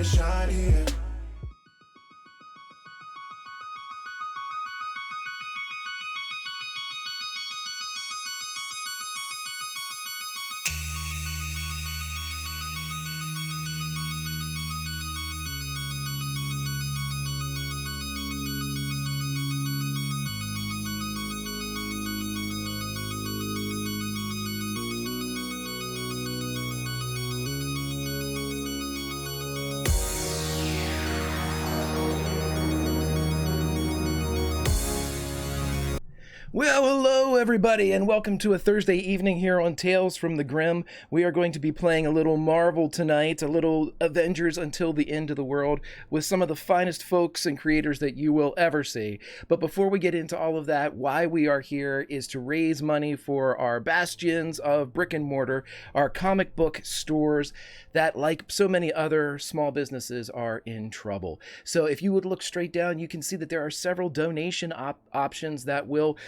to shine here. Well, hello everybody, and welcome to a Thursday evening here on Tales from the Grim. We are going to be playing a little Marvel tonight, a little Avengers Until the End of the World, with some of the finest folks and creators that you will ever see. But before we get into all of that, why we are here is to raise money for our bastions of brick and mortar, our comic book stores that, like so many other small businesses, are in trouble. So if you would look straight down, you can see that there are several donation options that will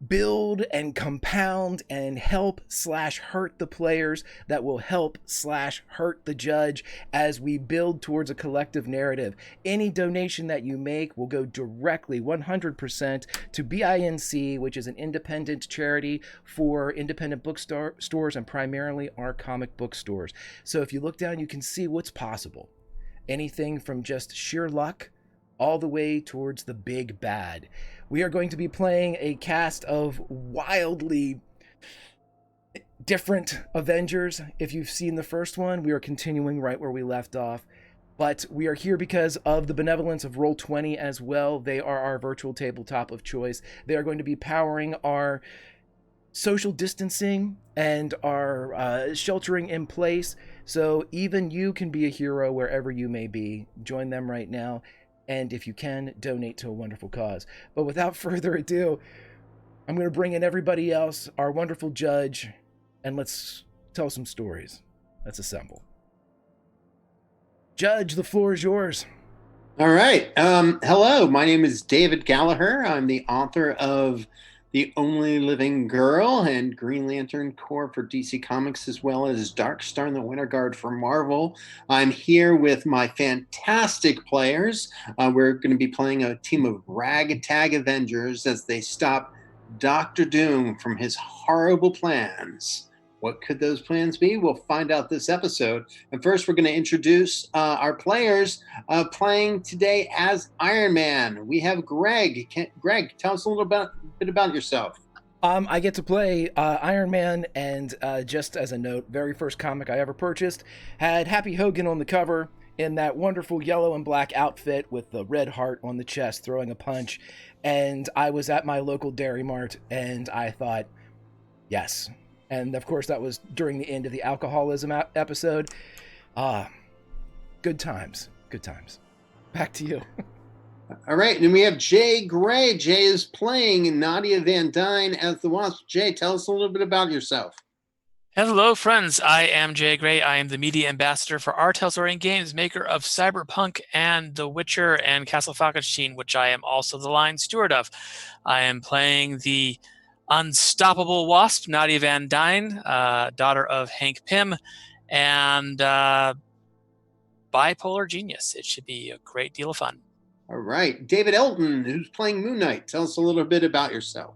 build and compound and help/hurt the players, that will help/hurt the judge as we build towards a collective narrative. Any donation that you make will go directly 100% to BINC, which is an independent charity for independent bookstores and primarily our comic book stores. So if you look down, you can see what's possible. Anything from just sheer luck all the way towards the big bad. We are going to be playing a cast of wildly different Avengers. If you've seen the first one, we are continuing right where we left off. But we are here because of the benevolence of Roll20 as well. They are our virtual tabletop of choice. They are going to be powering our social distancing and our sheltering in place. So even you can be a hero wherever you may be. Join them right now. And if you can, donate to a wonderful cause. But without further ado, I'm going to bring in everybody else, our wonderful judge, and let's tell some stories. Let's assemble. Judge, the floor is yours. All right. Hello, my name is David Gallagher. I'm the author of The Only Living Girl and Green Lantern Corps for DC Comics, as well as Dark Star and the Winter Guard for Marvel. I'm here with my fantastic players. We're going to be playing a team of ragtag Avengers as they stop Dr. Doom from his horrible plans. What could those plans be? We'll find out this episode. And first, we're going to introduce our players playing today as Iron Man. We have Greg. Greg, tell us a little bit about yourself. I get to play Iron Man, and just as a note, very first comic I ever purchased had Happy Hogan on the cover in that wonderful yellow and black outfit with the red heart on the chest throwing a punch. And I was at my local Dairy Mart, and I thought, yes. And of course, that was during the end of the alcoholism episode. Good times. Good times. Back to you. All right. And we have Jay Gray. Jay is playing Nadia Van Dyne as the Wasp. Jay, tell us a little bit about yourself. Hello, friends. I am Jay Gray. I am the media ambassador for Our Telltale Games, maker of Cyberpunk and The Witcher and Castle Falkenstein, which I am also the line steward of. I am playing the unstoppable Wasp, Nadia Van Dyne, daughter of Hank Pym, and bipolar genius. It should be a great deal of fun. All right. David Elton, who's playing Moon Knight. Tell us a little bit about yourself.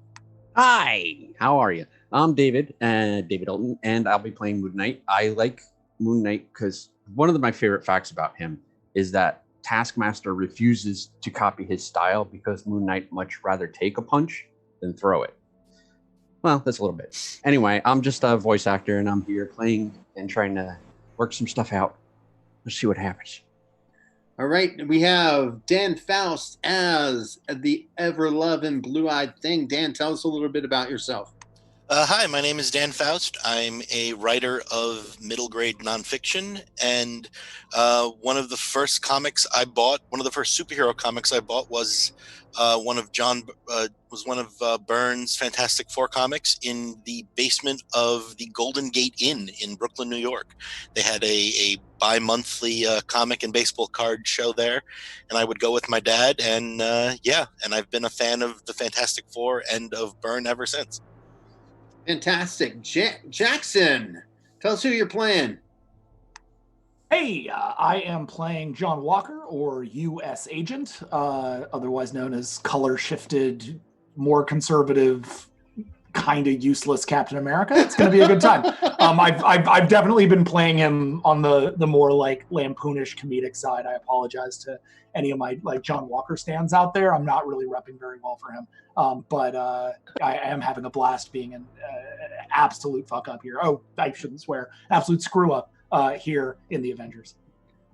Hi, how are you? I'm David Elton, and I'll be playing Moon Knight. I like Moon Knight because one of my favorite facts about him is that Taskmaster refuses to copy his style because Moon Knight much rather take a punch than throw it. Well, that's a little bit. Anyway, I'm just a voice actor, and I'm here playing and trying to work some stuff out. Let's see what happens. All right. We have Dan Faust as the ever-loving blue-eyed thing. Dan, tell us a little bit about yourself. Hi, my name is Dan Faust. I'm a writer of middle-grade nonfiction, and one of the first superhero comics I bought was one of Byrne's Fantastic Four comics in the basement of the Golden Gate Inn in Brooklyn, New York. They had a bi-monthly comic and baseball card show there, and I would go with my dad, and I've been a fan of the Fantastic Four and of Byrne ever since. Fantastic. Jackson, tell us who you're playing. Hey, I am playing John Walker, or U.S. Agent, otherwise known as color-shifted, more conservative, kind of useless Captain America. It's going to be a good time. I've definitely been playing him on the more like lampoonish comedic side. I apologize to any of my like John Walker stands out there. I'm not really repping very well for him, but I am having a blast being an absolute fuck up here. Oh, I shouldn't swear. Absolute screw up here in the Avengers.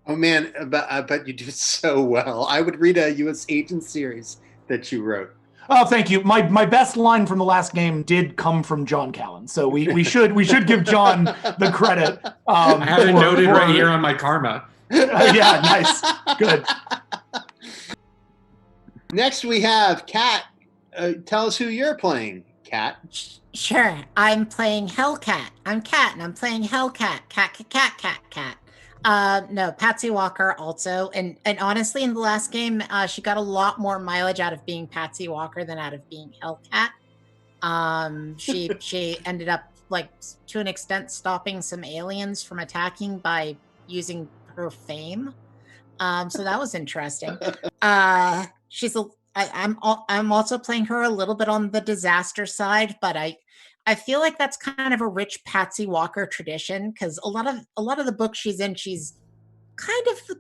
Oh man, I bet you do so well. I would read a U.S. Agent series that you wrote. Oh, thank you. My best line from the last game did come from John Callan, so we should give John the credit. I have it noted right here on my karma. Yeah, nice, good. Next we have Kat. Tell us who you're playing, Kat. Sure, I'm playing Hellcat. I'm Cat, and I'm playing Hellcat. Cat. No, Patsy Walker also, and honestly, in the last game, she got a lot more mileage out of being Patsy Walker than out of being Hellcat. She ended up, like, to an extent, stopping some aliens from attacking by using her fame. So that was interesting. I'm also playing her a little bit on the disaster side, but I feel like that's kind of a rich Patsy Walker tradition, because a lot of the books she's in, she's kind of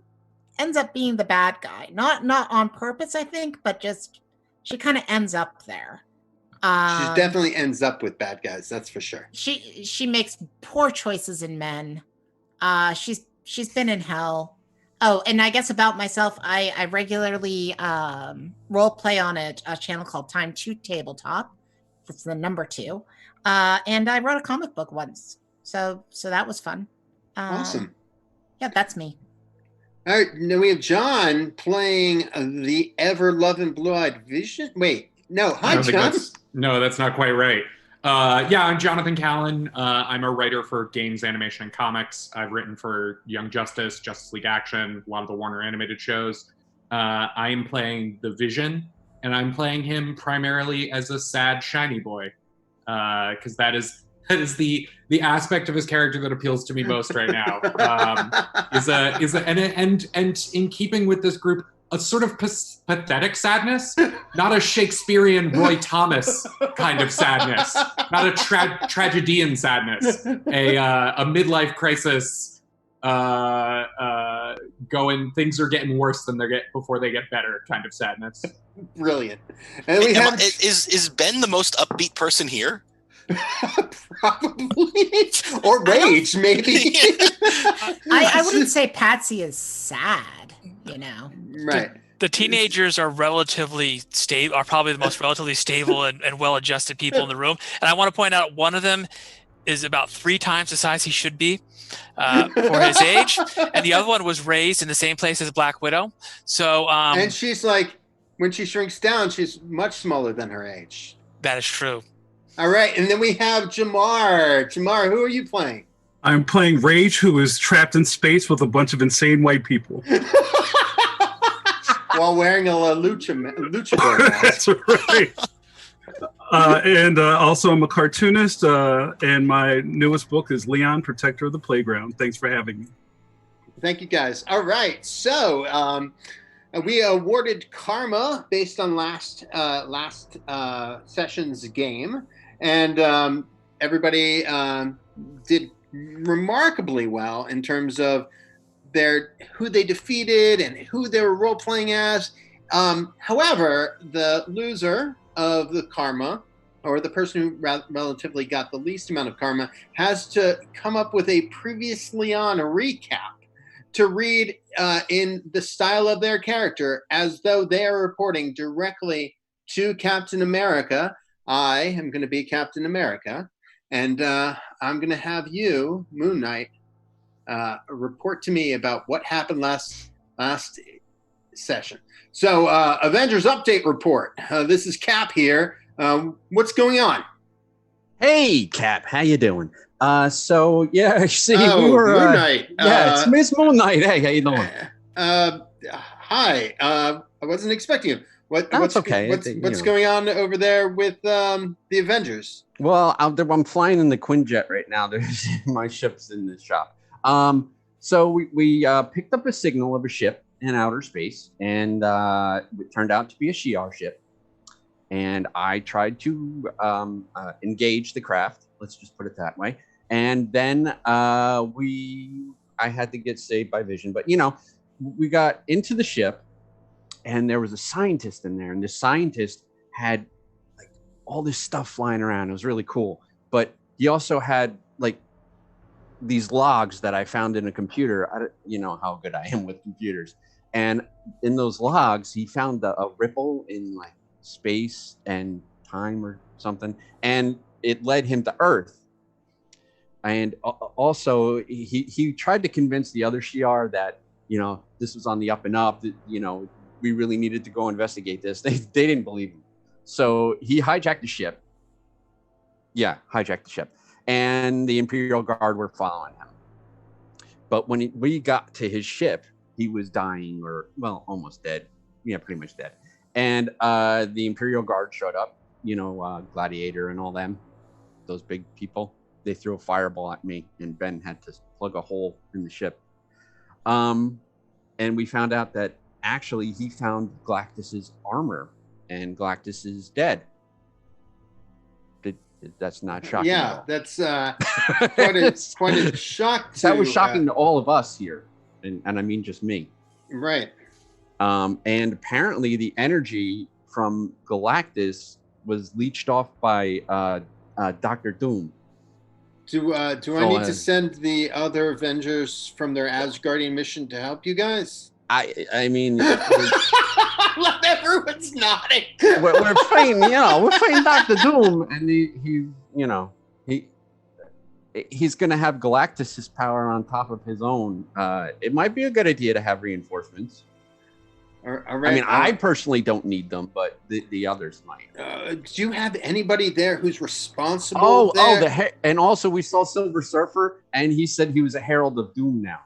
ends up being the bad guy. Not on purpose, I think, but just she kind of ends up there. She definitely ends up with bad guys, that's for sure. She makes poor choices in men. She's been in hell. Oh, and I guess about myself, I regularly role play on a channel called Time 2 Tabletop. That's the number 2. And I wrote a comic book once. So that was fun. Awesome. Yeah, that's me. All right, now we have John playing the ever-loving blue-eyed Vision. Wait, no. Hi, John. No, that's not quite right. Yeah, I'm Jonathan Callan. I'm a writer for games, animation, and comics. I've written for Young Justice, Justice League Action, a lot of the Warner animated shows. I am playing the Vision, and I'm playing him primarily as a sad, shiny boy, because that is the aspect of his character that appeals to me most right now. And in keeping with this group, a sort of pathetic sadness, not a Shakespearean Roy Thomas kind of sadness, not a tragedian sadness, a midlife crisis. Things are getting worse than before they get better kind of sadness. Brilliant. And we have is Ben the most upbeat person here? Probably, or Rage, maybe. I wouldn't say Patsy is sad, you know. Right. The teenagers are relatively stable, are probably the most relatively stable and well-adjusted people in the room. And I want to point out one of them is about 3 times the size he should be for his age, and the other one was raised in the same place as Black Widow. So, and she's like, when she shrinks down, she's much smaller than her age. That is true. All right, and then we have Jamar. Jamar, who are you playing? I'm playing Rage, who is trapped in space with a bunch of insane white people. While wearing a luchador mask. That's right. And also, I'm a cartoonist, and my newest book is Leon, Protector of the Playground. Thanks for having me. Thank you, guys. All right, so we awarded karma based on last session's game, and everybody did remarkably well in terms of who they defeated and who they were role playing as. However, the loser of the karma, or the person who relatively got the least amount of karma, has to come up with a previously on recap to read in the style of their character as though they are reporting directly to Captain America. I am going to be Captain America, and I'm going to have you, Moon Knight, report to me about what happened last session. So, Avengers update report. This is Cap here. What's going on? Hey, Cap, how you doing? So yeah, see, we were Moon Knight. it's Miss Moon Knight. Hey, how you doing? Hi. I wasn't expecting you. What's okay. What's going on over there with the Avengers? Well, I'm flying in the Quinjet right now. My ship's in the shop. So we picked up a signal of a ship in outer space, and it turned out to be a Shi'ar ship. And I tried to engage the craft. Let's just put it that way. And then I had to get saved by Vision. But, we got into the ship, and there was a scientist in there. And the scientist had like all this stuff flying around. It was really cool. But he also had like these logs that I found in a computer. You know how good I am with computers. And in those logs, he found a ripple in like space and time or something, and it led him to Earth. And also, he tried to convince the other Shi'ar that this was on the up and up. That we really needed to go investigate this. They didn't believe him, so he hijacked the ship. Yeah, hijacked the ship, and the Imperial Guard were following him. But when we got to his ship, he was dying, or almost dead. Yeah, pretty much dead. And the Imperial Guard showed up, Gladiator and all them, those big people. They threw a fireball at me, and Ben had to plug a hole in the ship. And we found out that actually he found Galactus's armor, and Galactus is dead. That's not shocking. Yeah, that's quite a shock. That was shocking to all of us here, and I mean just me. Right. And apparently the energy from Galactus was leached off by Dr. Doom. Do I need to send the other Avengers from their Asgardian mission to help you guys? I mean, everyone's nodding. We're fighting, we're fighting Dr. Doom, and he's gonna have Galactus's power on top of his own. It might be a good idea to have reinforcements. All right. I mean, I personally don't need them, but the others might. Do you have anybody there who's responsible? And also we saw Silver Surfer, and he said he was a herald of doom now.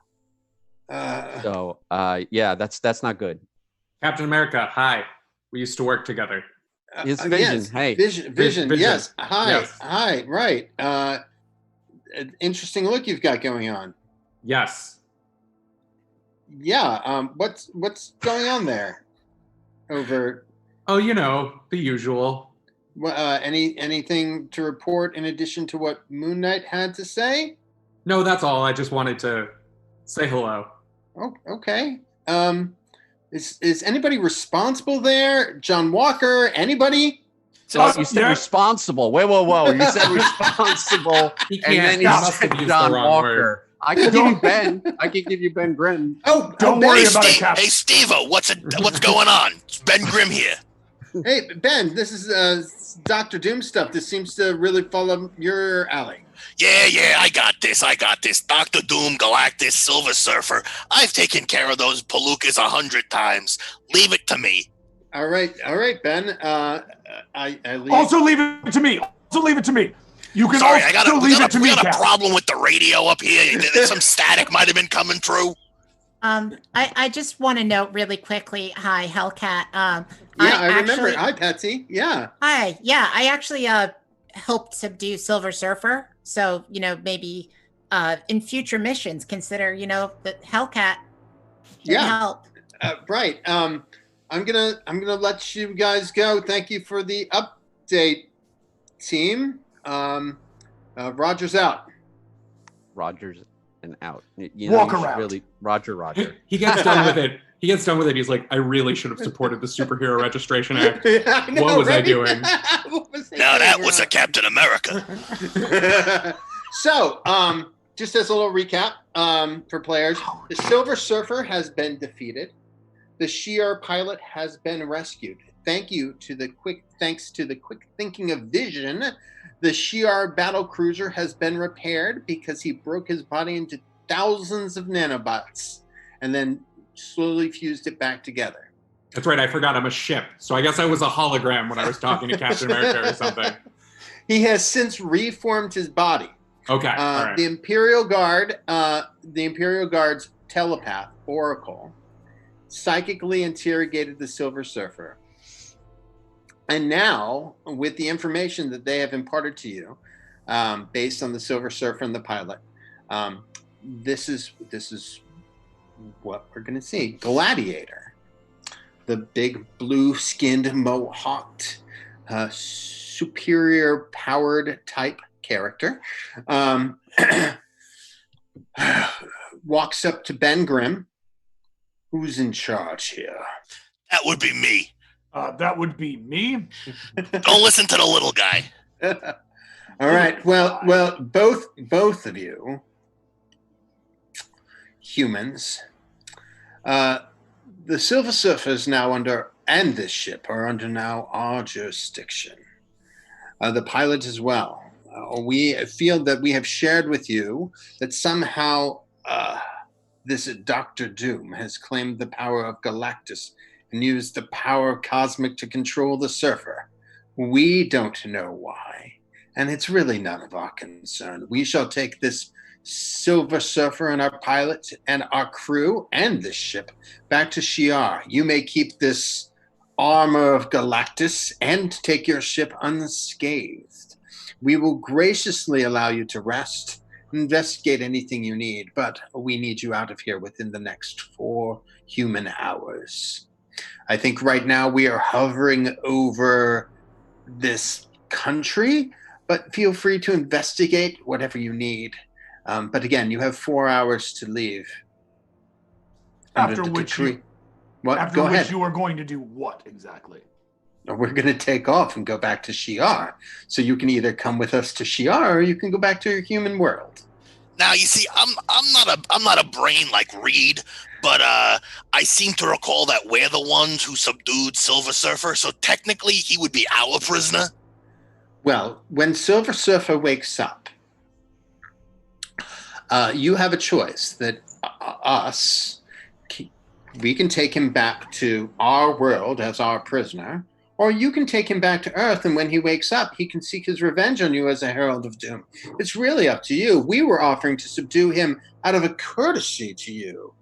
Yeah, that's not good. Captain America, hi. We used to work together. It's Vision. Yes. Hey, Vision. Yes. Hi. Yes. Hi. Right. Interesting look you've got going on. Yes. Yeah. What's going on there? Over. Oh, the usual. Anything to report in addition to what Moon Knight had to say? No, that's all. I just wanted to say hello. Oh, okay. Is anybody responsible there? John Walker? Anybody? So you said responsible. Whoa. You said responsible. He can't. And then you said John Walker. Word. I could give you Ben. I could give you Ben Grimm. Don't worry about it, Cap. Hey, Steve-O, what's going on? It's Ben Grimm here. Hey, Ben, this is Dr. Doom stuff. This seems to really fall up your alley. Yeah, I got this. Dr. Doom, Galactus, Silver Surfer. I've taken care of those palookas 100 times. Leave it to me. All right, Ben. I leave. Also leave it to me. You can Sorry, also leave it to me, we got a Cap. problem with the radio up here. Some static might have been coming through. I just want to note really quickly. Hi, Hellcat. I remember. Hi, Patsy. Yeah. Hi. Yeah, I actually helped subdue Silver Surfer. So maybe in future missions, consider that Hellcat can help. Right. I'm gonna let you guys go. Thank you for the update, team. Roger's out. Roger's and out. Walk around. Really, Roger. He gets done with it. He's like, I really should have supported the Superhero Registration Act. I know, what was I right? doing? That was a Captain America. So, just as a little recap for players, the Silver Surfer has been defeated. The Shi'ar pilot has been rescued. Thanks to the quick thinking of Vision, the Shi'ar battle cruiser has been repaired because he broke his body into thousands of nanobots and then slowly fused it back together. That's right. I forgot I'm a ship. So I guess I was a hologram when I was talking to Captain America or something. He has since reformed his body. Okay. All right. The Imperial Guard's telepath, Oracle, psychically interrogated the Silver Surfer. And now, with the information that they have imparted to you, based on the Silver Surfer and the pilot, this is what we're going to see. Gladiator, the big blue-skinned, mohawked, superior powered type character, walks up to Ben Grimm. Who's in charge here? That would be me. That would be me. Don't listen to the little guy. All right. Well, both of you humans, the Silver Surfer is now under, and this ship are under now our jurisdiction. The pilot as well. We feel that we have shared with you that somehow this Dr. Doom has claimed the power of Galactus and used the power of Cosmic to control the Surfer. We don't know why, and it's really none of our concern. We shall take this Silver Surfer and our pilot and our crew and this ship back to Shi'ar. You may keep this armor of Galactus and take your ship unscathed. We will graciously allow you to rest, investigate anything you need, but we need you out of here within the next 4 human hours. I think right now we are hovering over this country, but feel free to investigate whatever you need. But again, you have 4 hours to leave. After which you are going to do what exactly? We're going to take off and go back to Shi'ar. So you can either come with us to Shi'ar or you can go back to your human world. Now, you see, I'm not a brain like Reed, but I seem to recall that we're the ones who subdued Silver Surfer, so technically he would be our prisoner. Well, when Silver Surfer wakes up, you have a choice that we can take him back to our world as our prisoner, or you can take him back to Earth, and when he wakes up, he can seek his revenge on you as a Herald of Doom. It's really up to you. We were offering to subdue him out of a courtesy to you.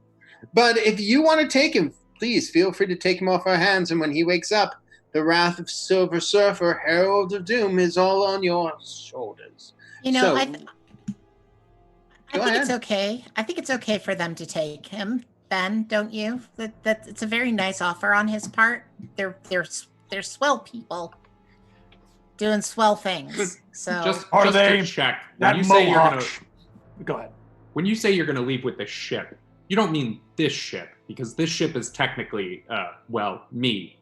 But if you want to take him, please feel free to take him off our hands, and when he wakes up, the wrath of Silver Surfer, Herald of Doom, is all on your shoulders. You know, I think it's okay. I think it's okay for them to take him, Ben, don't you? That it's a very nice offer on his part. They're swell people doing swell things. So just they to check. that mohawk? Go ahead. When you say you're going to leave with this ship, you don't mean this ship, because this ship is technically, me.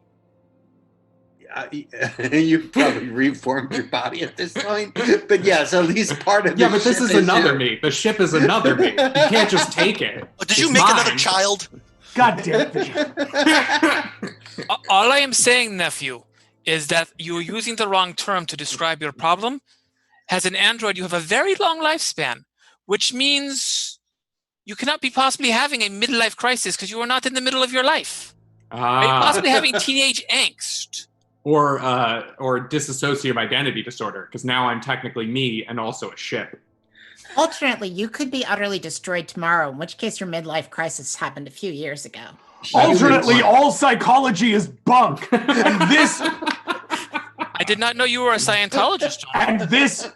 You've probably reformed your body at this point, but yes, at least part of yeah. But this is another me. The ship is another me. You can't just take it. Did you make another child? God damn it! All I am saying, nephew, is that you're using the wrong term to describe your problem. As an android, you have a very long lifespan, which means you cannot be possibly having a midlife crisis because you are not in the middle of your life. Are you possibly having teenage angst? Or dissociative identity disorder, because now I'm technically me and also a ship. Alternately, you could be utterly destroyed tomorrow, in which case your midlife crisis happened a few years ago. Alternately, all psychology is bunk. And this... I did not know you were a Scientologist, John. And this...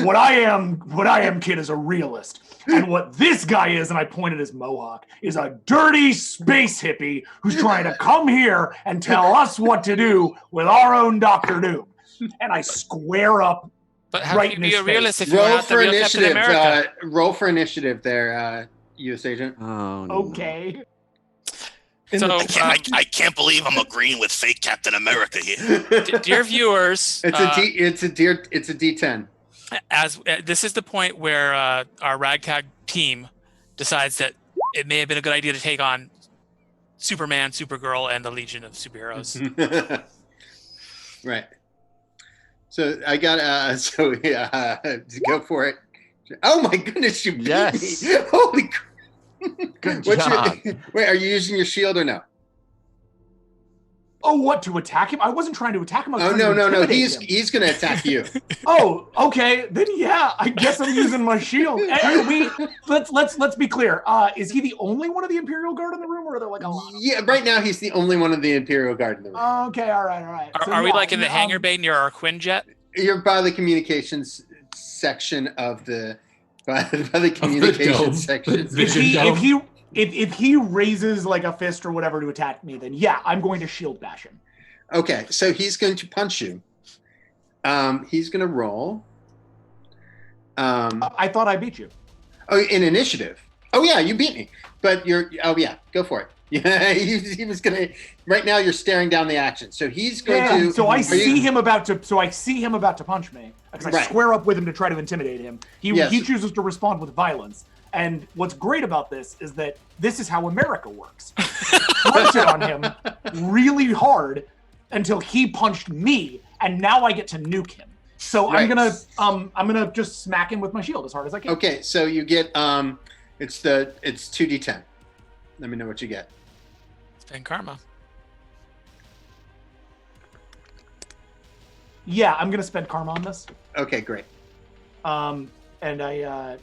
What I am, kid, is a realist. And what this guy is, and I pointed his mohawk, is a dirty space hippie who's trying to come here and tell us what to do with our own Dr. Doom. And I square up. But how right can in you be his a realist face. if you're not the real Captain America? Roll for initiative there, U.S. agent. Oh, no. Okay. So I can't believe I'm agreeing with fake Captain America here. Dear viewers, it's a D10. As this is the point where our ragtag team decides that it may have been a good idea to take on Superman, Supergirl, and the Legion of Superheroes. Right. So I got go for it. Oh my goodness, you beat me! Holy crap! Good job. Wait, are you using your shield or no? Oh, what, to attack him? I wasn't trying to attack him. I was Oh trying to no! intimidate him. He's going to attack you. Oh, okay. Then yeah, I guess I'm using my shield. Hey, let's be clear. Is he the only one of the Imperial Guard in the room, or are there like a lot? Yeah, right now he's the only one of the Imperial Guard in the room. Okay, all right. Are we like in the hangar bay near our Quinjet? You're by the communications section of the by the communication dome. section. If he raises like a fist or whatever to attack me, then yeah, I'm going to shield bash him. Okay, so he's going to punch you. He's going to roll. I thought I beat you. Oh, in initiative. Oh yeah, you beat me. But oh yeah, go for it. Yeah, he was gonna. Right now, you're staring down the action. So he's going to. So I see him about to. So I see him about to punch me because I square up with him to try to intimidate him. He chooses to respond with violence. And what's great about this is that this is how America works. Punted on him really hard until he punched me, and now I get to nuke him. So I'm gonna just smack him with my shield as hard as I can. Okay, so you get it's 2d10. Let me know what you get. Spend karma. Yeah, I'm gonna spend karma on this. Okay, great. And I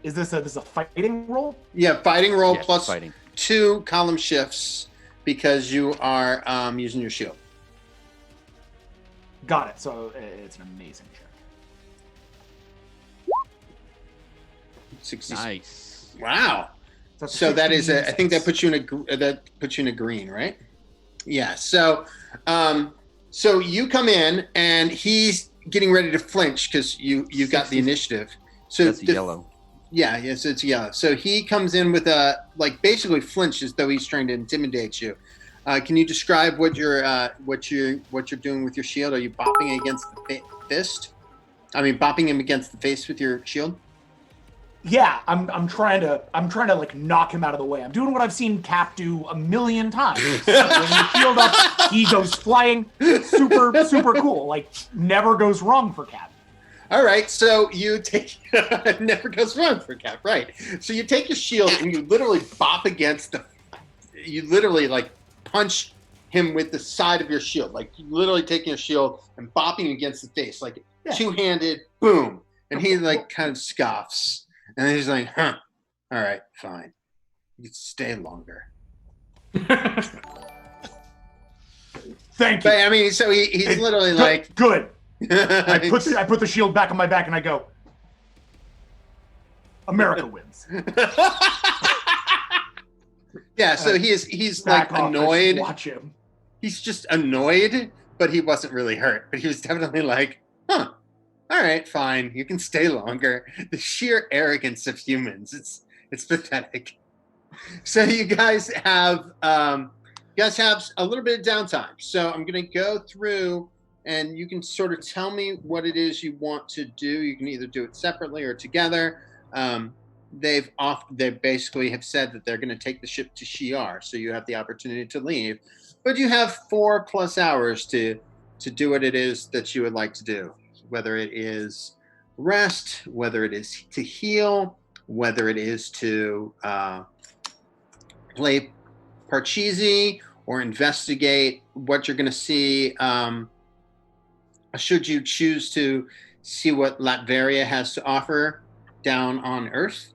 is this a fighting roll? Yeah, fighting roll Yes, plus fighting. 2 column shifts because you are using your shield. Got it. So it's an amazing check. 60. Nice. Wow. So that is I think that puts you in a green, right? Yeah. So so you come in and he's getting ready to flinch because you got the initiative. So That's yellow. Yeah, yes, it's yellow. So he comes in with basically flinch as though he's trying to intimidate you. Can you describe what you're doing with your shield? Are you bopping against the fist? I mean, bopping him against the face with your shield? Yeah, I'm trying to like knock him out of the way. I'm doing what I've seen Cap do a million times. When you shield up, he goes flying. Super cool. Like never goes wrong for Cap. All right, so you take it never goes wrong for Cap, right? So you take your shield and you literally bop against you literally like punch him with the side of your shield, like you literally taking your shield and bopping against the face, like two-handed, boom, and he like kind of scoffs. And then he's like, huh, all right, fine. You can stay longer. Thank you. But I mean, so he's literally like... Good. I put the shield back on my back and I go, America wins. Yeah, so he's like annoyed. Watch him. He's just annoyed, but he wasn't really hurt. But he was definitely like, huh. All right, fine. You can stay longer. The sheer arrogance of humans. It's pathetic. So you guys have a little bit of downtime. So I'm gonna go through and you can sort of tell me what it is you want to do. You can either do it separately or together. They basically have said that they're gonna take the ship to Shi'ar, so you have the opportunity to leave. But you have 4+ hours to do what it is that you would like to do. Whether it is rest, whether it is to heal, whether it is to play Parcheesi or investigate what you're going to see. Should you choose to see what Latveria has to offer down on Earth.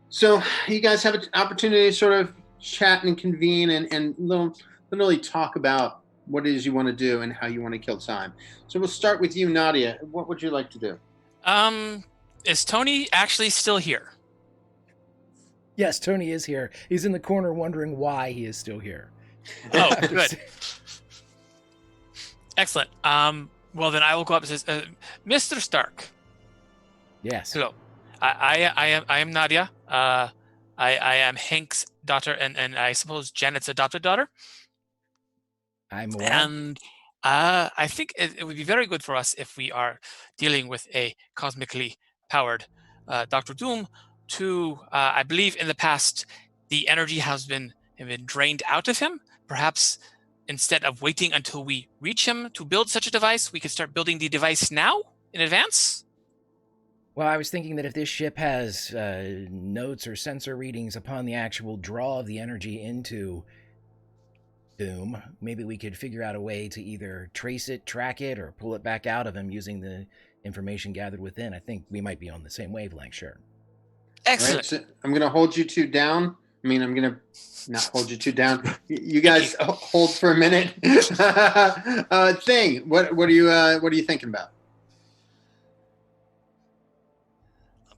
So you guys have an opportunity to sort of chat and convene and literally talk about what it is you want to do and how you want to kill time. So we'll start with you, Nadia. What would you like to do? Is Tony actually still here? Yes, Tony is here. He's in the corner wondering why he is still here. Oh, good. Excellent. Well, then I will go up and say, Mr. Stark. Yes. Hello. I am Nadia. I am Hank's daughter, and I suppose Janet's adopted daughter. I'm aware. And I think it would be very good for us if we are dealing with a cosmically powered Dr. Doom to, I believe in the past, the energy has been drained out of him. Perhaps instead of waiting until we reach him to build such a device, we could start building the device now in advance. Well, I was thinking that if this ship has notes or sensor readings upon the actual draw of the energy into Doom, maybe we could figure out a way to either trace it, track it, or pull it back out of him using the information gathered within. I think we might be on the same wavelength, sure. Excellent. Right, so I'm going to hold you two down. I mean, I'm going to not hold you two down. You guys hold for a minute. Thing. What are you thinking about?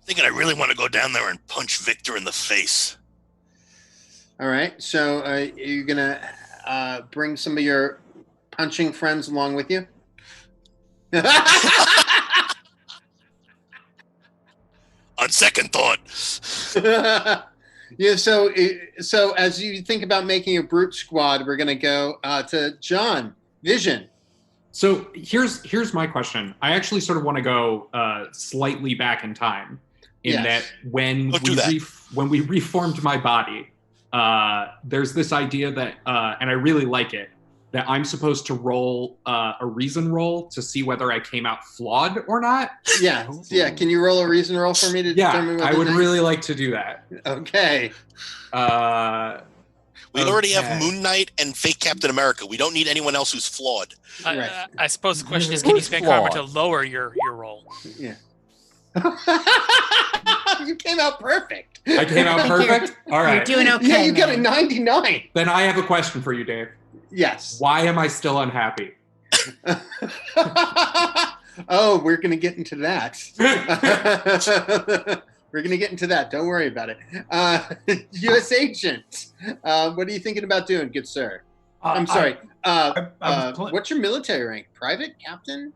Thinking I really want to go down there and punch Victor in the face. All right. So you're gonna bring some of your punching friends along with you. On second thought. Yeah. So as you think about making a brute squad, we're gonna go to John Vision. So here's my question. I actually sort of want to go slightly back in time, in that when we reformed my body, there's this idea that, and I really like it, that I'm supposed to roll a reason roll to see whether I came out flawed or not. Yeah. Can you roll a reason roll for me to determine whether I would really like to do that. Okay. We already have Moon Knight and fake Captain America. We don't need anyone else who's flawed. I suppose the question is, can you spend karma to lower your roll? Yeah. You came out perfect. I came out perfect? All right. You're doing okay. Yeah, you got a 99. Then I have a question for you, Dave. Yes. Why am I still unhappy? Oh, we're going to get into that. We're going to get into that. Don't worry about it. U.S. Agent, what are you thinking about doing, good sir? I'm sorry. What's your military rank? Private? Captain?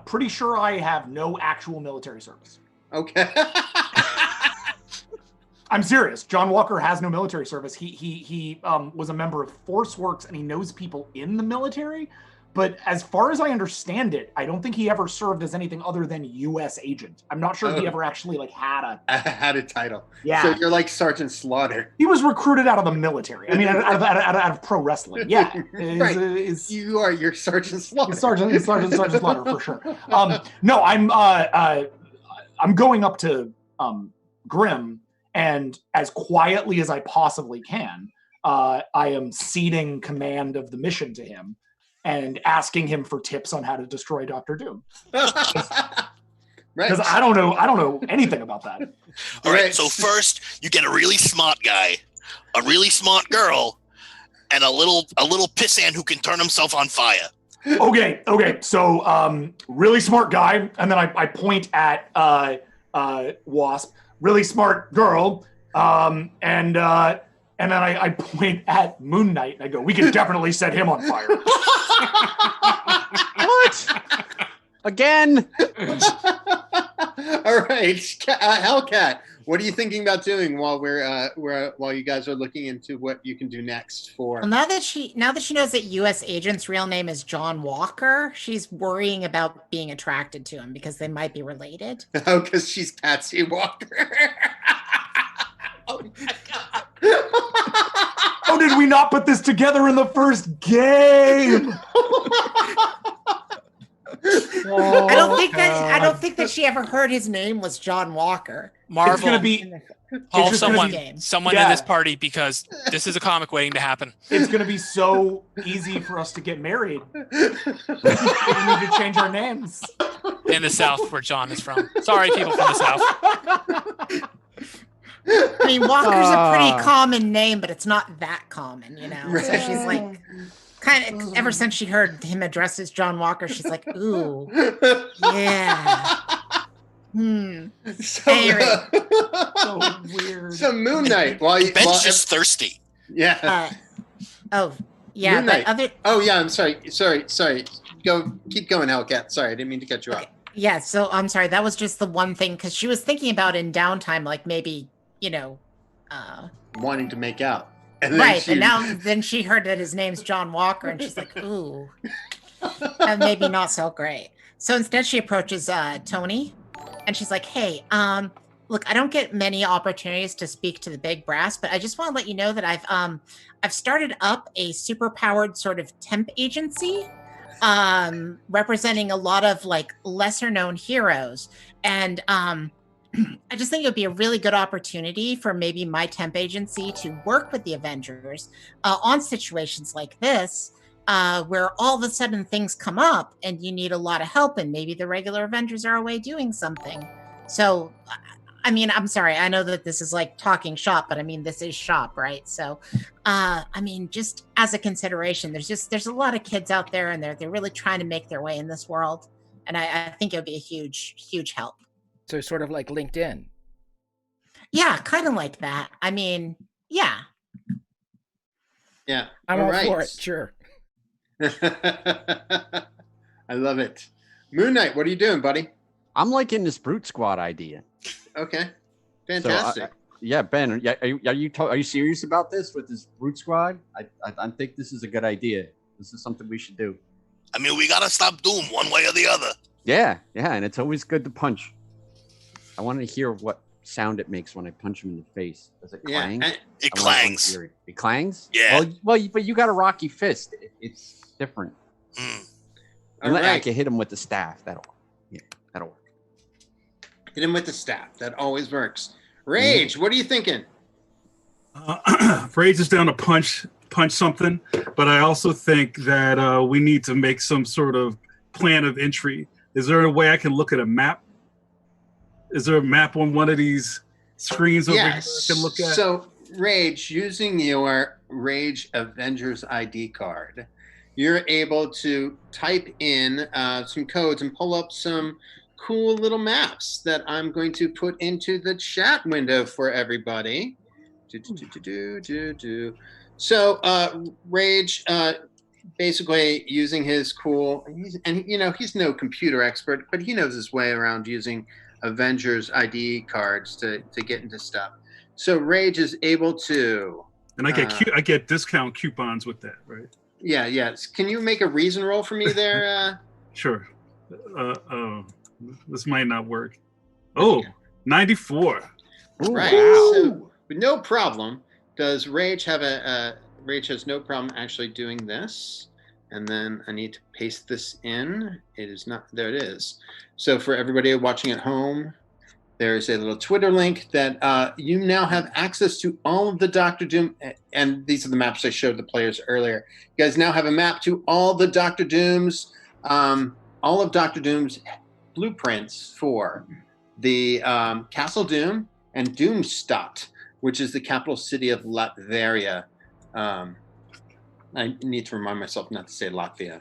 Pretty sure I have no actual military service. Okay. I'm serious. John Walker has no military service. He was a member of ForceWorks, and he knows people in the military. But as far as I understand it, I don't think he ever served as anything other than U.S. agent. I'm not sure he ever actually had a title. Yeah. So you're like Sergeant Slaughter. He was recruited out of the military. I mean, out of pro wrestling. Yeah. Right. You're Sergeant Slaughter. Sergeant Slaughter for sure. No, I'm going up to Grim, and as quietly as I possibly can, I am ceding command of the mission to him and asking him for tips on how to destroy Dr. Doom. Because I don't know anything about that. All right, so first you get a really smart guy, a really smart girl, and a little pissant who can turn himself on fire. Okay. So really smart guy, and then I point at Wasp. Really smart girl, and then I point at Moon Knight and I go, we can definitely set him on fire. What? Again? All right, Hellcat, what are you thinking about doing while while you guys are looking into what you can do next for? Well, now that she knows that U.S. Agent's real name is John Walker, she's worrying about being attracted to him because they might be related. Oh, because she's Patsy Walker. Oh my God. How did we not put this together in the first game? I don't think that she ever heard his name was John Walker. Marvel, it's gonna be call someone in this party because this is a comic waiting to happen. It's gonna be so easy for us to get married. We need to change our names. In the South, where John is from. Sorry, people from the South. I mean, Walker's a pretty common name, but it's not that common, you know. Right. So she's like, kind of. Ever since she heard him addressed as John Walker, she's like, ooh, yeah. So weird. So Moon Knight, Ben's just thirsty. Yeah. Oh, yeah. Moon Knight. Oh, yeah. I'm sorry. Keep going, Hellcat. Sorry, I didn't mean to cut you off. Yeah. So I'm sorry. That was just the one thing because she was thinking about in downtime, like maybe wanting to make out. And right, and then she heard that his name's John Walker, and she's like, ooh, and maybe not so great. So instead, she approaches Tony, and she's like, hey, look, I don't get many opportunities to speak to the big brass, but I just want to let you know that I've started up a super-powered sort of temp agency, representing a lot of like lesser-known heroes, and I just think it would be a really good opportunity for maybe my temp agency to work with the Avengers on situations like this, where all of a sudden things come up and you need a lot of help, and maybe the regular Avengers are away doing something. So, I mean, I'm sorry, I know that this is like talking shop, but I mean, this is shop, right? So, I mean, just as a consideration, there's a lot of kids out there, and they're really trying to make their way in this world, and I think it would be a huge help. So sort of like LinkedIn. Yeah, kind of like that. I mean, yeah. Yeah. I'm all for it. Sure. I love it. Moon Knight, what are you doing, buddy? I'm liking this Brute Squad idea. Okay. Fantastic. Yeah, Ben, are you serious about this with this Brute Squad? I think this is a good idea. This is something we should do. I mean, we gotta stop Doom one way or the other. Yeah, and it's always good to punch. I want to hear what sound it makes when I punch him in the face. Does it clang? It clangs. It clangs? Yeah. Well, but you got a rocky fist. It's different. All right. I can hit him with the staff. That'll work. Hit him with the staff. That always works. Rage, what are you thinking? Rage is down to punch something, but I also think that we need to make some sort of plan of entry. Is there a way I can look at a map? Is there a map on one of these screens over here I can look at? So, Rage, using your Rage Avengers ID card, you're able to type in some codes and pull up some cool little maps that I'm going to put into the chat window for everybody. So, Rage, basically using his cool, and he's no computer expert, but he knows his way around using Avengers ID cards to get into stuff. So Rage is able to, and I get discount coupons with that, right? Yeah, yes. Can you make a reason roll for me there? Sure. This might not work. Oh, 94. Ooh, right. Wow. So, with no problem, does Rage have Rage has no problem actually doing this. And then I need to paste this in. It is not, there it is. So for everybody watching at home, there's a little Twitter link that you now have access to all of the Dr. Doom, and these are the maps I showed the players earlier. You guys now have a map to all the Dr. Dooms, all of Dr. Doom's blueprints for the Castle Doom and Doomstadt, which is the capital city of Latveria. I need to remind myself not to say Latvia.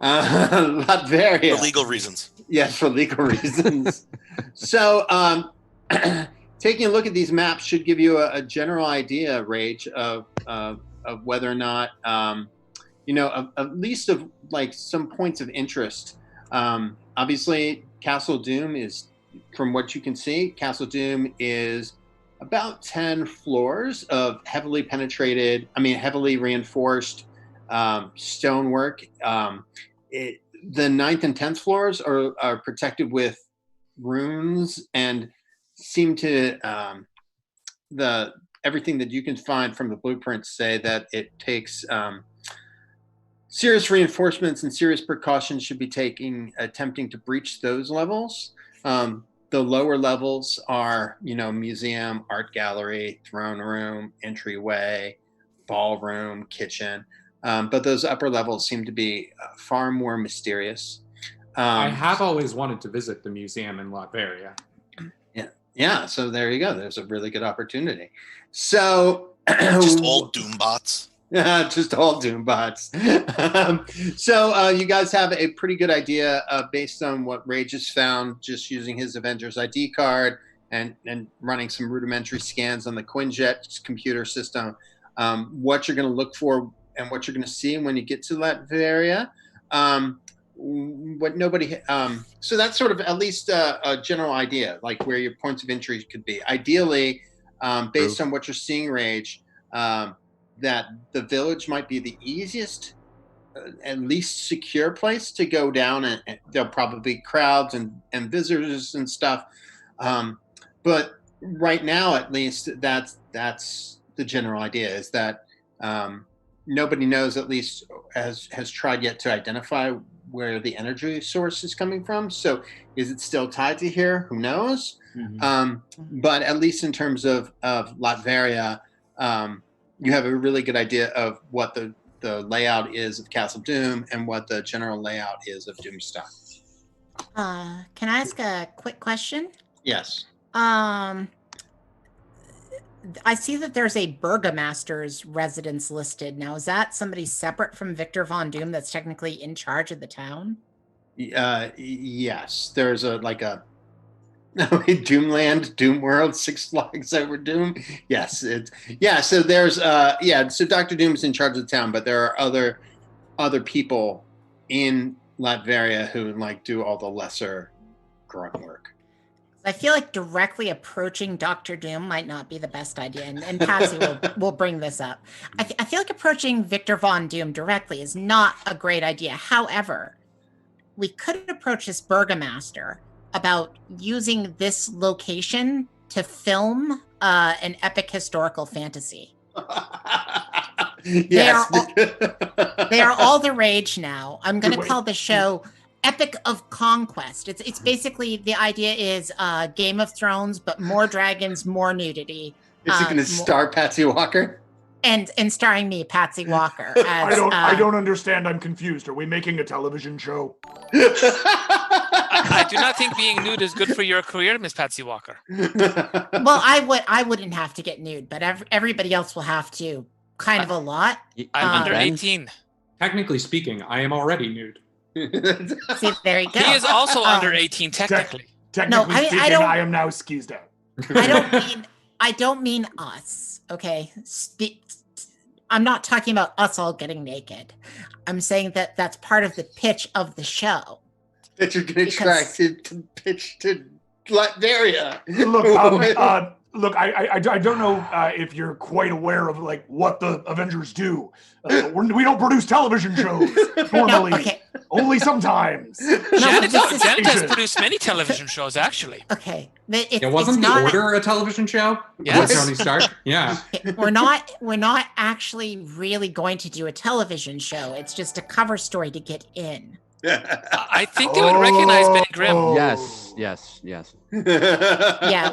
Latveria. For legal reasons. Yes, for legal reasons. So taking a look at these maps should give you a general idea, Rage, of whether or not, at least of like some points of interest. Obviously, Castle Doom is, from what you can see, Castle Doom is about 10 floors of heavily reinforced stonework. The 9th and 10th floors are protected with runes and seem to everything that you can find from the blueprints say that it takes serious reinforcements and serious precautions should be attempting to breach those levels. The lower levels are, museum, art gallery, throne room, entryway, ballroom, kitchen. But those upper levels seem to be far more mysterious. I have always wanted to visit the museum in Latveria. Yeah. So there you go. There's a really good opportunity. So just all Doom bots. Just all Doom bots. So you guys have a pretty good idea based on what Rage has found, just using his Avengers ID card and running some rudimentary scans on the Quinjet computer system, what you're going to look for and what you're going to see when you get to Latveria. So that's sort of at least a general idea, like where your points of entry could be. Ideally, based on what you're seeing, Rage, that the village might be the easiest and least secure place to go down, and there'll probably be crowds and visitors and stuff. But right now, at least, that's the general idea, is that nobody knows, at least has tried yet to identify where the energy source is coming from. So is it still tied to here? Who knows? Mm-hmm. But at least in terms of Latveria, you have a really good idea of what the layout is of Castle Doom and what the general layout is of Doomstadt. Can I ask a quick question? Yes. I see that there's a burgomaster's residence listed. Now, is that somebody separate from Victor Von Doom that's technically in charge of the town? Yes. There's Doomland, Doom World, Six Flags Over Doom. Yes, so there's so Dr. Doom's in charge of the town, but there are other people in Latveria who like do all the lesser grunt work. I feel like directly approaching Dr. Doom might not be the best idea, and Patsy will bring this up. I feel like approaching Victor Von Doom directly is not a great idea. However, we could approach this burgomaster about using this location to film an epic historical fantasy. Yes. They are all the rage now. I'm going to call the show Epic of Conquest. It's basically, the idea is Game of Thrones, but more dragons, more nudity. Is it going to star Patsy Walker? And starring me, Patsy Walker. As, I don't understand. I'm confused. Are we making a television show? I do not think being nude is good for your career, Miss Patsy Walker. Well, I wouldn't have to get nude, but everybody else will have to. Kind of a lot. I'm under 18. Technically speaking, I am already nude. See, there you go. He is also under 18, technically. Technically speaking, I am now skis out. I don't mean us. Okay, I'm not talking about us all getting naked. I'm saying that that's part of the pitch of the show. That you're going to try to pitch to Latveria. Look, I don't know if you're quite aware of like what the Avengers do. We don't produce television shows normally. No, okay. Only sometimes. Janet has produced many television shows, actually. Okay, wasn't The Order a television show? Yes. With Tony Stark. Yeah. We're not actually really going to do a television show. It's just a cover story to get in. I think they would recognize Ben Grimm. Yes. Yeah,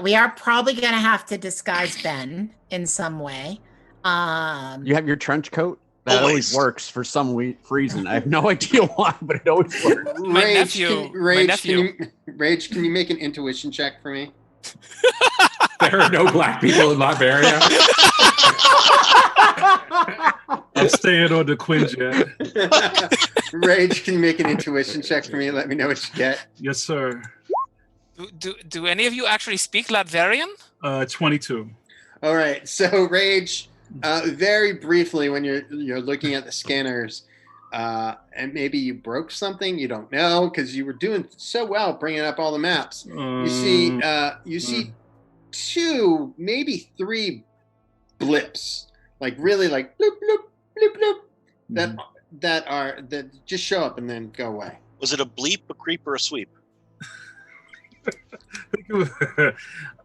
we are probably going to have to disguise Ben in some way. You have your trench coat? That always works for some reason. I have no idea why, but it always works. Rage, can you make an intuition check for me? There are no black people in Latveria. I'm staying on the Quinjet. Rage, can you make an intuition check for me? Let me know what you get. Yes, sir. Do any of you actually speak Latverian? 22. All right. So, Rage, very briefly, when you're looking at the scanners, and maybe you broke something, you don't know, because you were doing so well bringing up all the maps. You see 2, maybe 3 blips, like really like bloop bloop bloop bloop, that just show up and then go away. Was it a bleep, a creep, or a sweep?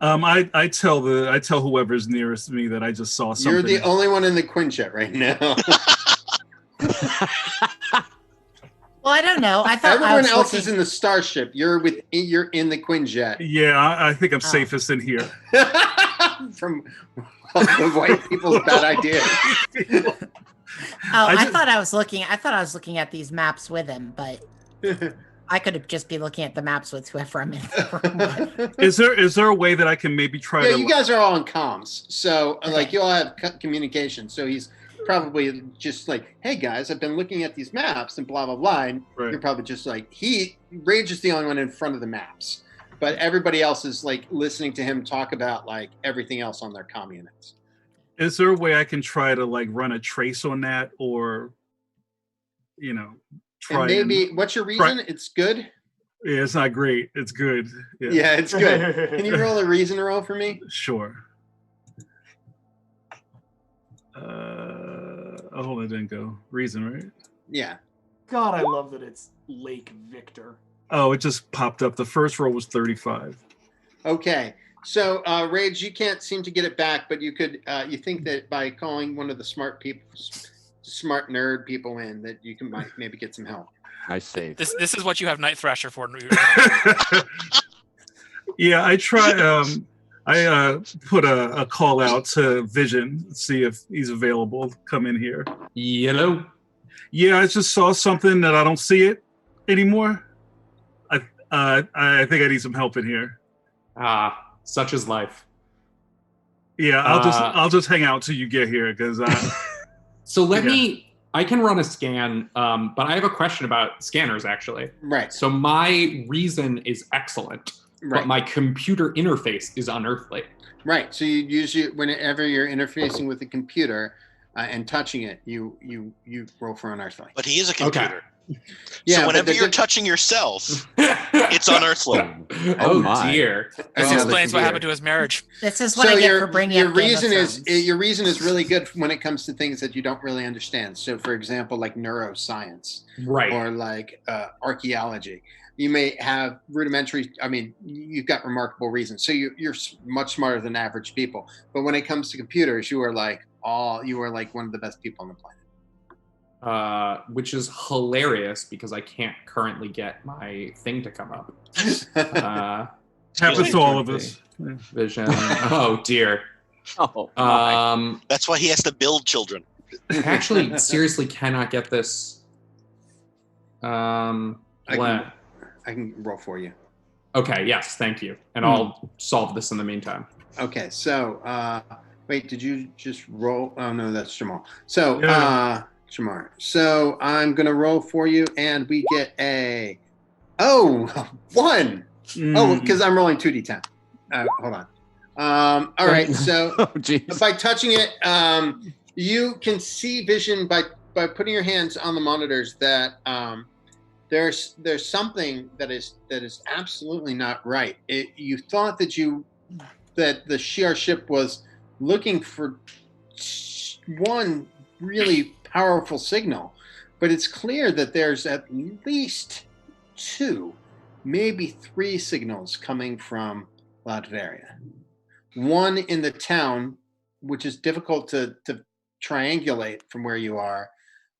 I tell whoever's nearest me that I just saw something. You're the only one in the Quinjet right now. Well, I don't know. I thought everyone else is in the starship. You're in the Quinjet. Yeah, I think I'm safest in here. From all the white people's bad ideas. I thought I was looking at these maps with him, but I could have just be looking at the maps with whoever I'm in the room with. Is there a way that I can maybe try to? Yeah, you guys are all on comms, so like you all have communication. So he's probably just like, "Hey guys, I've been looking at these maps and blah blah blah." And you're probably just like, Rage is the only one in front of the maps, but everybody else is like listening to him talk about like everything else on their comm units. Is there a way I can try to like run a trace on that, or try? And maybe what's your reason? It's good. Yeah, it's not great. It's good. Yeah, it's good. Can you roll a reason roll for me? Sure. Oh, it didn't go. Reason, right? Yeah. God, I love that it's Lake Victor. Oh, it just popped up. The first roll was 35. Okay. So, Rage, you can't seem to get it back, but you could. You think that by calling one of the smart nerd people in, that you can maybe get some help. I saved. This is what you have Night Thrasher for. Yeah, I try. I put a call out to Vision, see if he's available. Come in here. Yellow. Yeah, I just saw something that I don't see it anymore. I think I need some help in here. Such is life. Yeah, I'll just hang out till you get here because. So I can run a scan, but I have a question about scanners actually. Right. So my reason is excellent. but my computer interface is unearthly. Right. So you use it whenever you're interfacing with the computer and touching it. You roll for unearthly. But he is a computer. Okay. Yeah, so whenever you're touching yourself, it's unearthly. Oh dear! This explains what happened to his marriage. This is what I get for bringing your up Game of reason is Thrones. your reason is really good when it comes to things that you don't really understand. So, for example, like neuroscience, right, or like archaeology. You may have rudimentary. I mean, you've got remarkable reasons. So you're much smarter than average people. But when it comes to computers, you are like one of the best people on the planet. Which is hilarious because I can't currently get my thing to come up. Happens to all of us. Vision. Oh dear. Oh. That's why he has to build children. I actually seriously cannot get this. I can roll for you. Okay. Yes. Thank you. And I'll solve this in the meantime. Okay. So, wait. Did you just roll? Oh no, that's Jamal. So, Shamar. So I'm gonna roll for you, and we get a 1. Oh, because I'm rolling 2d10. Hold on. All right. So by touching it, you can see vision by putting your hands on the monitors that there's something that is absolutely not right. You thought that the Shi'ar ship was looking for one really powerful signal, but it's clear that there's at least 2, maybe 3 signals coming from Latveria. One in the town, which is difficult to triangulate from where you are.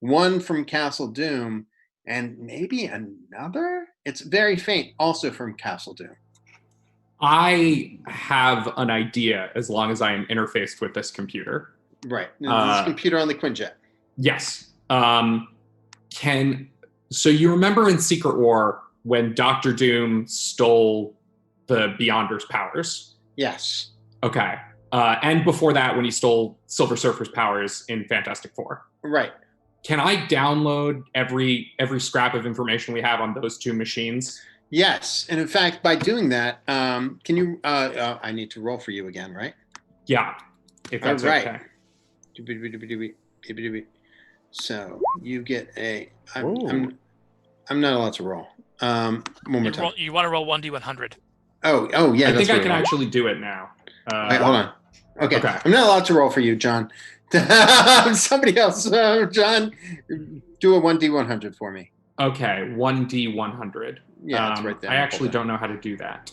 One from Castle Doom, and maybe another. It's very faint, also from Castle Doom. I have an idea as long as I am interfaced with this computer. Right. This computer on the Quinjet. Yes. So you remember in Secret War when Dr. Doom stole the Beyonder's powers? Yes. Okay. And before that, when he stole Silver Surfer's powers in Fantastic Four. Right. Can I download every scrap of information we have on those 2 machines? Yes. And in fact, by doing that, can you, I need to roll for you again, right? Yeah. If that's okay. So you get I'm not allowed to roll. One more time. You want to roll 1d100. Oh yeah. I think I can actually do it now. Wait, hold on. Okay. I'm not allowed to roll for you, John. Somebody else, John, do a 1d100 for me. Okay, 1d100. Yeah, it's right there. I actually don't know how to do that.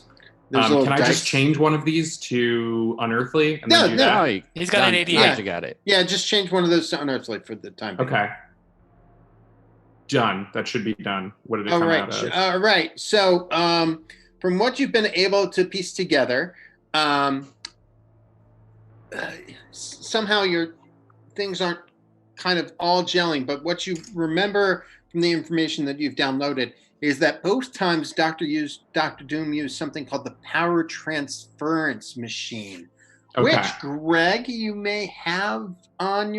Can I just change one of these to unearthly? And then do that? He's got an 88. Yeah, you got it. Yeah, just change one of those to unearthly for the time being. Okay. Done. That should be done. What did it come out as? All right. So, from what you've been able to piece together, somehow your things aren't kind of all gelling. But what you remember from the information that you've downloaded is that both times Dr. Doom used something called the power transference machine, which Greg, you may have from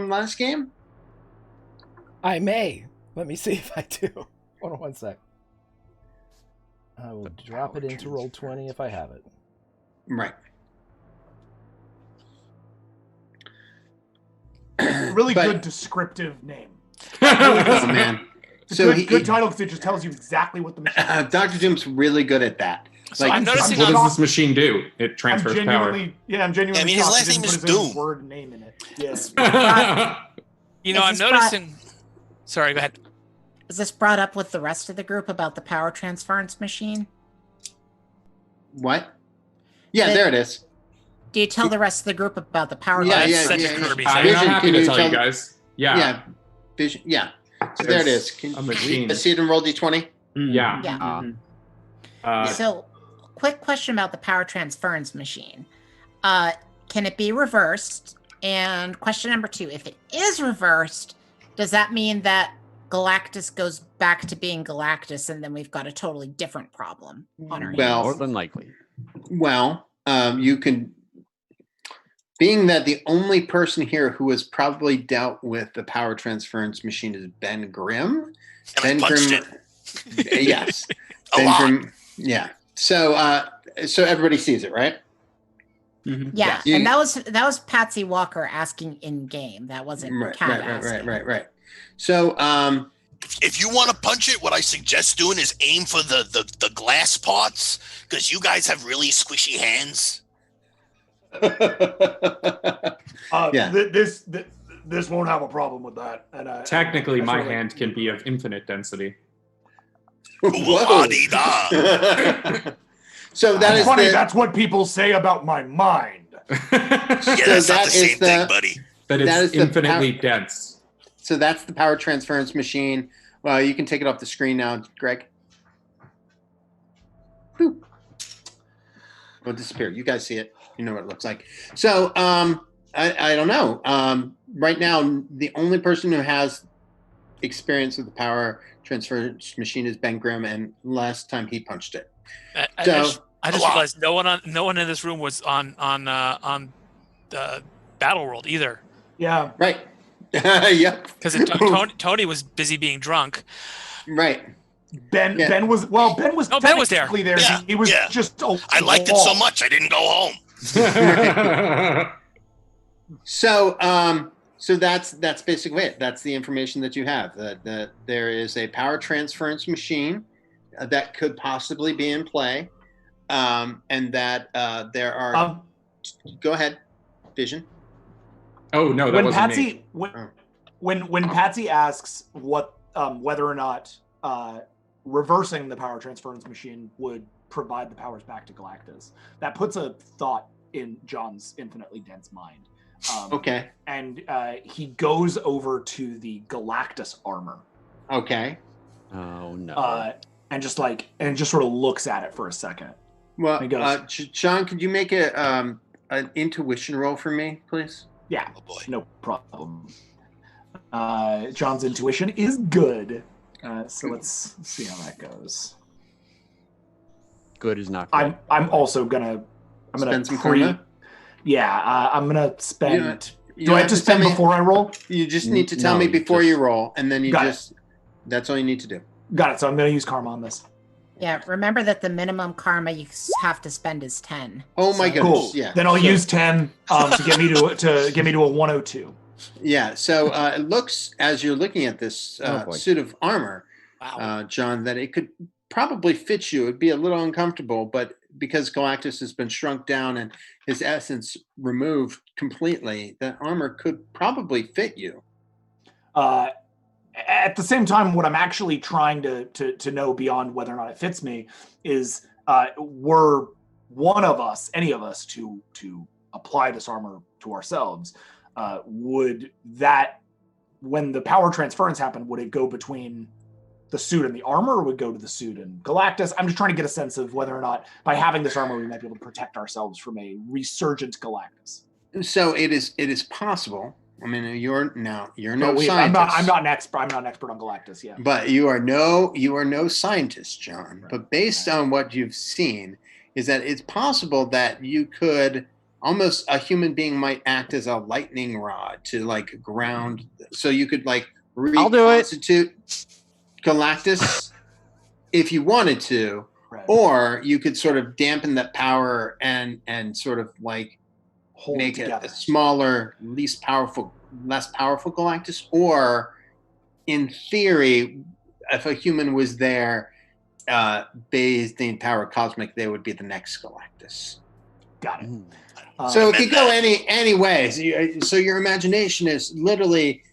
last game. I may. Let me see if I do. Hold on one sec. I will drop it into Roll20 if I have it. Right. Really good descriptive name. Oh man. It's a good title because it just tells you exactly what the machine is. Dr. Doom's really good at that. So I'm noticing. What does this machine do? It transfers power. Yeah, I'm genuinely. I mean, his last name is Doom. Word and name in it. Yeah. I'm noticing. Sorry, go ahead. Is this brought up with the rest of the group about the power transference machine? What? Yeah, there it is. Do you tell the rest of the group about the power? Yeah. I'm happy to tell you guys. Yeah. Vision. Yeah. So there it is. Can you see it in roll d20? Yeah. Yeah. So, quick question about the power transference machine. Can it be reversed? And question number 2, if it is reversed, does that mean that Galactus goes back to being Galactus and then we've got a totally different problem on our hands? More than likely. Well, you can... Being that the only person here who has probably dealt with the power transference machine is Ben Grimm. And I punched it. Yes. A lot. Yeah. So so everybody sees it, right? Mhm. Yeah, You- and that was Patsy Walker asking in game. That wasn't Kat asking. Right. So If you want to punch it, what I suggest doing is aim for the glass parts, because you guys have really squishy hands. Yeah. This won't have a problem with that. And Technically, I my sort of hand can be of infinite density. Whoa. Ah-dee-da. So that is funny. That's what people say about my mind. Yeah, So that's not that the same is thing, buddy. That That it's is the infinitely dense. So that's the power transference machine. Well, you can take it off the screen now, Greg. Boop. It'll disappear. You guys see it. You know what it looks like. So I don't know. Right now, the only person who has experience with the power transference machine is Ben Grimm, and last time he punched it. I So just realized no one in this room was on the Battle World either. Yeah. right. Yep. Because Tony was busy being drunk. Right. Ben was No, Ben was there. technically there. Yeah, He was yeah. just I liked it so much, I didn't go home. So that's basically it. That's the information that you have. That there is a power transference machine that could possibly be in play, and that there are. Go ahead, Vision. Oh no, that when wasn't Patsy me. when Patsy asks what whether or not reversing the power transference machine would provide the powers back to Galactus, that puts a thought in John's infinitely dense mind. Okay. And he goes over to the Galactus armor. Okay. Oh no. And just sort of looks at it for a second. Well, He goes, John, could you make an intuition roll for me, please? yeah, Oh boy. no problem. John's intuition is good. So let's see how that goes. Good is not good. I'm also gonna Spend some karma? Yeah, I'm gonna spend. You Do I have to spend before I roll? You just need to tell No, me you before just- you roll, and then you Got it. just. That's all you need to do. Got it. So I'm gonna use karma on this. Yeah, remember that the minimum karma you have to spend is 10. Oh my So- goodness! Cool. Yeah. Then I'll So- use 10 to get me to a 102. Yeah. So it looks, as you're looking at this Oh, boy. suit of armor, Wow. John, that it could probably fit you. It'd be a little uncomfortable, but because Galactus has been shrunk down and his essence removed completely, that armor could probably fit you. At the same time, what I'm actually trying to know beyond whether or not it fits me is were one of us, any of us, to apply this armor to ourselves, would that, when the power transference happened, would it go between the suit and the armor, or would go to the suit and Galactus? I'm just trying to get a sense of whether or not by having this armor we might be able to protect ourselves from a resurgent Galactus. So it is possible. I mean, you're no I'm scientist. not an expert. I'm not an expert on Galactus. Yeah. But you are no scientist, John. Right. But based on what you've seen, is that it's possible that you could almost, a human being might act as a lightning rod to like ground. So you could like I'll do it. reconstitute Galactus if you wanted to, Right. or you could sort of dampen that power and sort of like Hold make it together. a smaller, less powerful Galactus, or in theory, if a human was there, bathed in power cosmic, they would be the next Galactus. Got it. So it could go any way. So your imagination is literally,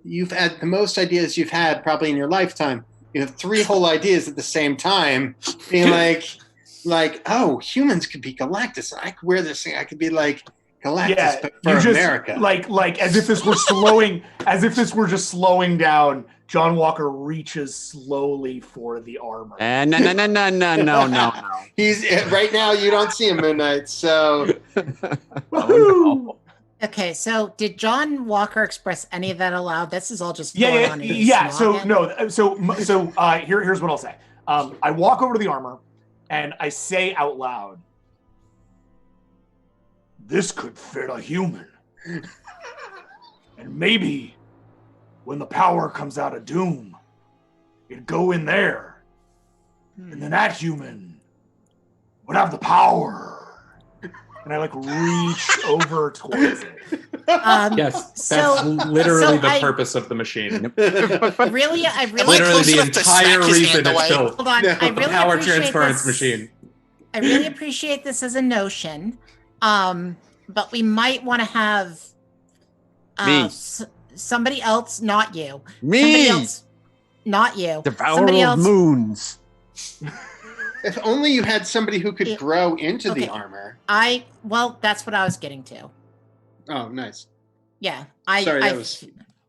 you've had the most ideas you've had probably in your lifetime. You have 3 whole ideas at the same time, being like, oh, humans could be Galactus. I could wear this thing. I could be like Galactus, but for America. Like as if this were slowing, as if this were just slowing down. John Walker reaches slowly for the armor. And no. He's right now. You don't see him midnight. So Woohoo! Okay, so did John Walker express any of that aloud? This is all just Yeah. on in his So noggin. no. So here's what I'll say. I walk over to the armor, and I say out loud, "This could fit a human, and maybe when the power comes out of Doom, It'd go in there, and then that human would have the power. And I reach over towards it. Yes, that's literally the purpose of the machine. Really, Literally the entire reason it's built. Hold on, I really Power appreciate transference this. machine. I really appreciate this as a notion, but we might want to have Me. Somebody else, not you. Me. Somebody else, not you. Devourer Somebody of else. moons. If only you had somebody who could Yeah. grow into Okay. the armor. Well, that's what I was getting to. Oh, nice. Yeah, Sorry, that was.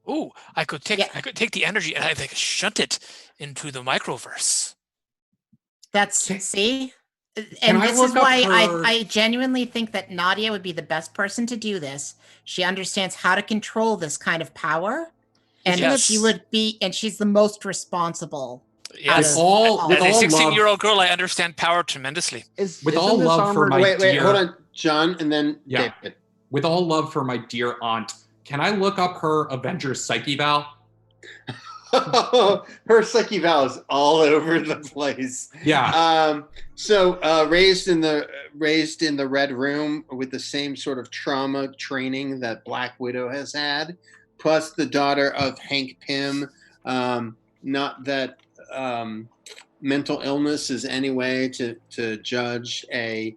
Ooh, I could take Yeah. I could take the energy and I could shunt it into the microverse. See, Can and I this is look up why her- I genuinely think that Nadia would be the best person to do this. She understands how to control this kind of power, and Yes. she would be, and she's the most responsible. Yes. Out of- With As a all 16-year-old love, girl, I understand power tremendously. With all isn't this love for armor- my Wait, dear, hold on, John, and then Yeah. David. with all love for my dear aunt, can I look up her Avengers Psyche Val? Her Psyche Val is all over the place. Yeah. Raised in the Red Room with the same sort of trauma training that Black Widow has had, plus the daughter of Hank Pym. Not that mental illness is any way to judge an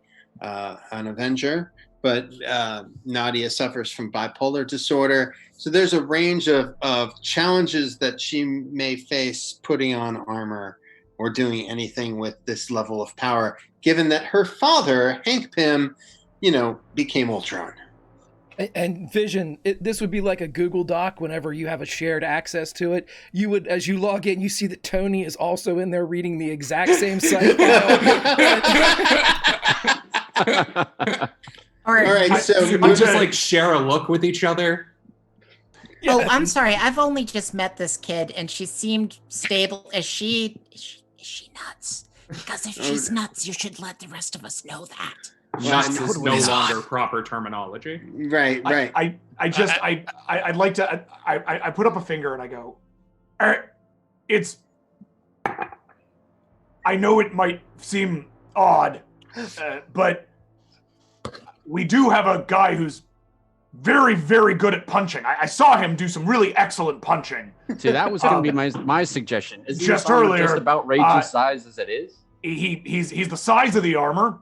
Avenger, but Nadia suffers from bipolar disorder. So there's a range of challenges that she may face putting on armor or doing anything with this level of power, given that her father, Hank Pym, became Ultron. And Vision, this would be like a Google Doc whenever you have a shared access to it. You would, as you log in, you see that Tony is also in there reading the exact same site file. Or, All right, so We just share a look with each other. Oh, I'm sorry. I've only just met this kid, and she seemed stable. Is she nuts? Because if she's nuts, you should let the rest of us know that. Nuts is no It's longer hot. proper terminology. right. I'd like to. I put up a finger and I go, it's. I know it might seem odd, but we do have a guy who's very, very good at punching. I saw him do some really excellent punching. See, that was going to be my suggestion. Is Just this armor earlier, just about Rage's size as it is? He's the size of the armor.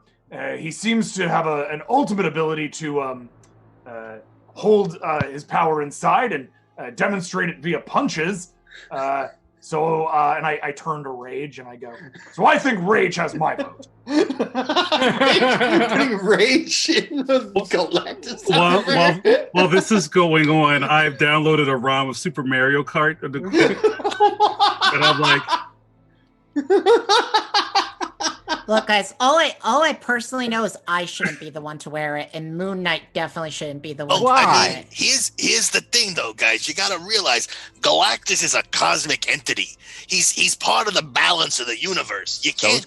He seems to have an ultimate ability to hold his power inside and demonstrate it via punches. And I turn to Rage and I go, so I think Rage has my vote. Putting Rage in the Galactus. While this is going on, I've downloaded a ROM of Super Mario Kart, and I'm like, Look, guys, all I personally know is I shouldn't be the one to wear it, and Moon Knight definitely shouldn't be the one to Why? wear it. Here's the thing, though, guys. You got to realize Galactus is a cosmic entity. He's part of the balance of the universe. You can't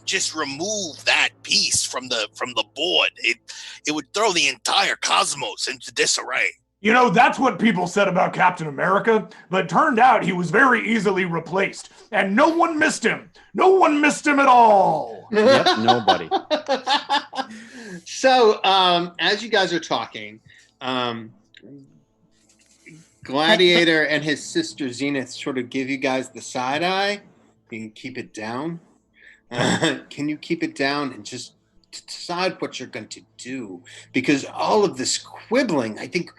just remove that piece from the board. It would throw the entire cosmos into disarray. That's what people said about Captain America, but it turned out he was very easily replaced, and no one missed him. No one missed him at all. Yep, nobody. So, as you guys are talking, Gladiator and his sister Zenith sort of give you guys the side eye. You can keep it down. Can you keep it down and just decide what you're going to do? Because all of this quibbling, I think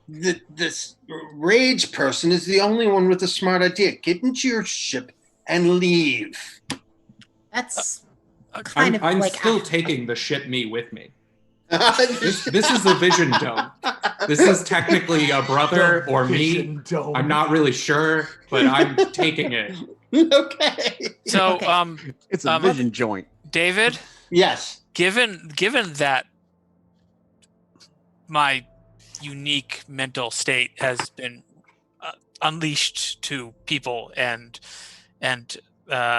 this Rage person is the only one with a smart idea. Get into your ship and leave. That's kind of I'm like still taking the ship me with me. This is the Vision Dome. This is technically a brother or me. I'm not really sure, but I'm taking it. Okay. So, Okay. It's a Vision joint. David, Yes. given that my unique mental state has been unleashed to people and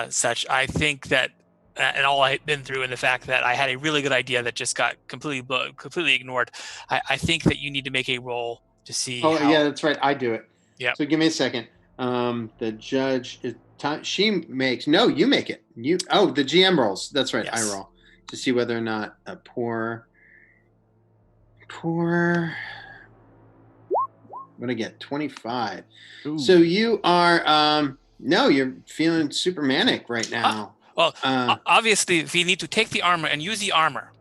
such, I think that and all I've been through, and the fact that I had a really good idea that just got completely ignored, I think that you need to make a roll to see. Oh, yeah, that's right. I do it. Yep. So give me a second. The judge is she makes you make it. The GM rolls. That's right. Yes. I roll to see whether or not a poor. I'm gonna get 25. Ooh. So you are no, you're feeling super manic right now. Well, obviously, we need to take the armor and use the armor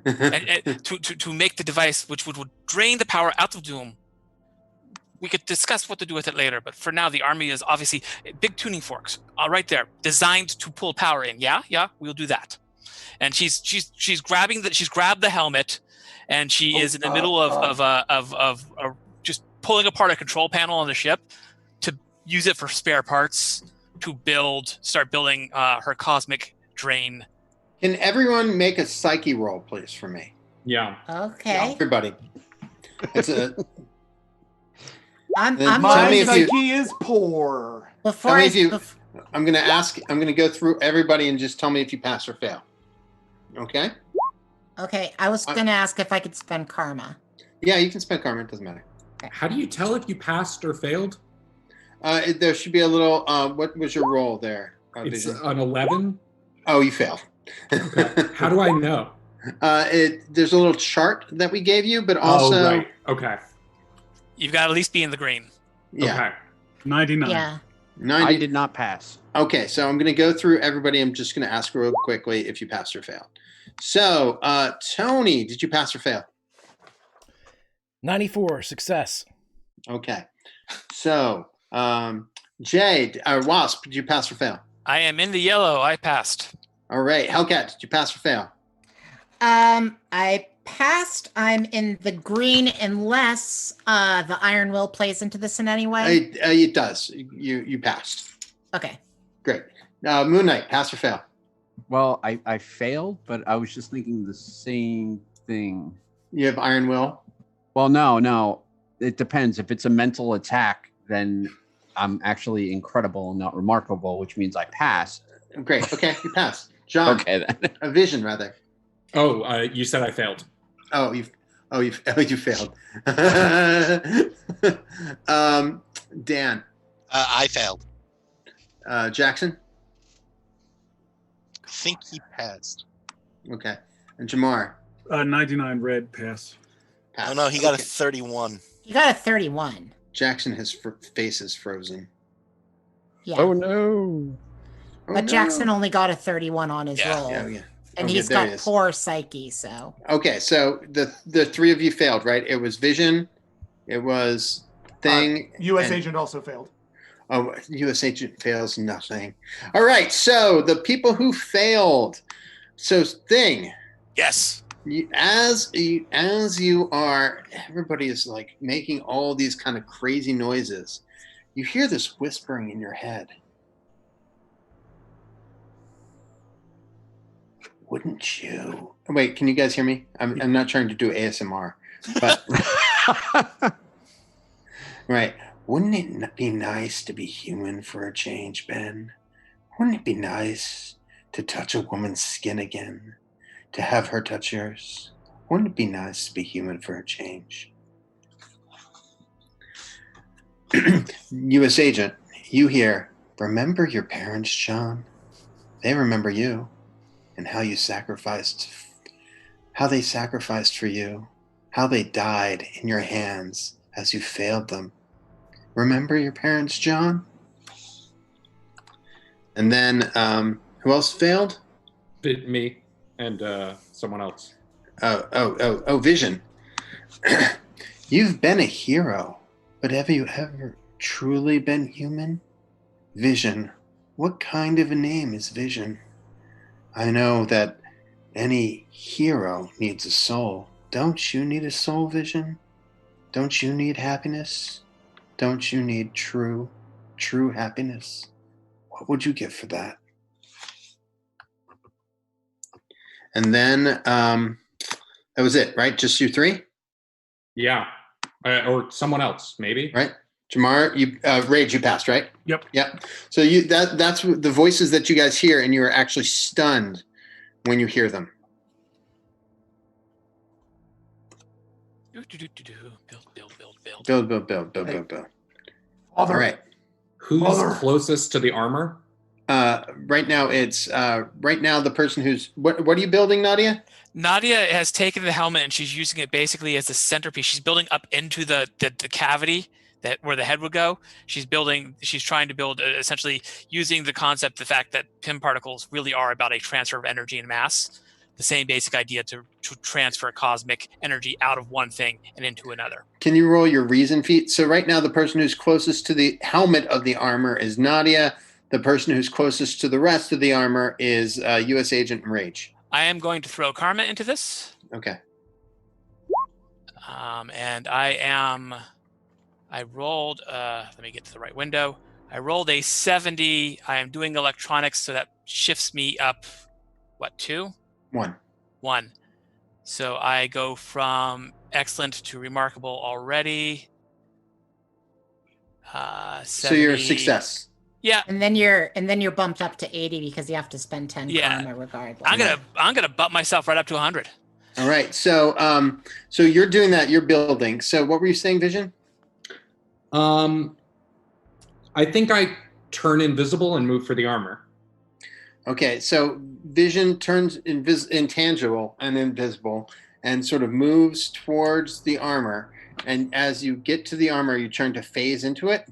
to make the device, which would drain the power out of Doom. We could discuss what to do with it later, but for now, the army is obviously big tuning forks, right there, designed to pull power in. Yeah, we'll do that. And she's grabbed the helmet, and she is in the middle of just pulling apart a control panel on the ship to use it for spare parts to start building her cosmic drain. Can everyone make a psyche roll, please, for me? Yeah. Okay. Everybody. It's a. I'm My if you- psyche is poor. before Tell me I if you- I'm going to ask. I'm going to go through everybody and just tell me if you pass or fail. Okay. Okay, I was gonna ask if I could spend karma. Yeah, you can spend karma. It doesn't matter. How do you tell if you passed or failed? There should be a little. What was your roll there? It's Vision? an 11. Oh, you failed. Okay. How do I know? There's a little chart that we gave you, but also. Oh, right. Okay. You've got to at least be in the green. Yeah. Okay. 99. Yeah. 90. I did not pass. Okay, so I'm going to go through everybody. I'm just going to ask real quickly if you passed or failed. So, Tony, did you pass or fail? 94, success. Okay. So, Jay, Wasp, did you pass or fail? I am in the yellow. I passed. All right. Hellcat, did you pass or fail? I passed. I'm in the green unless the iron will plays into this in any way. It does. You passed. Okay. Great. Moon Knight, pass or fail? Well, I failed, but I was just thinking the same thing. You have Iron Will? Well, no. It depends. If it's a mental attack, then I'm actually incredible and not remarkable, which means I pass. Great. Okay, you pass. John. Okay, then. A vision, rather. Oh, you said I failed. You failed. Dan. I failed. Jackson. I think he passed. Okay. And Jamar. 99 red pass. Pass. Oh no, he got Okay. a 31. You got a 31. Jackson, his face is frozen. Yeah. Oh, no. Oh, But no. Jackson only got a 31 on his Yeah. roll. Yeah. And Okay, he's there got he is. poor psyche, so. Okay, so the three of you failed, right? It was Vision, it was Thing. U.S. and- agent also failed. Oh, U.S. agent fails nothing. All right, so the people who failed. So Thing, Yes. as you are, everybody is like making all these kind of crazy noises. You hear this whispering in your head. Wouldn't you? Wait, can you guys hear me? I'm not trying to do ASMR, but right. Wouldn't it be nice to be human for a change, Ben? Wouldn't it be nice to touch a woman's skin again? To have her touch yours? Wouldn't it be nice to be human for a change? U.S. agent, you hear, remember your parents, John? They remember you and how they sacrificed for you, how they died in your hands as you failed them. Remember your parents, John? And then, who else failed? Me and someone else. Oh, Vision. You've been a hero, but have you ever truly been human? Vision. What kind of a name is Vision? I know that any hero needs a soul. Don't you need a soul, Vision? Don't you need happiness? Don't you need true happiness? What would you give for that? And then that was it, right? Just you three? Yeah. Or someone else, maybe. Right? Jamar, Rage, you passed, right? Yep. So that's the voices that you guys hear, and you are actually stunned when you hear them. Build. Build. All Father, right. Who's Mother. closest to the armor? Right now, it's the person who's what are you building, Nadia? Nadia has taken the helmet and she's using it basically as a centerpiece. She's building up into the cavity that where the head would go. She's trying to build essentially using the concept, the fact that PIM particles really are about a transfer of energy and mass. The same basic idea to transfer cosmic energy out of one thing and into another. Can you roll your reason feat? So right now, the person who's closest to the helmet of the armor is Nadia. The person who's closest to the rest of the armor is U.S. Agent Rage. I am going to throw karma into this. Okay. And I rolled, let me get to the right window. I rolled a 70. I am doing electronics, so that shifts me up, what, 2? 1. 1. So I go from excellent to remarkable already. 70. So you're a success. Yeah. And then you're bumped up to 80 because you have to spend 10 karma regardless. I'm gonna bump myself right up to 100. All right. So so you're doing that. You're building. So what were you saying, Vision? I think I turn invisible and move for the armor. Okay. So Vision turns intangible and invisible and sort of moves towards the armor. And as you get to the armor, you turn to phase into it.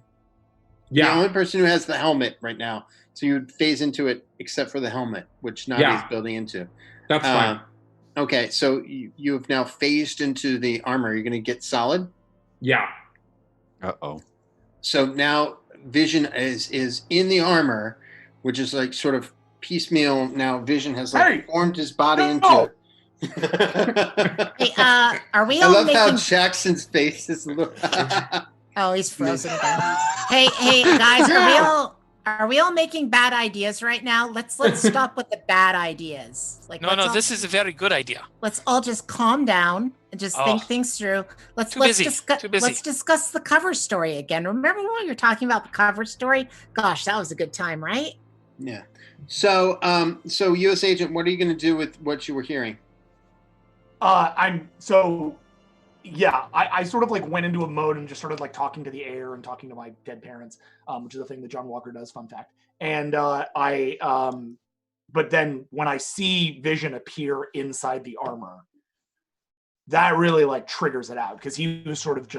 Yeah. The only person who has the helmet right now. So you would phase into it except for the helmet, which Nadia's building into. That's fine. Okay, so you have now phased into the armor. You're going to get solid? Yeah. Uh-oh. So now Vision is in the armor, which is like sort of piecemeal. Now Vision has formed his body into it. Hey, are we I all love making... how Jackson's face is. Oh, he's frozen again. Hey, guys, are we all making bad ideas right now? Let's stop with the bad ideas. No, this is a very good idea. Let's all just calm down and just think things through. Let's discuss the cover story again. Remember when we were talking about the cover story? Gosh, that was a good time, right? Yeah. So, U.S. Agent, what are you going to do with what you were hearing? I sort of like went into a mode and just started like talking to the air and talking to my dead parents, which is a thing that John Walker does. Fun fact. And but then when I see Vision appear inside the armor, that really like triggers it out because he was sort of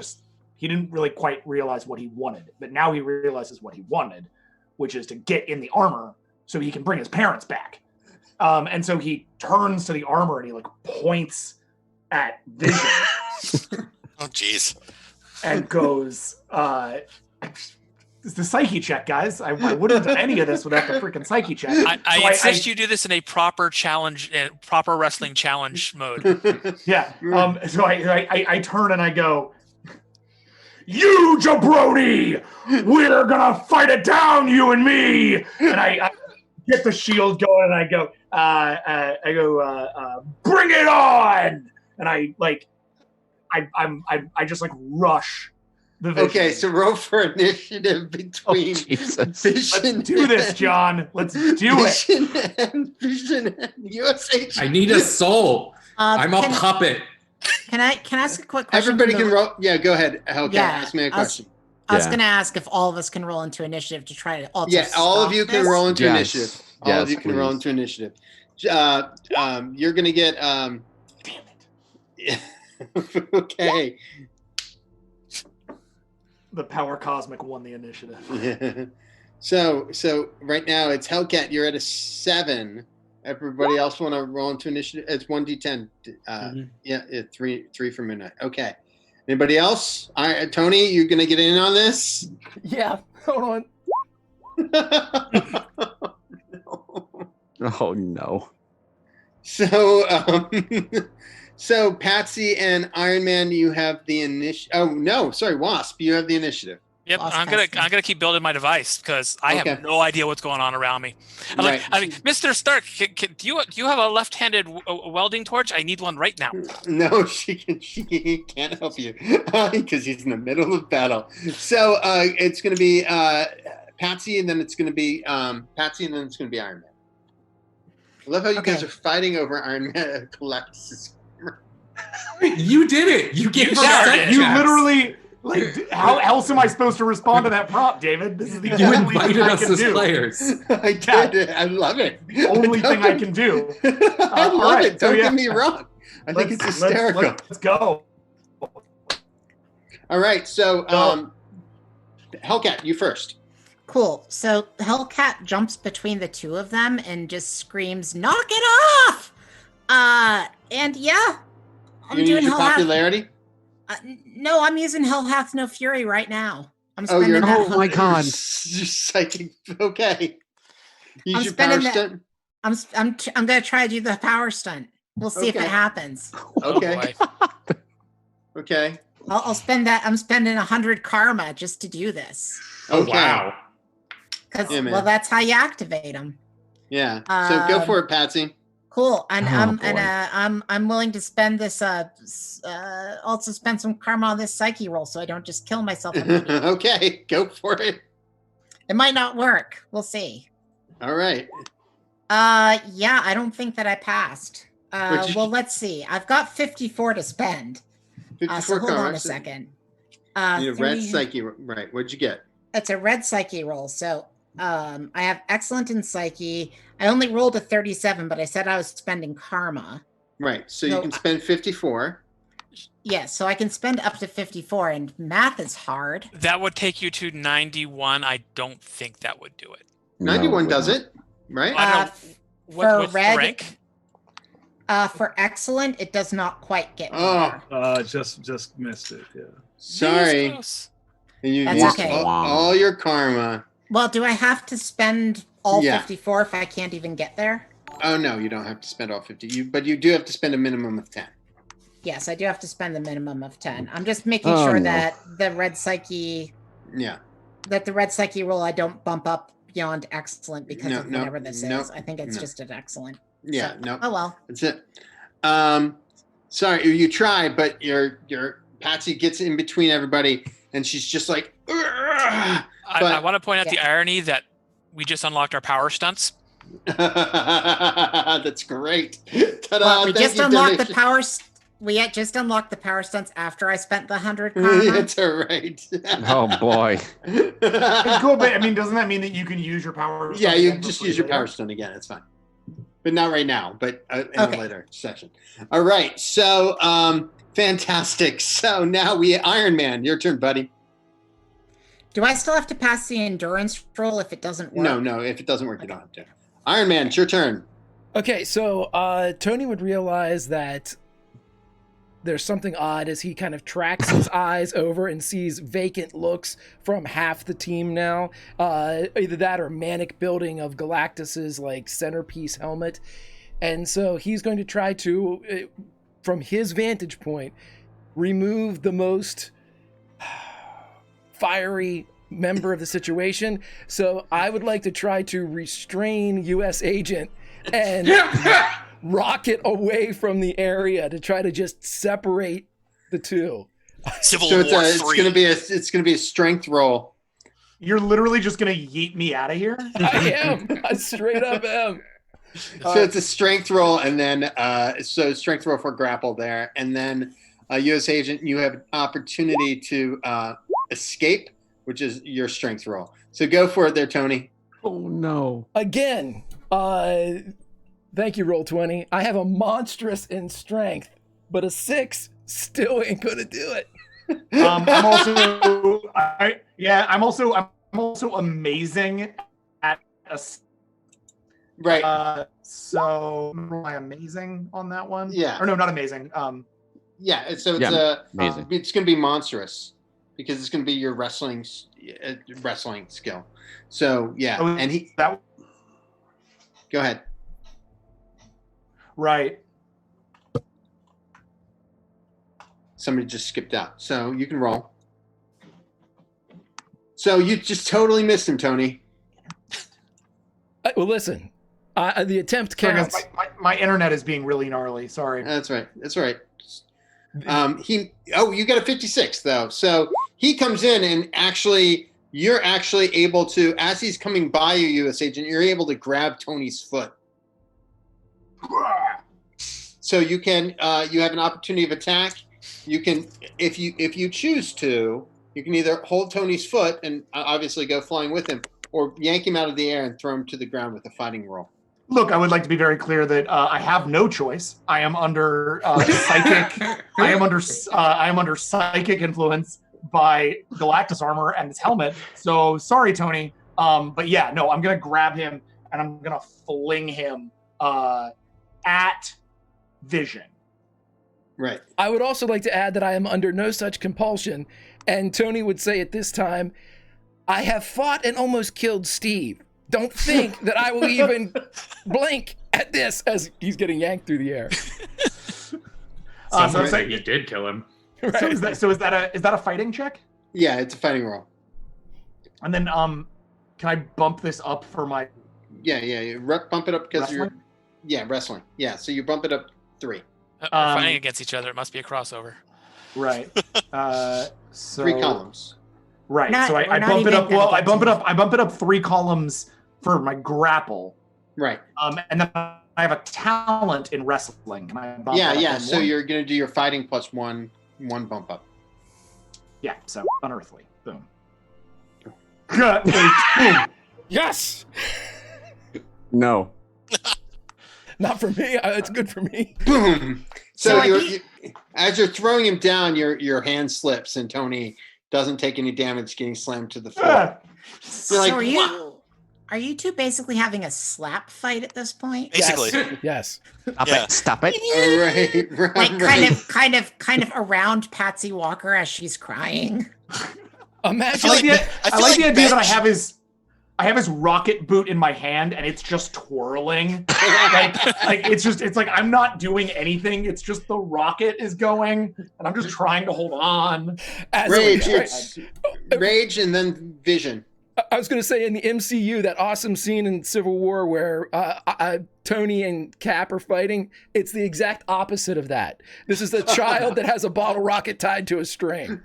he didn't really quite realize what he wanted, but now he realizes what he wanted, which is to get in the armor so he can bring his parents back. And so he turns to the armor and he like points at Vision. Oh, jeez. And goes, it's the psyche check, guys. I wouldn't have done any of this without the freaking psyche check. I insist you do this in a proper challenge, proper wrestling challenge mode. Yeah. So I turn and I go, "You jabroni! We're gonna fight it down, you and me!" And I get the shield going and I go, "Bring it on!" And I just like rush the Vision. Okay, so roll for initiative between Vision. Let's do this, John. Let's do it. Vision and U.S. Agent. I need a soul. I'm a puppet. Can I ask a quick question? Everybody can roll. Yeah, go ahead. Hellcat, ask me a question. I was going to ask if all of us can roll into initiative to try to also all of you can roll into initiative. All Yes, of you can please. roll into initiative. You're going to get... Damn it. Okay. The Power Cosmic won the initiative. Yeah. So right now it's Hellcat. You're at a 7. Everybody else want to roll into initiative? It's 1d10. Yeah, 3 for midnight. Okay. Anybody else? All right, Tony, you're gonna get in on this? Yeah. Hold on. Oh no. So so Patsy and Iron Man, you have the initiative. Oh no, sorry, Wasp, you have the initiative. Yep, I'm gonna keep building my device because I have no idea what's going on around me. Right. I mean, Mr. Stark, do you have a left-handed welding torch? I need one right now. No, she can't help you because he's in the middle of battle. So it's going to be Patsy, and then it's going to be Patsy, and then it's going to be Iron Man. I love how you guys are fighting over Iron Man. Galactus. You did it. You gave her You Like, how else am I supposed to respond to that prompt, David? This is the You only thing invited I us can as do. players. I did. I love it. Only thing I can do. I all love right, it. so Don't yeah. get me wrong. I think it's hysterical. Let's go. All right. So, Hellcat, you first. Cool. So Hellcat jumps between the two of them and just screams, "Knock it off!" And yeah, I'm You doing use your Hell Hath. popularity? No, I'm using Hell Hath No Fury right now. I'm Oh, spending you're that. Oh my God. You're psychic. Okay. Use I'm your spending power that- stunt. I'm gonna try to do the power stunt. We'll see if Okay. it happens. Okay. Oh, boy. Okay. I'll spend that. I'm spending 100 karma just to do this. Oh, Okay. wow. Cause Yeah, man. well, that's how you activate them. Yeah. So go Um, for it, Patsy. Cool. And Oh, boy. I'm willing to spend this also spend some karma on this psyche roll so I don't just kill myself immediately. Okay. Go for it. It might not work. We'll see. All right. Yeah, I don't think that I passed. What'd you- Well, let's see. I've got 54 to spend. 54 So hold on karma. a second. You need a red 3 psyche. Right. What'd you get? It's a red psyche roll. So I have excellent in psyche. I only rolled a 37, but I said I was spending karma. Right. So you No, can spend 54. Yeah, so I can spend up to 54, and math is hard. That would take you to 91. I don't think that would do it. 91 No, does it, right? I don't know. for What's the red- rank? For excellent, it does not quite get me Oh. there. Just missed it. Yeah. Sorry. Close. And you That's used okay. all your karma. Well, do I have to spend all Yeah. 54 if I can't even get there? Oh, no, you don't have to spend all 50. But you do have to spend a minimum of 10. Yes, I do have to spend the minimum of 10. I'm just making Oh, sure no. that the red psyche roll I don't bump up beyond excellent because of whatever this is. I think it's just an excellent. Yeah, So- no. Oh well. That's it. Sorry, you try, but your Patsy gets in between everybody, and she's just like. I want to point out the irony that we just unlocked our power stunts. That's great. Ta-da, Well, we thank just you, unlocked the donation. power. We had just unlocked the power stunts after I spent the 100 karma. It's all right. Oh boy. It's cool, but I mean, doesn't that mean that you can use your power? Yeah, stunt you again just for use your free power later? stone again. It's fine, but not right now. But in a Okay. later session. All right. So fantastic. So now Iron Man. Your turn, buddy. Do I still have to pass the endurance roll if it doesn't work? No. If it doesn't work, you don't have to. Iron Man, it's your turn. Okay, so Tony would realize that there's something odd as he kind of tracks his eyes over and sees vacant looks from half the team now. Either that or manic building of Galactus's like centerpiece helmet. And so he's going to try to, from his vantage point, remove the most fiery member of the situation. So I would like to try to restrain U.S. Agent and rocket away from the area to try to just separate the two. Civil So War it's 3. gonna be a strength roll. You're literally just gonna yeet me out of here. I am. I straight up am. So it's a strength roll, and then so strength roll for grapple there, and then U.S. Agent, you have an opportunity to escape, which is your strength roll. So go for it, there, Tony. Oh no. Again, thank you, Roll20. I have a monstrous in strength, but a 6 still ain't gonna do it. I'm also amazing at a. Right. So am I amazing on that one? Yeah. Or no, not amazing. Yeah. So it's Yeah, amazing. it's going to be monstrous because it's going to be your wrestling skill. So yeah, Oh, and he that go ahead. right. Somebody just skipped out, so you can roll. So you just totally missed him, Tony. Well, listen, the attempt Sorry, guys, counts. my internet is being really gnarly. Sorry. That's right. That's right. You got a 56 though. So he comes in and you're actually able to, as he's coming by you, U.S. Agent, you're able to grab Tony's foot. So you can, you have an opportunity of attack, You can, if you choose to, you can either hold Tony's foot and obviously go flying with him, or yank him out of the air and throw him to the ground with a fighting roll. Look, I would like to be very clear that I have no choice. I am under psychic. I am under psychic influence by Galactus armor and his helmet. So sorry, Tony. But yeah, no, I'm gonna grab him and I'm gonna fling him at Vision. Right. I would also like to add that I am under no such compulsion, and Tony would say at this time, I have fought and almost killed Steve. Don't think that I will even blink at this as he's getting yanked through the air. Some would say you did kill him. Right. So is that a fighting check? Yeah, it's a fighting roll. And then can I bump this up for my Yeah. Bump it up because wrestling? you're wrestling. Yeah, so you bump it up 3. We're fighting against each other. It must be a crossover. Right. So 3 columns. Right. Not- so we're I not bump it even up. gonna Well, I get bump to it up. I bump it up 3 columns for my grapple. Right. And then I have a talent in wrestling. Can I bump that up Yeah. one So more? you're gonna do your fighting plus one bump up. Yeah. So unearthly. Boom. Boom. Yes! No. Not for me. It's good for me. Boom. So So as you're throwing him down, your hand slips and Tony doesn't take any damage getting slammed to the floor. Ah. You're like, So are you two basically having a slap fight at this point? Basically. Yes. Stop it. Right. Like kind of around Patsy Walker as she's crying. Imagine I like the idea that I Bench- have his rocket boot in my hand and it's just twirling. like it's like I'm not doing anything. It's just the rocket is going and I'm just trying to hold on. as Rage, a- it's Rage and then Vision. I was going to say in the MCU, that awesome scene in Civil War where Tony and Cap are fighting, it's the exact opposite of that. This is the child that has a bottle rocket tied to a string.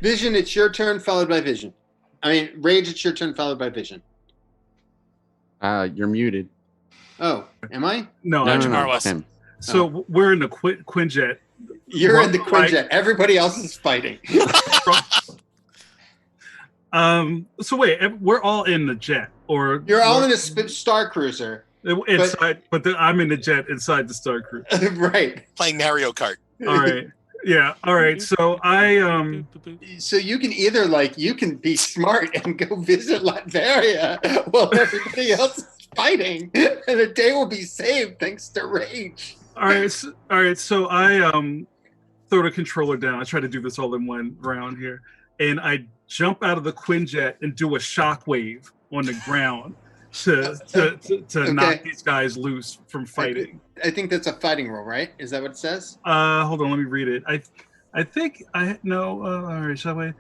Vision, it's your turn, followed by Vision. I mean, Rage, it's your turn, followed by Vision. You're muted. Oh, am I? No, No, I'm no, Marwes. him. So we're in the Quinjet. You're in the Right. Quinjet. Everybody else is fighting. So wait, we're all in the jet, or You're all in a Star Cruiser. inside, but I'm in the jet inside the Star Cruiser. Right. Playing Mario Kart. All right, yeah, all right. So I So you can either you can be smart and go visit Latveria while everybody else is fighting, and the day will be saved thanks to Rage. all right. So I throw the controller down. I try to do this all in one round here, and I jump out of the Quinjet and do a shockwave on the ground to knock these guys loose from fighting. I think that's a fighting roll, right? Is that what it says? Hold on, let me read it. I think I no. All right, shockwave.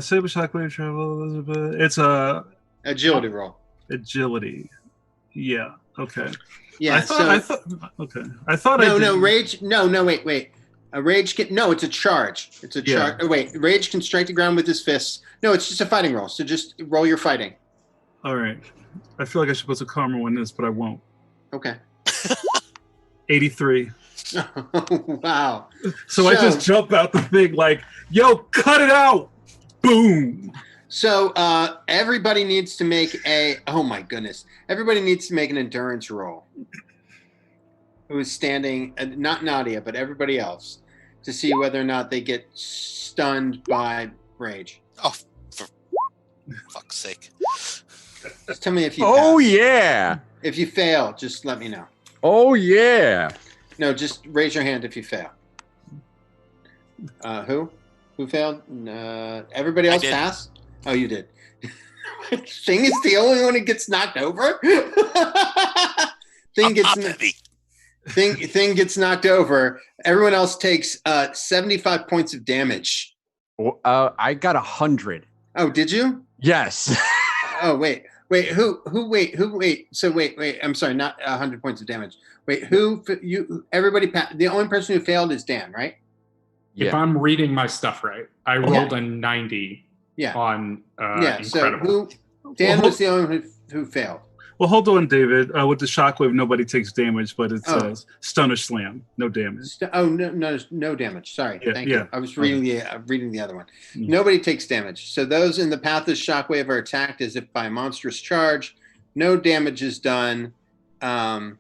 Saber shockwave travel. It's a Agility roll. agility. Yeah. Okay. Yeah. I thought. Okay. I thought. I No, did. Rage. No, wait. A Rage can. No, it's a charge. It's a charge. Yeah. Oh, wait. Rage can strike the ground with his fists. No, it's just a fighting roll. So just roll your fighting. All right. I feel like I should put some karma on this, but I won't. Okay. 83. Wow. So I just jump out the thing like, yo, cut it out. Boom. So everybody needs to make oh my goodness. Everybody needs to make an endurance roll. Who is standing, not Nadia, but everybody else, to see whether or not they get stunned by Rage. Oh, for fuck's sake. Just tell me if you Oh pass. yeah. If you fail, just let me know. Oh yeah. No, just raise your hand if you fail. Who? Who failed? Everybody else did. passed? Oh, you did. Thing is the only one who gets knocked over? Thing gets knocked over. Everyone else takes 75 points of damage. I got 100. Oh, did you? Yes. Oh, wait. So wait. I'm sorry, not 100 points of damage. Wait, everybody, the only person who failed is Dan, right? If Yeah. I'm reading my stuff right, I rolled a 90 Yeah. on Yeah, Incredible. so Dan was the only one who failed. Well, hold on, David. With the shockwave, nobody takes damage, but it Oh. says stun or slam, no damage. No damage. Sorry, Yeah, thank yeah. you. I was reading the other one. Mm. Nobody takes damage. So those in the path of shockwave are attacked as if by a monstrous charge. No damage is done, but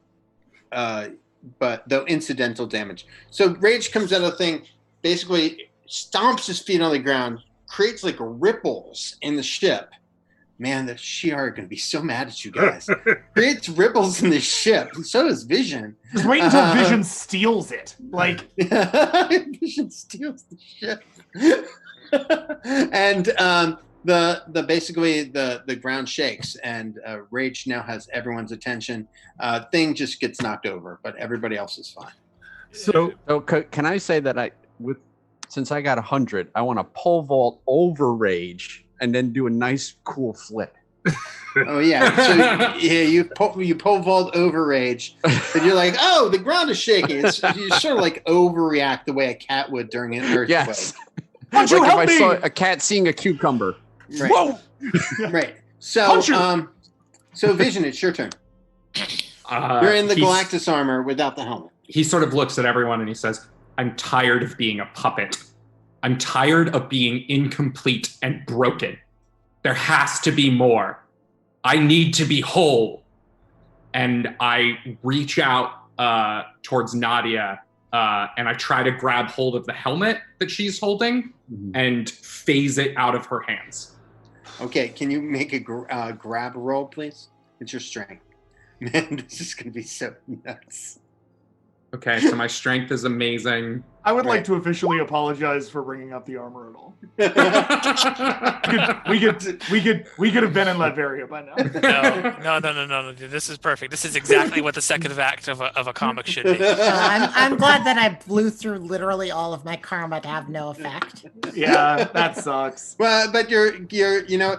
though incidental damage. So rage comes out of the thing, basically stomps his feet on the ground, creates like ripples in the ship. Man, the Shi'ar are going to be so mad at you guys. Creates ripples in the ship. So does Vision. Just wait until Vision steals it. Like, Vision steals the ship. And the ground shakes, and Rage now has everyone's attention. Thing just gets knocked over, but everybody else is fine. So can I say that since I got 100, I want to pole vault over Rage and then do a nice cool flip. Oh yeah, so yeah, you pole vault over Rage, and you're like, oh, the ground is shaking. You sort of like overreact the way a cat would during an earthquake. Yes. Why don't you Like help if I me? saw a cat seeing a cucumber. Right. Whoa! Right. So Punch her. So Vision, it's your turn. You're in the Galactus armor without the helmet. He sort of looks at everyone and he says, I'm tired of being a puppet. I'm tired of being incomplete and broken. There has to be more. I need to be whole. And I reach out towards Nadia and I try to grab hold of the helmet that she's holding and phase it out of her hands. Okay, can you make a grab roll, please? It's your strength. Man, this is going to be so nuts. Okay, so my strength is amazing. I would like to officially apologize for bringing up the armor at all. we could have been in Latveria by now. No. This is perfect. This is exactly what the second act of a comic should be. I'm glad that I blew through literally all of my karma to have no effect. Yeah, that sucks. Well, but your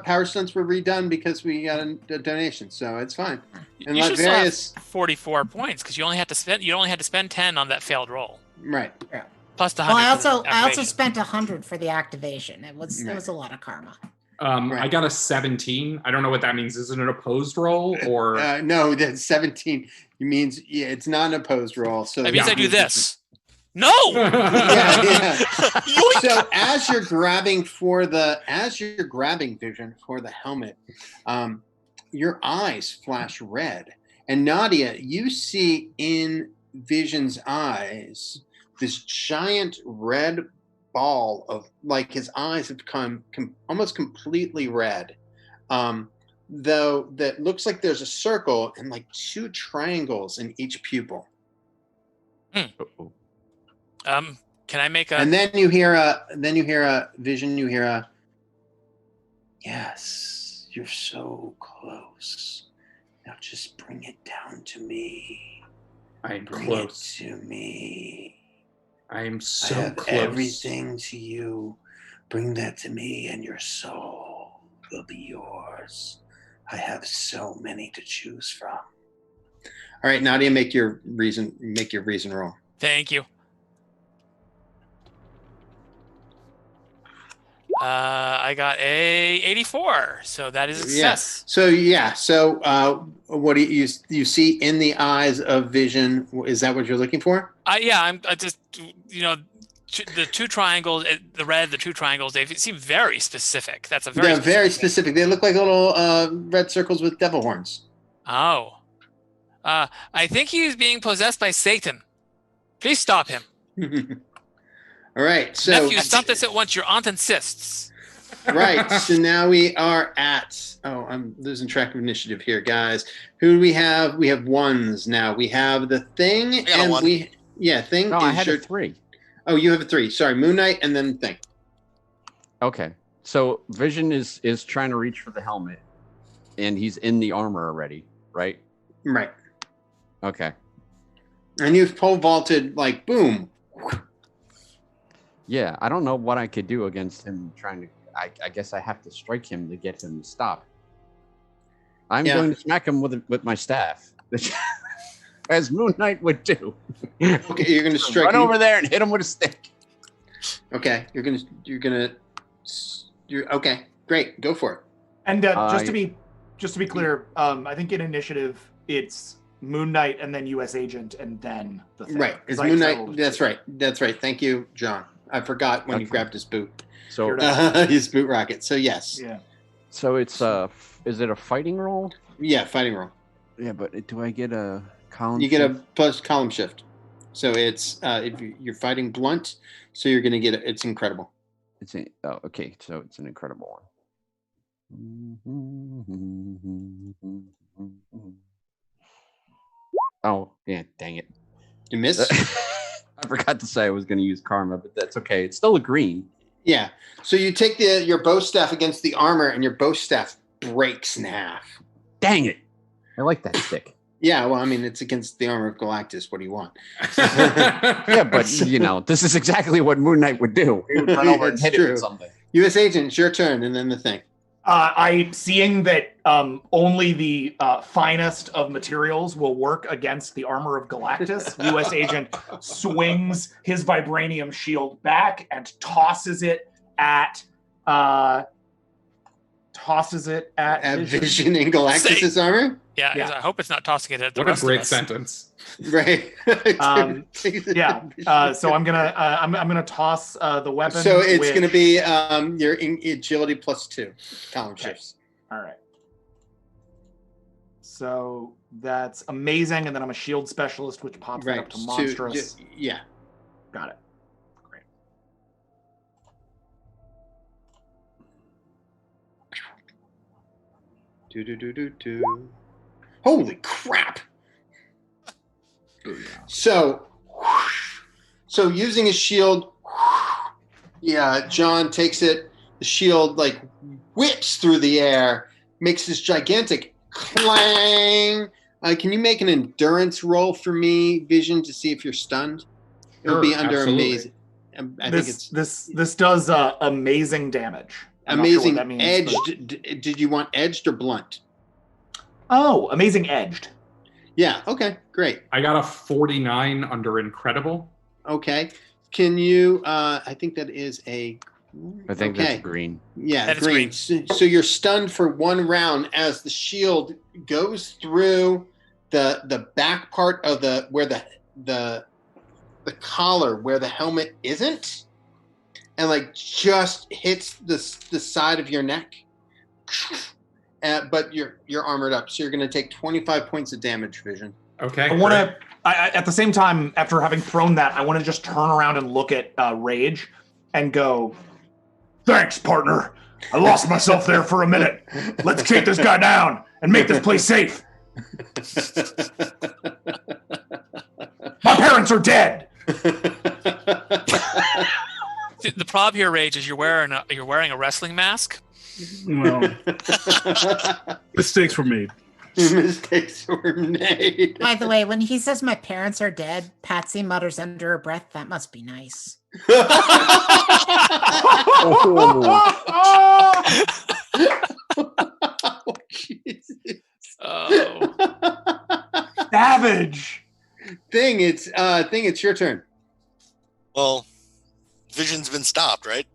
power stunts were redone because we got a donation, so it's fine. And You should still have Latveria's 44 points because you only had to spend 10 on that failed roll. right. Yeah. Plus the Well, 100. I for the also activation. spent 100 for the activation. It was a lot of karma. I got a 17. I don't know what that means. Is it an opposed roll or? No, that's 17. It means it's not an opposed roll. So That means I do this. No. Yeah. So as you're grabbing Vision for the helmet, your eyes flash red, and Nadia, you see in Vision's eyes this giant red ball of, like, his eyes have become almost completely red, though that looks like there's a circle and like two triangles in each pupil. Can I make a? And then you hear a Vision. You hear a, yes, you're so close. Now just bring it down to me. I am Bring close. it to me. I am so I have close. everything to you. Bring that to me, and your soul will be yours. I have so many to choose from. All right, Nadia, make your reason roll. Thank you. I got a 84, so that is a success. So what do you see in the eyes of Vision? Is that what you're looking for? I just the two triangles, the red, the two triangles. They seem very specific. That's a very Very specific. They look like little red circles with devil horns. Oh, I think he's being possessed by Satan. Please stop him. All right, so Nephew, stop this at once. Your aunt insists. Right. So now we are at. Oh, I'm losing track of initiative here, guys. Who do we have? We have ones now. We have the Thing, I got a and one. Thing. No, is I had your, a 3. Oh, you have a 3. Sorry, Moon Knight, and then Thing. Okay. So Vision is trying to reach for the helmet, and he's in the armor already, right? Right. Okay. And you've pole vaulted like boom. Yeah, I don't know what I could do against him trying to. I guess I have to strike him to get him to stop. I'm going to smack him with my staff, as Moon Knight would do. Okay, you're going to strike. Run over there and hit him with a stick. Okay, you're okay. Great, go for it. And just to be just to be clear, I think in initiative it's Moon Knight and then U.S. Agent and then the thing. Right. It's Moon Knight. That's right. That's right. Thank you, John. I forgot when you grabbed his boot. So his boot rocket. So yes. Yeah. So it's is it a fighting roll? Yeah, fighting roll. Yeah, but do I get a column? You get a plus column shift. So it's if you're fighting blunt, so you're gonna get it's incredible. Okay. So it's an incredible one. Oh yeah, dang it! You missed. I forgot to say I was going to use karma, but that's okay. It's still a green. Yeah. So you take your bow staff against the armor, and your bow staff breaks in half. Dang it! I like that stick. Yeah. Well, I mean, it's against the armor of Galactus. What do you want? Yeah, but this is exactly what Moon Knight would do. He would run over and hit it with something. U.S. Agent, it's your turn, and then the thing. Seeing that only the finest of materials will work against the armor of Galactus, U.S. Agent swings his vibranium shield back and tosses it at Vision in Galactus's armor. Yeah, I hope it's not tossing it at the What a rest of great us. sentence. Right. So I'm gonna toss the weapon. So it's gonna be your agility +2 column shifts. All right. So that's amazing, and then I'm a shield specialist, which pops it up to monstrous. Yeah. Got it. Great. Do. Holy crap! So using his shield, John takes it. The shield whips through the air, makes this gigantic clang. Can you make an endurance roll for me, Vision, to see if you're stunned? It'll be under amazing. This does amazing damage. Amazing that means, edged. Did you want edged or blunt? Oh, amazing edged. Yeah. Okay. Great. I got a 49 under incredible. Okay. Can you? I think that is a. I think that's green. Yeah, that green. So you're stunned for 1 round as the shield goes through the back part of where the collar where the helmet isn't, and just hits the side of your neck. But you're armored up, so you're going to take 25 points of damage, Vision. Okay. I want to. At the same time, after having thrown that, I want to just turn around and look at Rage, and go, "Thanks, partner. I lost myself there for a minute. Let's take this guy down and make this place safe. My parents are dead." The problem here, Rage, is you're wearing a wrestling mask. Well, mistakes were made. Mistakes were made. By the way, when he says my parents are dead, Patsy mutters under her breath, "That must be nice." Oh, Savage. Thing, it's your turn. Well, Vision's been stopped, right?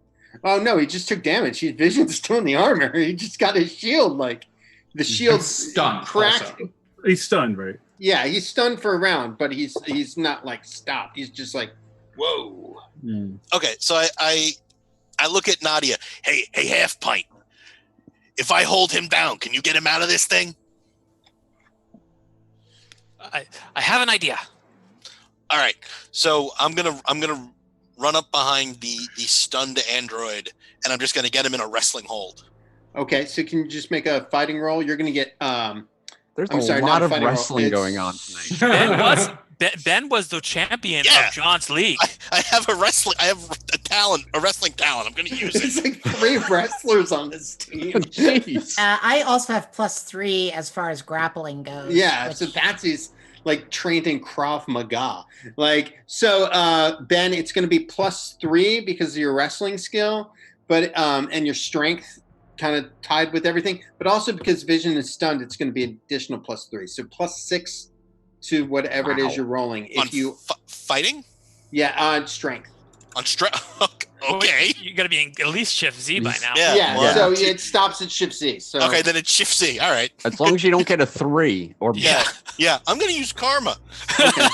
Oh no, he just took damage. Vision's still in the armor. He just got his shield the shield's stunned. cracked. Also. He's stunned, right? Yeah, he's stunned for a round, but he's not stopped. He's just whoa. Okay, so I look at Nadia. Hey, half pint. If I hold him down, can you get him out of this thing? I have an idea. All right, so I'm gonna run up behind the stunned android, and I'm just gonna get him in a wrestling hold. Okay, so can you just make a fighting roll? You're gonna get There's a lot of wrestling going on tonight. Ben was the champion of John's league. I have a wrestling talent. I'm going to use it. It's 3 wrestlers on this team. Jeez. I also have +3 as far as grappling goes. Yeah, so Patsy's trained in Krav Maga. Ben, it's going to be +3 because of your wrestling skill, but and your strength kind of tied with everything, but also because Vision is stunned, it's going to be additional +3. So +6 to whatever it is you're rolling. If fighting? Yeah, on strength. On strength. Okay. You got to be in at least shift Z by now. Yeah. So it stops at shift Z. So okay, then it's shift Z. All right. As long as you don't get a 3 or Yeah. I'm gonna use karma. Okay.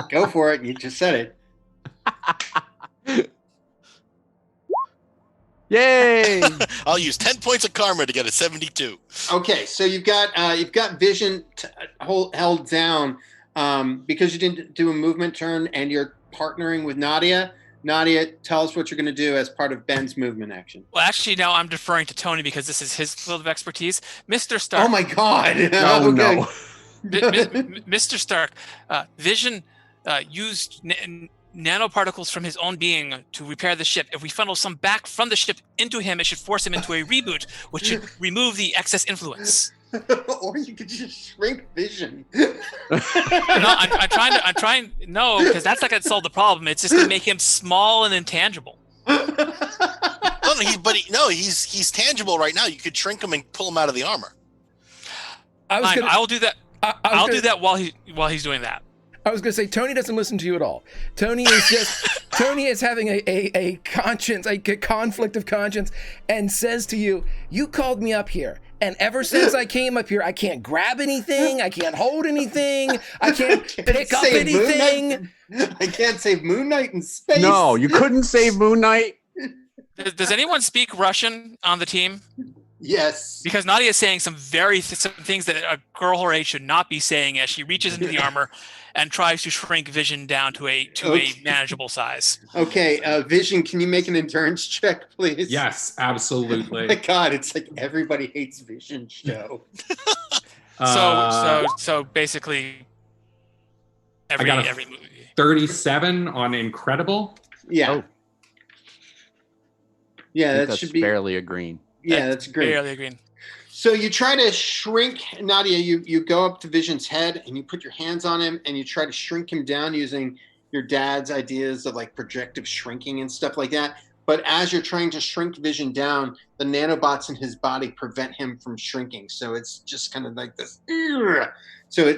Go for it. You just said it. Yay! I'll use 10 points of karma to get a 72. Okay, so you've got vision held down because you didn't do a movement turn, and you're partnering with Nadia. Nadia, tell us what you're going to do as part of Ben's movement action. Well, actually, now I'm deferring to Tony because this is his field of expertise. Mr. Stark. Oh my God! Oh no! Mr. Stark, Vision used nanoparticles from his own being to repair the ship. If we funnel some back from the ship into him, it should force him into a reboot, which should remove the excess influence. Or you could just shrink Vision. No, I'm trying. No, because that's not going to solve the problem. It's just going to make him small and intangible. He's tangible right now. You could shrink him and pull him out of the armor. I'll do that. I'll do that while he's doing that. I was going to say, Tony doesn't listen to you at all. Tony is having a conscience, a conflict of conscience, and says to you, you called me up here. And ever since I came up here, I can't grab anything. I can't hold anything. I can't pick up anything. I can't save Moon Knight in space. No, you couldn't save Moon Knight. Does anyone speak Russian on the team? Yes. Because Nadia is saying some things that a girl her age should not be saying as she reaches into the armor and tries to shrink Vision down to a manageable size. Okay, Vision, can you make an endurance check, please? Yes, absolutely. Oh my God, it's like everybody hates Vision show. So basically, every movie. 37 on Incredible. Yeah. Oh. Yeah, that should be barely a green. Yeah, that's great. Barely a green. So you try to shrink Nadia. You go up to Vision's head and you put your hands on him and you try to shrink him down using your dad's ideas of like projective shrinking and stuff like that. But as you're trying to shrink Vision down, the nanobots in his body prevent him from shrinking. So it's just kind of like this. So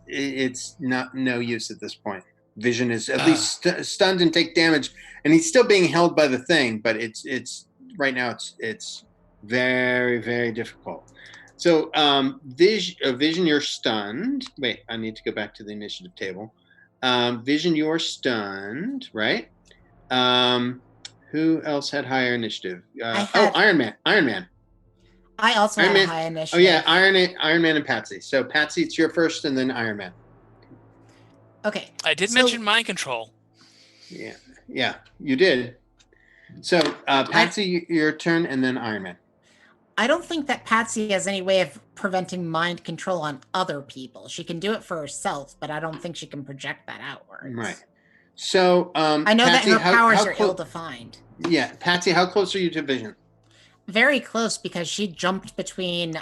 it's not no use at this point. Vision is at least stunned and take damage, and he's still being held by the thing. But it's right now it's very, very difficult. So Vision, you're stunned. Wait, I need to go back to the initiative table. Vision, you're stunned, right? Who else had higher initiative? Iron Man. I also had a high initiative. Oh yeah, Iron Man and Patsy. So Patsy, it's your first, and then Iron Man. Okay. I did mention mind control. Yeah, you did. So Patsy, your turn, and then Iron Man. I don't think that Patsy has any way of preventing mind control on other people. She can do it for herself, but I don't think she can project that outwards. Right. So I know Patsy, that her powers are close? ill-defined. Yeah, Patsy, how close are you to Vision? Very close, because she jumped between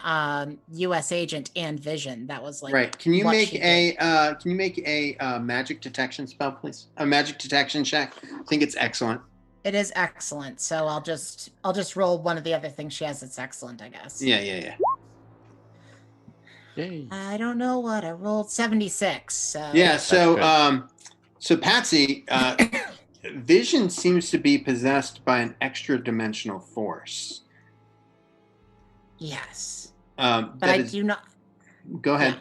U.S. Agent and Vision. That was like right. Can you make a magic detection spell, please? A magic detection check. I think it's excellent. It is excellent. So I'll just roll one of the other things she has that's excellent, I guess. Yeah. Yay. I don't know what I rolled. 76. So Patsy, Vision seems to be possessed by an extra dimensional force. Yes. But I do not. Go ahead. Yeah.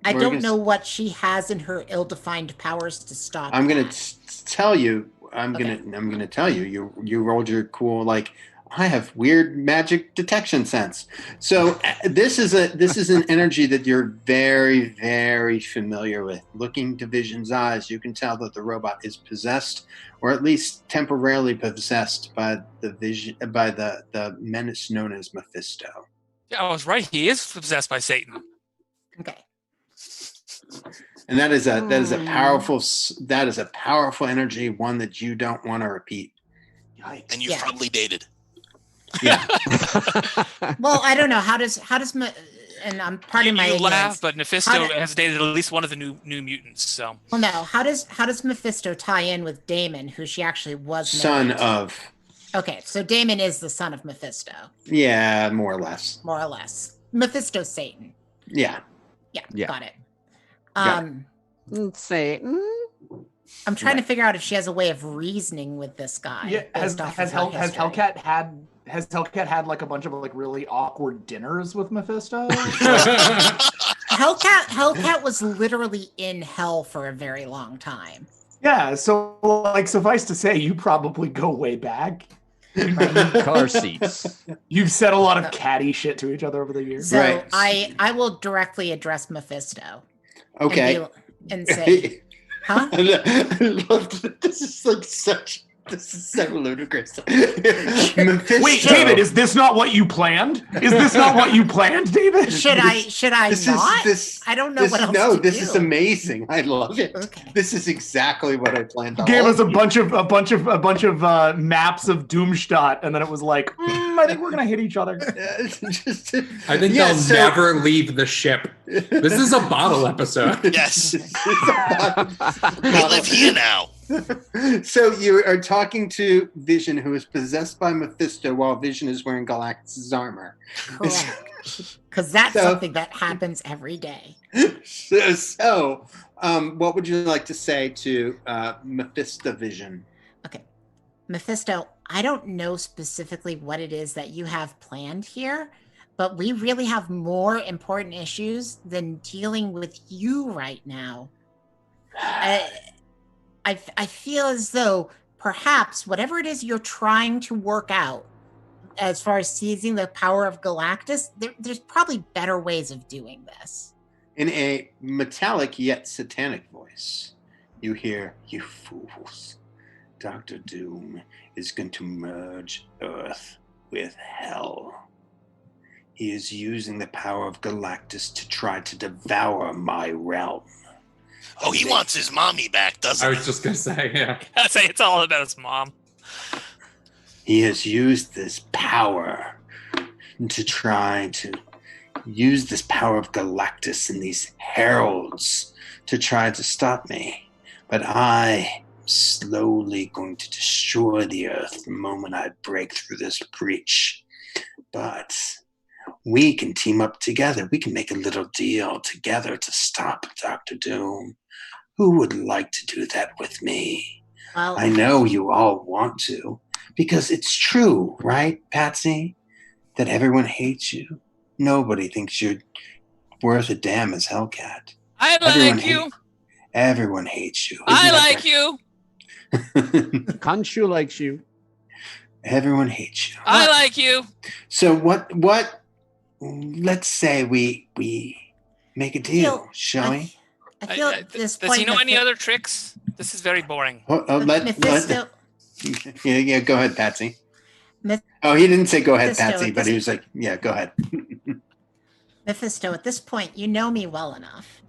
I don't know what she has in her ill-defined powers to stop. I'm going to tell you. I'm gonna tell you. You rolled your cool, like, I have weird magic detection sense. So this is an energy that you're very, very familiar with. Looking to Vision's eyes, you can tell that the robot is possessed, or at least temporarily possessed by the menace known as Mephisto. Yeah, I was right. He is possessed by Satan. Okay. And that is a powerful energy, one that you don't want to repeat. And you've probably dated. Yeah. Well, I don't know. How does and I'm pardon my ignorance. Laugh, but Mephisto has dated at least one of the new mutants. So. Well, no. How does Mephisto tie in with Damon, who she actually was son of? Okay, so Damon is the son of Mephisto. Yeah, more or less. More or less. Mephisto's Satan. Yeah. Yeah. Got it. Satan. I'm trying to figure out if she has a way of reasoning with this guy. Yeah, has Hellcat had like a bunch of like really awkward dinners with Mephisto? Hellcat was literally in hell for a very long time. Yeah, so like suffice to say, you probably go way back. Car seats. You've said a lot of catty shit to each other over the years. So Right. I will directly address Mephisto. Okay. And say, huh? I love that. This is so ludicrous. Mephisto. Wait, David, is this not what you planned? Is this not what you planned, David? Should I not? I don't know what else No, to this do. is amazing. I love it. Okay. This is exactly what I planned on. Gave us a bunch of maps of Doomstadt, and then it was like, I think we're gonna hit each other. I think they'll never leave the ship. This is a bottle episode. Yes. We live here now. So you are talking to Vision, who is possessed by Mephisto while Vision is wearing Galactus' armor. Correct. Because that's something that happens every day. So, what would you like to say to Mephisto Vision? Okay. Mephisto, I don't know specifically what it is that you have planned here, but we really have more important issues than dealing with you right now. I feel as though perhaps whatever it is you're trying to work out as far as seizing the power of Galactus, there's probably better ways of doing this. In a metallic yet satanic voice, you hear, "You fools. Dr. Doom is going to merge Earth with Hell. He is using the power of Galactus to try to devour my realm." Oh, he wants his mommy back, doesn't I he? was just gonna say, yeah. I'd say it's all about his mom. He has used this power to try to use this power of Galactus and these heralds to try to stop me. But I am slowly going to destroy the Earth the moment I break through this breach. But we can team up together. We can make a little deal together to stop Dr. Doom. Who would like to do that with me? Well, I know you all want to, because it's true, right, Patsy? That everyone hates you. Nobody thinks you're worth a damn as Hellcat. I like you. Everyone hates you. I like you. Khonshu likes you. Everyone hates you. I like you. So what let's say we make a deal, shall we? I feel at this Does point... he know any other tricks? This is very boring. Mephisto... Yeah, go ahead, Patsy. Mephisto, He didn't say go ahead, Mephisto, Patsy, but he was like, yeah, go ahead. Mephisto, at this point, you know me well enough.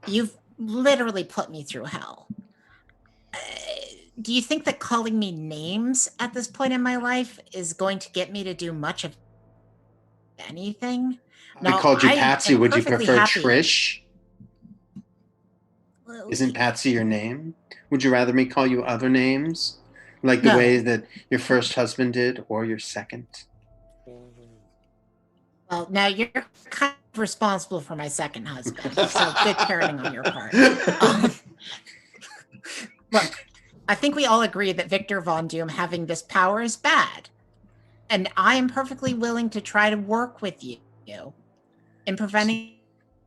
You've literally put me through hell. Do you think that calling me names at this point in my life is going to get me to do much of anything? I called you I Patsy. am Would you perfectly prefer happy. Trish? Isn't Patsy your name? Would you rather me call you other names? Like the No. way that your first husband did, or your second? Well, now you're kind of responsible for my second husband, so good parenting on your part. Look, I think we all agree that Victor Von Doom having this power is bad. And I am perfectly willing to try to work with you in preventing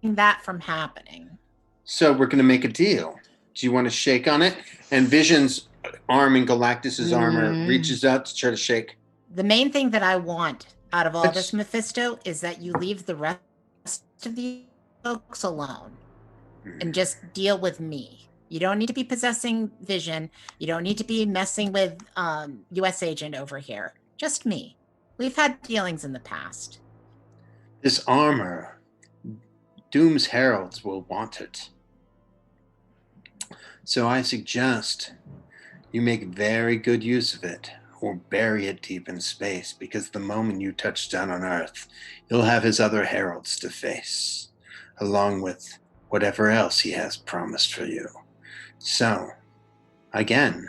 that from happening. So we're going to make a deal. Do you want to shake on it? And Vision's arm in Galactus's armor reaches out to try to shake. The main thing that I want out of all That's- this, Mephisto, is that you leave the rest of the folks alone and just deal with me. You don't need to be possessing Vision. You don't need to be messing with U.S. Agent over here. Just me. We've had dealings in the past. This armor, Doom's heralds will want it. So I suggest you make very good use of it, or bury it deep in space, because the moment you touch down on Earth, you'll have his other heralds to face, along with whatever else he has promised for you. So, again,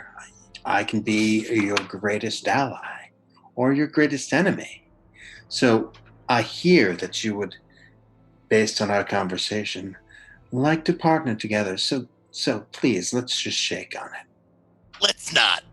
I can be your greatest ally, or your greatest enemy. So I hear that you would, based on our conversation, like to partner together. So So please, let's just shake on it. Let's not.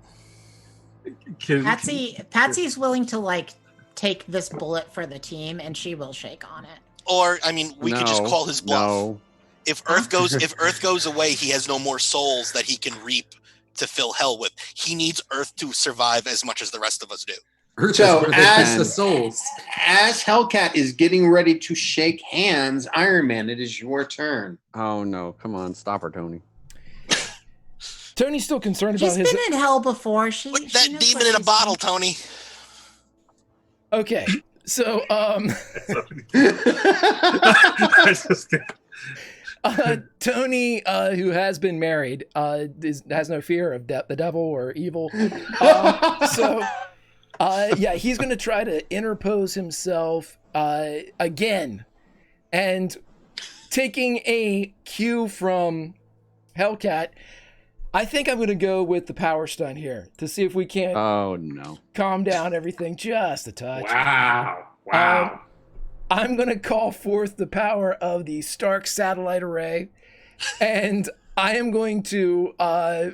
Patsy's willing to like take this bullet for the team, and she will shake on it. Or I mean, we could just call his bluff. No. If Earth goes away, he has no more souls that he can reap to fill hell with. He needs Earth to survive as much as the rest of us do. So as the souls, as Hellcat is getting ready to shake hands, Iron Man, it is your turn. Oh no! Come on, stop her, Tony. Tony's still concerned She's about his. been in hell before. Put that demon in a bottle, Tony. Okay, so Tony, who has been married, has no fear of the devil or evil. Yeah, he's going to try to interpose himself again, and taking a cue from Hellcat, I think I'm going to go with the power stun here to see if we can't. Oh no! Calm down everything just a touch. Wow! I'm going to call forth the power of the Stark satellite array, and I am going to. I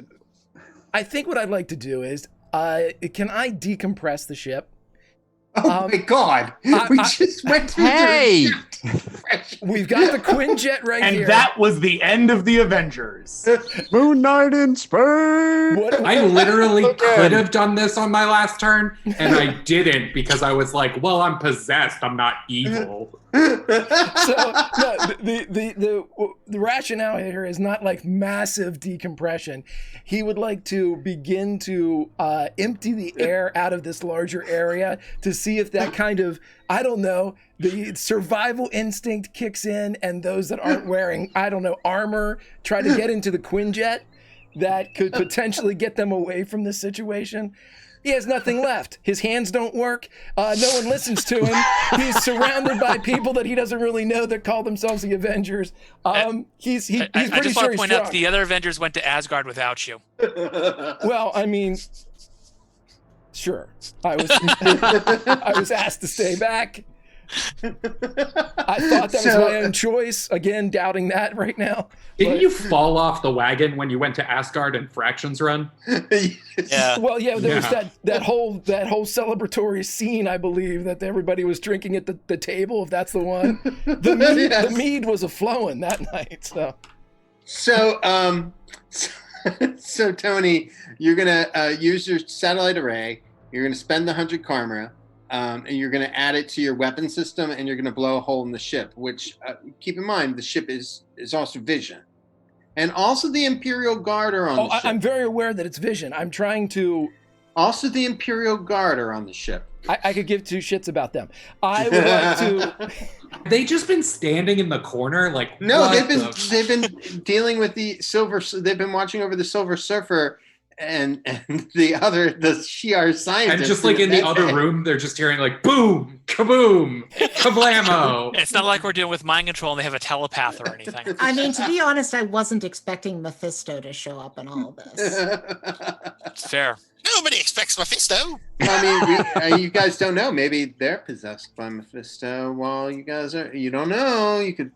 think what I'd like to do is, can I decompress the ship? Oh my God! We just went through We've got the Quinjet right and here. And that was the end of the Avengers. Moon Knight in space! I literally could have done this on my last turn, and I didn't because I was like, well, I'm possessed. I'm not evil. So no, the rationale here is not like massive decompression. He would like to begin to empty the air out of this larger area to see if that kind of, I don't know, the survival instinct kicks in, and those that aren't wearing, I don't know, armor try to get into the Quinjet that could potentially get them away from this situation. He has nothing left. His hands don't work. No one listens to him. He's surrounded by people that he doesn't really know that call themselves the Avengers. He's pretty I just want to point strong. out the other Avengers went to Asgard without you. Well, I mean, sure. I was asked to stay back. I thought that was my own choice. Again, doubting that right now. Didn't you fall off the wagon when you went to Asgard and Fractions Run? Yeah. Well, yeah, there was that whole celebratory scene, I believe, that everybody was drinking at the table, if that's the one. The mead was a-flowing that night. So Tony, you're gonna use your satellite array. You're gonna spend the 100 karma. And you're going to add it to your weapon system, and you're going to blow a hole in the ship, which, keep in mind, the ship is also Vision. And also the Imperial Guard are on the ship. I'm very aware that it's Vision. I'm trying to... Also the Imperial Guard are on the ship. I could give two shits about them. I would like to... They just been standing in the corner like... No, they've been dealing with the Silver... They've been watching over the Silver Surfer and the Shi'ar scientist. And just like in the other room, they're just hearing like boom, kaboom, kablamo. It's not like we're dealing with mind control and they have a telepath or anything. I mean, to be honest, I wasn't expecting Mephisto to show up in all this. It's fair. Nobody expects Mephisto. I mean, you guys don't know. Maybe they're possessed by Mephisto while you guys are. You don't know. You could,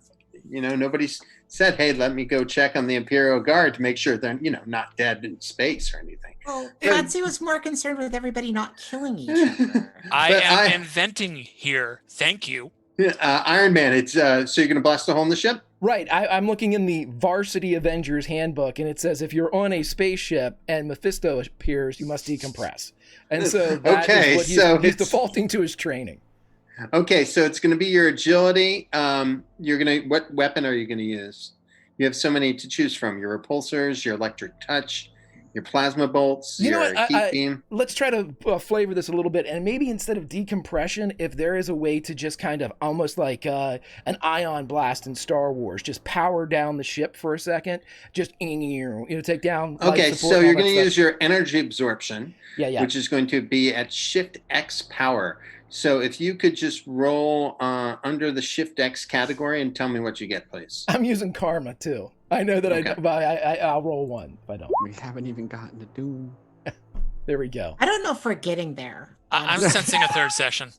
nobody's said, hey, let me go check on the Imperial Guard to make sure they're, not dead in space or anything. Well, Patsy was more concerned with everybody not killing each other. I am inventing here. Thank you. Iron Man, it's so you're going to blast a hole in the ship? Right. I'm looking in the Varsity Avengers handbook, and it says if you're on a spaceship and Mephisto appears, you must decompress. And so that is what he's defaulting to his training. Okay, so it's going to be your agility. What weapon are you going to use? You have so many to choose from. Your repulsors, your electric touch, your plasma bolts, your heat beam. Let's try to flavor this a little bit, and maybe instead of decompression, if there is a way to just kind of almost like an ion blast in Star Wars, just power down the ship for a second, just take down. Okay, so you're going to use your energy absorption, which is going to be at Shift X power. So if you could just roll under the Shift X category and tell me what you get, please. I'm using Karma too. I know that I'll roll one if I don't. We haven't even gotten to Doom. There we go. I don't know if we're getting there. I'm sensing a third session.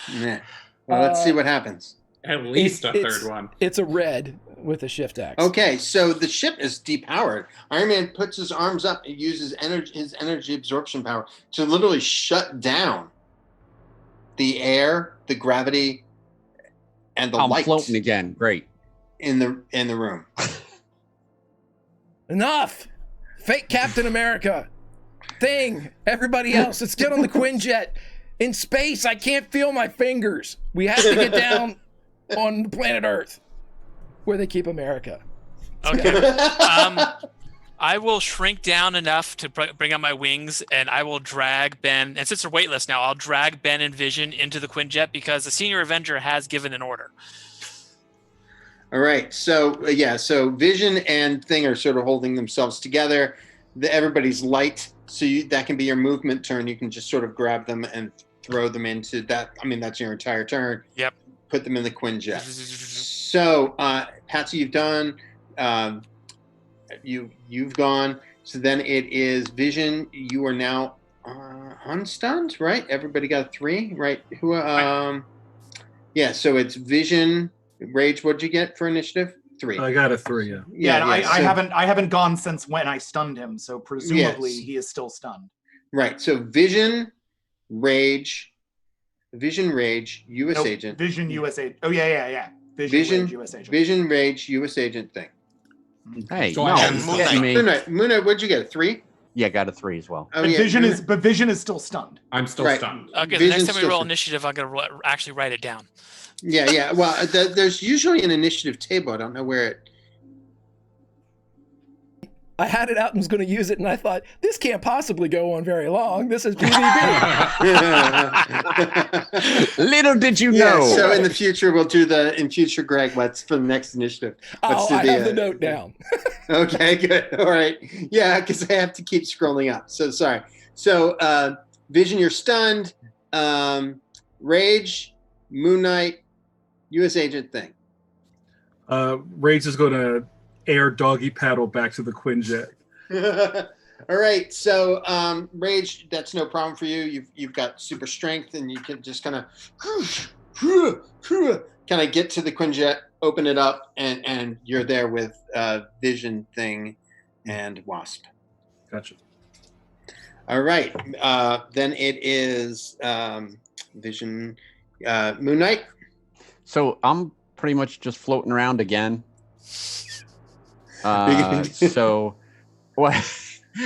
Yeah. Well, let's see what happens. At least a third one. It's a red with a shift axe. Okay, so the ship is depowered. Iron Man puts his arms up and uses his energy absorption power to literally shut down the air, the gravity, and the I'm light floating again. Great. in the room. Enough! Fake Captain America. Thing. Everybody else, let's get on the Quinjet. In space, I can't feel my fingers. We have to get down on the planet Earth, where they keep America. Okay. I will shrink down enough to bring up my wings, and I will drag Ben. And since they're weightless now, I'll drag Ben and Vision into the Quinjet because the Senior Avenger has given an order. All right, so Vision and Thing are sort of holding themselves together. Everybody's light, so that can be your movement turn. You can just sort of grab them and throw them into that. I mean, that's your entire turn. Yep. Put them in the Quinjet. So, Patsy, you've done. You've gone. So then it is Vision. You are now unstunned, right? Everybody got a 3, right? Yeah. So it's Vision. Rage, what'd you get for initiative? 3. I got a 3. Yeah. Yeah, I haven't gone since when I stunned him, so presumably he is still stunned. Right. So Vision, Rage, U.S. Agent. Vision, U.S. Agent. Oh yeah. Vision, Rage, U.S. Agent. Vision, Rage, U.S. Agent Thing. Hey, So no. and Moon Knight. Moon Knight, what'd you get? A 3? Yeah, got a 3 as well. Oh, But yeah, Vision is still stunned. I'm still Right. stunned. Okay, the Vision's next time we still roll stunned. initiative, I'm going to actually write it down. Yeah. Well, there's usually an initiative table. I don't know where it. I had it out and was going to use it, and I thought, this can't possibly go on very long. This is PvP. Little did you Yeah, know. so in the future, we'll do Greg, what's for the next initiative? Let's do I have the note down. Okay, good. All right. Yeah, because I have to keep scrolling up. So sorry. So Vision, you're stunned. Rage, Moon Knight, U.S. Agent Thing. Rage is going to air doggy paddle back to the Quinjet. All right. So Rage, that's no problem for you. You've got super strength, and you can just kind of get to the Quinjet, open it up, and you're there with Vision, Thing, and Wasp. Gotcha. All right. Then it is Vision, Moon Knight. So I'm pretty much just floating around again. So, what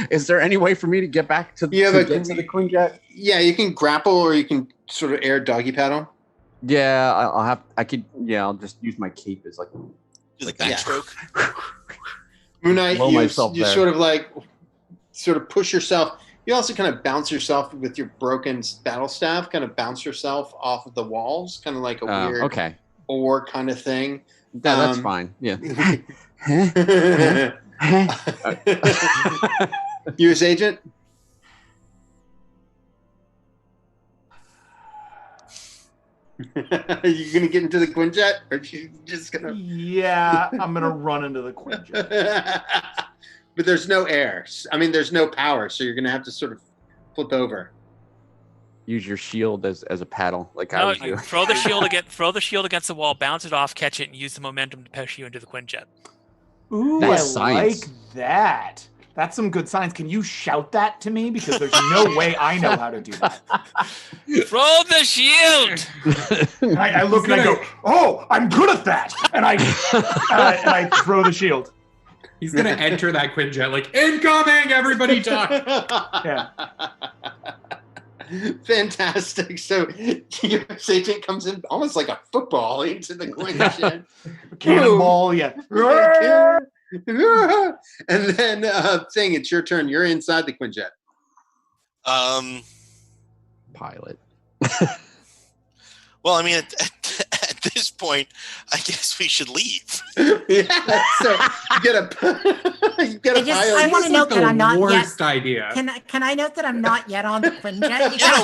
is there any way for me to get back to, You have to a- get to the Quinjet? Yeah, you can grapple, or you can sort of air doggy paddle. Yeah, I'll just use my cape as like Do the backstroke. Moon Knight, Blow you myself there. sort of push yourself. You also kind of bounce yourself with your broken battle staff, kind of bounce yourself off of the walls, kind of like a weird okay. oar kind of thing. Yeah, that's fine. Yeah. U.S. Agent? Are you going to get into the Quinjet? Or are you just going to... Yeah, I'm gonna run into the Quinjet. But there's no air. I mean, there's no power, so you're going to have to sort of flip over. Use your shield as a paddle, like I No, was you doing. throw the shield against the wall, bounce it off, catch it, and use the momentum to push you into the Quinjet. Ooh, That's I science. like that. That's some good science. Can you shout that to me? Because there's no way I know how to do that. Throw the shield! And I look and I go, "Oh, I'm good at that!" And I throw the shield. He's gonna enter that Quinjet like, incoming, everybody duck. Yeah. Fantastic. So U.S. Agent comes in almost like a football into the Quinjet. Cannonball, yeah. And then Thing, it's your turn. You're inside the Quinjet. Pilot. Well, I mean, at this point, I guess we should leave. Yeah. So you get a I want to note that I'm not yet. Worst idea. Can I note that I'm not yet on the Quinjet? Yeah,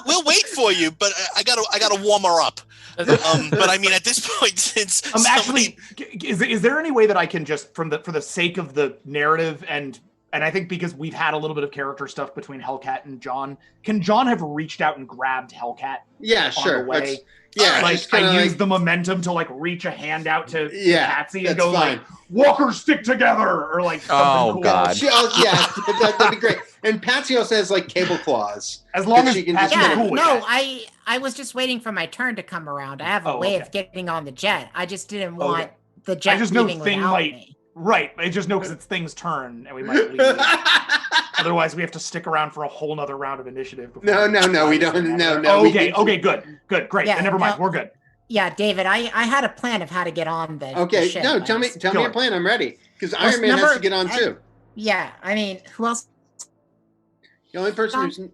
we'll wait for you, but I gotta warm her up. But I mean, at this point, since Actually, is there any way that I can just for the sake of the narrative and And I think because we've had a little bit of character stuff between Hellcat and John, can John have reached out and grabbed Hellcat? Yeah, on sure. the way? Yeah, like just kinda I use the momentum to like reach a hand out to Patsy and that's go fine. like, "Walkers stick together," or like something cool. God. That'd be great. And Patsy also has like cable claws. As long as she can Patsy's just cool with no, that. I was just waiting for my turn to come around. I have a Oh, way okay. of getting on the jet. I just didn't want Okay. the jet I just know leaving Thing without might me. right. I just know because it's Thing's turn and we might leave. Otherwise, we have to stick around for a whole nother round of initiative. No, we don't. No. Okay, good, great. Yeah, Then never mind. no. We're good. Yeah, David, I had a plan of how to get on the Okay, the ship. no, I tell me just- your plan. I'm ready because Well, Iron Man has number- to get on too. Yeah, I mean, who else? The only person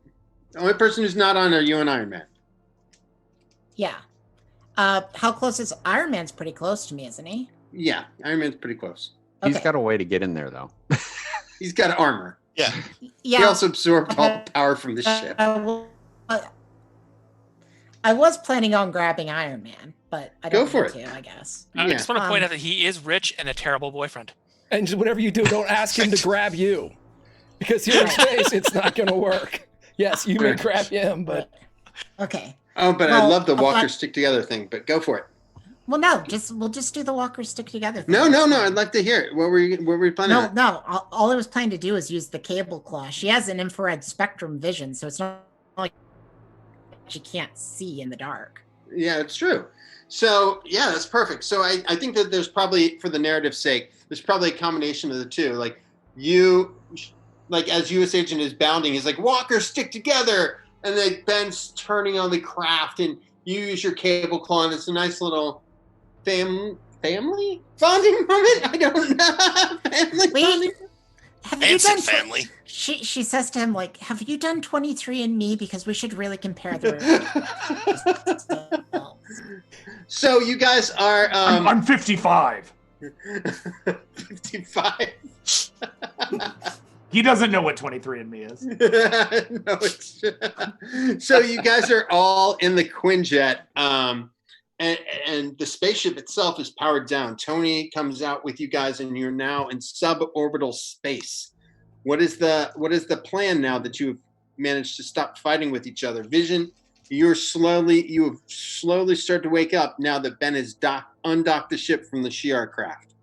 who's not on are you and Iron Man. Yeah. How close is Iron Man's pretty close to me, isn't he? Yeah, Iron Man's pretty close. He's Okay. got a way to get in there, though. He's got armor. Yeah. Yeah. He also absorbed all the power from the ship. I was planning on grabbing Iron Man, but I don't Go for need it. to, I guess. I just want to point Um, out that he is rich and a terrible boyfriend. And just whatever you do, don't ask him to grab you, because here in space, it's not going to work. Yes, you may grab him, but Okay. Oh, but I Well, love the walker but- stick together thing. But go for it. Well, no, we'll just do the walkers stick together. thing. No. I'd like to hear it. What were you planning? No, on? no. All I was planning to do is use the cable claw. She has an infrared spectrum vision, so it's not like she can't see in the dark. Yeah, it's true. So yeah, that's perfect. So I think that there's probably, for the narrative's sake, there's probably a combination of the two. Like you, like as U.S. Agent is bounding, he's like, walkers stick together, and then Ben's turning on the craft, and you use your cable claw, and it's a nice little family bonding moment. I don't know. Family bonding. Have you Fancy done family. She says to him, like, have you done 23andMe? Because we should really compare the results. So you guys are I'm 55. 55. He doesn't know what 23andMe is. No, it's so you guys are all in the Quinjet, and the spaceship itself is powered down. Tony comes out with you guys, and you're now in suborbital space. What is the plan now that you've managed to stop fighting with each other? Vision, you have slowly started to wake up now that Ben has undocked the ship from the Shi'ar craft.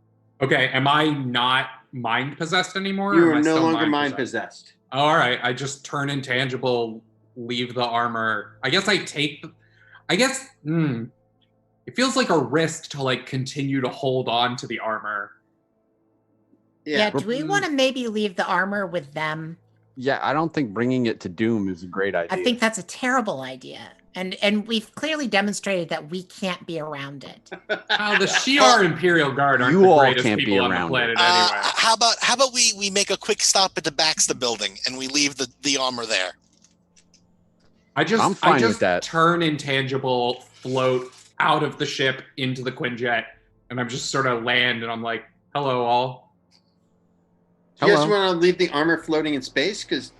Okay, am I not mind possessed anymore? You or am are I no still longer mind possessed. All right, I just turn intangible, leave the armor. I guess it feels like a risk to like continue to hold on to the armor. Yeah, do we want to maybe leave the armor with them? Yeah, I don't think bringing it to Doom is a great idea. I think that's a terrible idea. And we've clearly demonstrated that we can't be around it. The Shi'ar Imperial Guard aren't You the all greatest can't be people on the around planet it. anyway. How about we make a quick stop at the Baxter building and we leave the armor there? I I'm fine with that. turn intangible, float out of the ship into the Quinjet, and I'm just sort of land, and I'm like, "Hello, all." Do you guys Hello. want to leave the armor floating in space? Because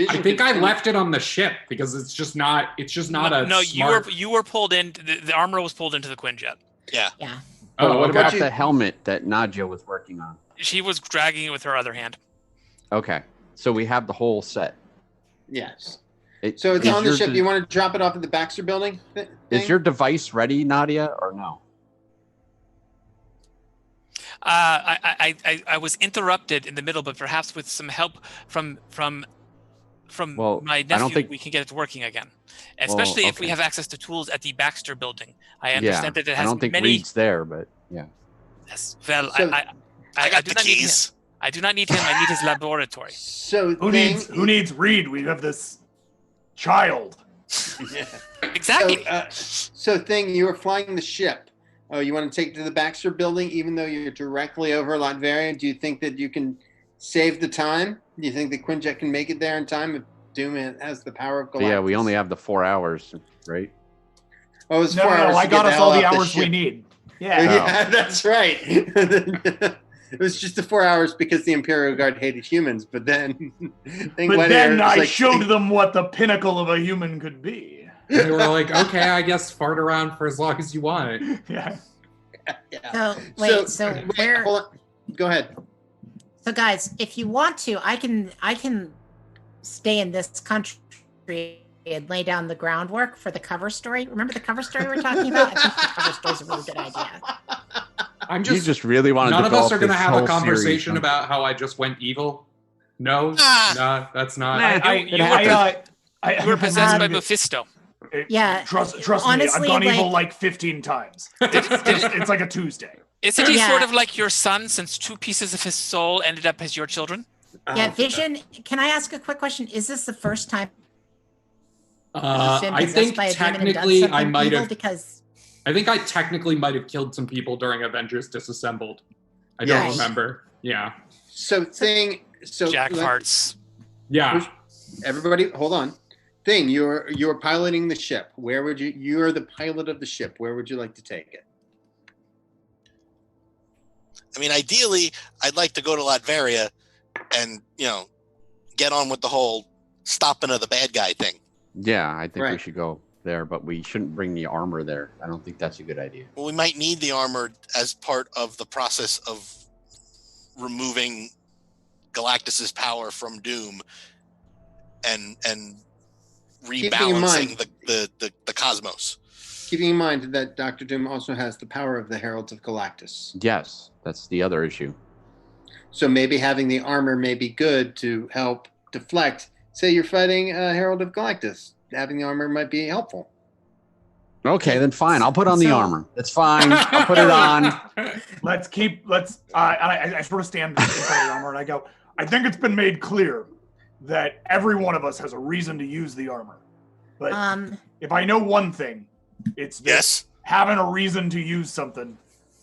I think I left it on the ship because it's just not a No, smart... you were pulled in. The armor was pulled into the Quinjet. Yeah. Yeah. But what okay. about the helmet that Nadia was working on? She was dragging it with her other hand. Okay, so we have the whole set. Yes. It- So it's is on the your ship. de- You want to drop it off at the Baxter building? Is your device ready, Nadia, or no? I was interrupted in the middle, but perhaps with some help from Well, my I don't nephew, think- we can get it working again. Especially if we okay. have access to tools at the Baxter building. I Yeah, understand that it I has don't think many. Reed's there, but yeah. Yes, well, So- I got do the not need him. keys. I do not need him. I need his laboratory. So Who needs Reed? We have this child. Exactly. So Thing, you were flying the ship. Oh, you want to take it to the Baxter building, even though you're directly over Latveria? Do you think that you can save the time? Do you think the Quinjet can make it there in time if Doom has the power of But Galactus? yeah, we only have the 4 hours, right? Oh, it was No, 4 hours. I to got get us all hell the off hours we ship. need. Yeah, Yeah. that's right. It was just the 4 hours because the Imperial Guard hated humans, but then But then I showed them what the pinnacle of a human could be. They were like, "Okay, I guess fart around for as long as you want." Yeah. So wait, so where? Hold on. Go ahead. So guys, if you want to, I can stay in this country and lay down the groundwork for the cover story. Remember the cover story we're talking about? I think the cover story is a really good idea. You just really want to. None of us are going to have a conversation about how I just went evil. No, no, that's not. You were possessed by Mephisto. Trust honestly, me, I've gone evil like 15 times. It's like a Tuesday. Isn't he sort of like your son, since 2 pieces of his soul ended up as your children? Yeah, Vision, can I ask a quick question? Is this the first time I think technically I might have... Because... I think I technically might have killed some people during Avengers Disassembled. I don't remember. Yeah. So Jack farts. Yeah. Everybody, hold on. Thing, you're piloting the ship. Where would you're the pilot of the ship. Where would you like to take it? I mean, ideally, I'd like to go to Latveria and, get on with the whole stopping of the bad guy thing. Yeah, I think we should go there, but we shouldn't bring the armor there. I don't think that's a good idea. Well, we might need the armor as part of the process of removing Galactus's power from Doom and rebalancing the cosmos. Keeping in mind that Dr. Doom also has the power of the Heralds of Galactus. Yes, that's the other issue. So maybe having the armor may be good to help deflect. Say you're fighting a Herald of Galactus. Having the armor might be helpful. Okay, then fine. I'll put on the armor. That's fine. I'll put it on. I sort of stand in front of the armor and I go, I think it's been made clear that every one of us has a reason to use the armor. But if I know one thing, it's that having a reason to use something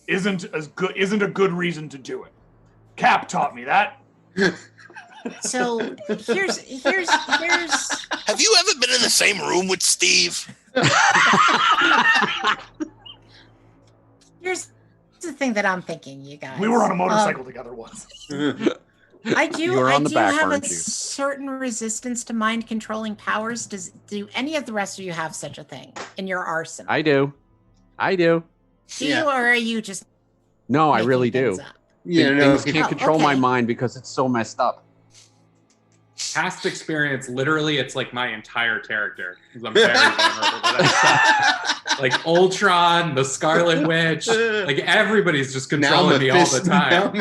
isn't a good reason to do it. Cap taught me that. So here's Have you ever been in the same room with Steve? Here's the thing that I'm thinking, you guys. We were on a motorcycle together once. I do have a certain resistance to mind controlling powers. Do any of the rest of you have such a thing in your arsenal? I do. Do you, or are you just? No, I really do. Things can't control my mind because it's so messed up. Past experience, literally, it's like my entire character. I'm very vulnerable to that stuff. Like Ultron, the Scarlet Witch, like everybody's just controlling me all the time.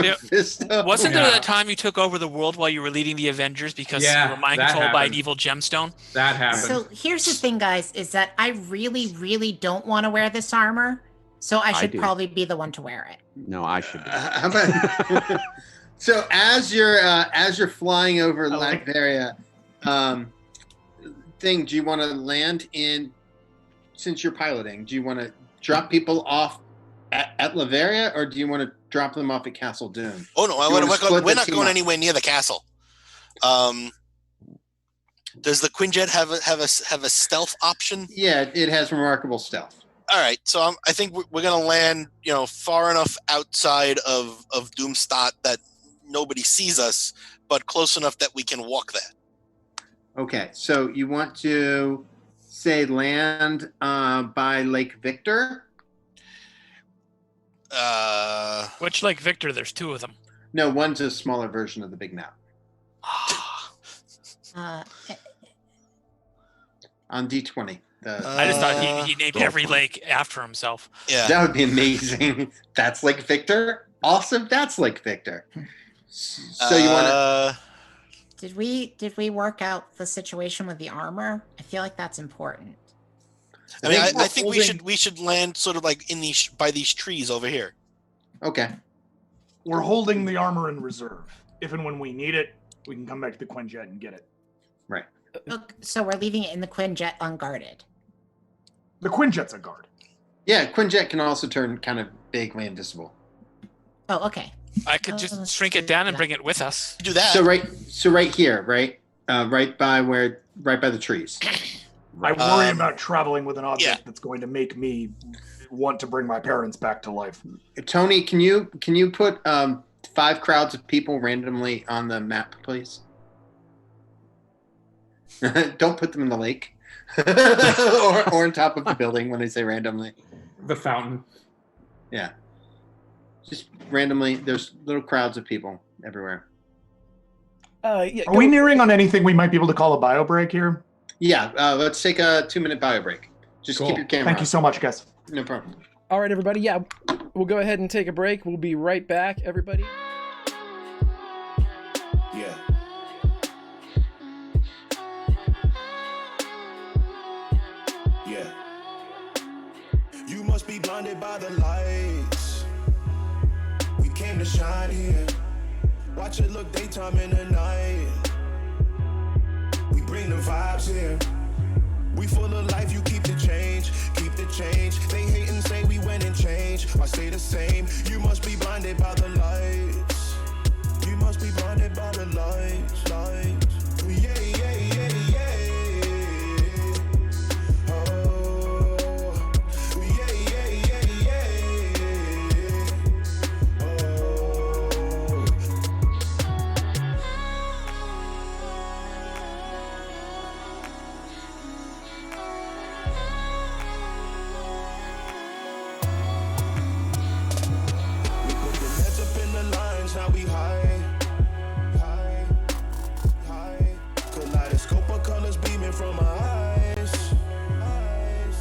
Wasn't there that time you took over the world while you were leading the Avengers because you were mind controlled by an evil gemstone? That happened. So here's the thing, guys, is that I really, really don't want to wear this armor. So I should probably be the one to wear it. No, I should be. How about... So as you're flying over Latveria, do you want to land in? Since you're piloting, do you want to drop people off at Latveria, or do you want to drop them off at Castle Doom? Oh no, we're not going anywhere near the castle. Does the Quinjet have a stealth option? Yeah, it has remarkable stealth. All right, so I think we're going to land, far enough outside of Doomstadt that nobody sees us, but close enough that we can walk that. Okay, so you want to say land by Lake Victor? Which Lake Victor? There's 2 of them. No, one's a smaller version of the big map. On D20. I just thought he named every lake after himself. Yeah, that would be amazing. That's Lake Victor. Awesome. That's Lake Victor. So you want to? Did we work out the situation with the armor? I feel like that's important. I think we should land sort of like by these trees over here. Okay. We're holding the armor in reserve. If and when we need it, we can come back to the Quinjet and get it. Right. So we're leaving it in the Quinjet unguarded. The Quinjet's a guard. Yeah, Quinjet can also turn kind of vaguely invisible. Oh, okay. I could just shrink it down and bring it with us. Do that. So right here, right by the trees. I worry about traveling with an object that's going to make me want to bring my parents back to life. Tony, can you put 5 crowds of people randomly on the map, please? Don't put them in the lake or on top of the building when I say randomly. The fountain. Yeah. Just randomly, there's little crowds of people everywhere. Yeah. Are we nearing on anything we might be able to call a bio break here? Yeah, let's take a 2-minute bio break. Just keep your camera Thank on. you so much, guys. No problem. All right, everybody. Yeah, we'll go ahead and take a break. We'll be right back, everybody. Yeah. Yeah. You must be blinded by the lights. We came to shine here. Watch it look daytime in the night. We bring the vibes here. We full of life, you keep the change, keep the change. They hate and say we went and changed. I stay the same. You must be blinded by the lights. You must be blinded by the lights, lights. Yeah, yeah, yeah, yeah. Oh, yeah, yeah, yeah, yeah. Oh. We put the nets up in the lines, now we high, high, high. Kaleidoscope of colors beaming from my eyes, eyes.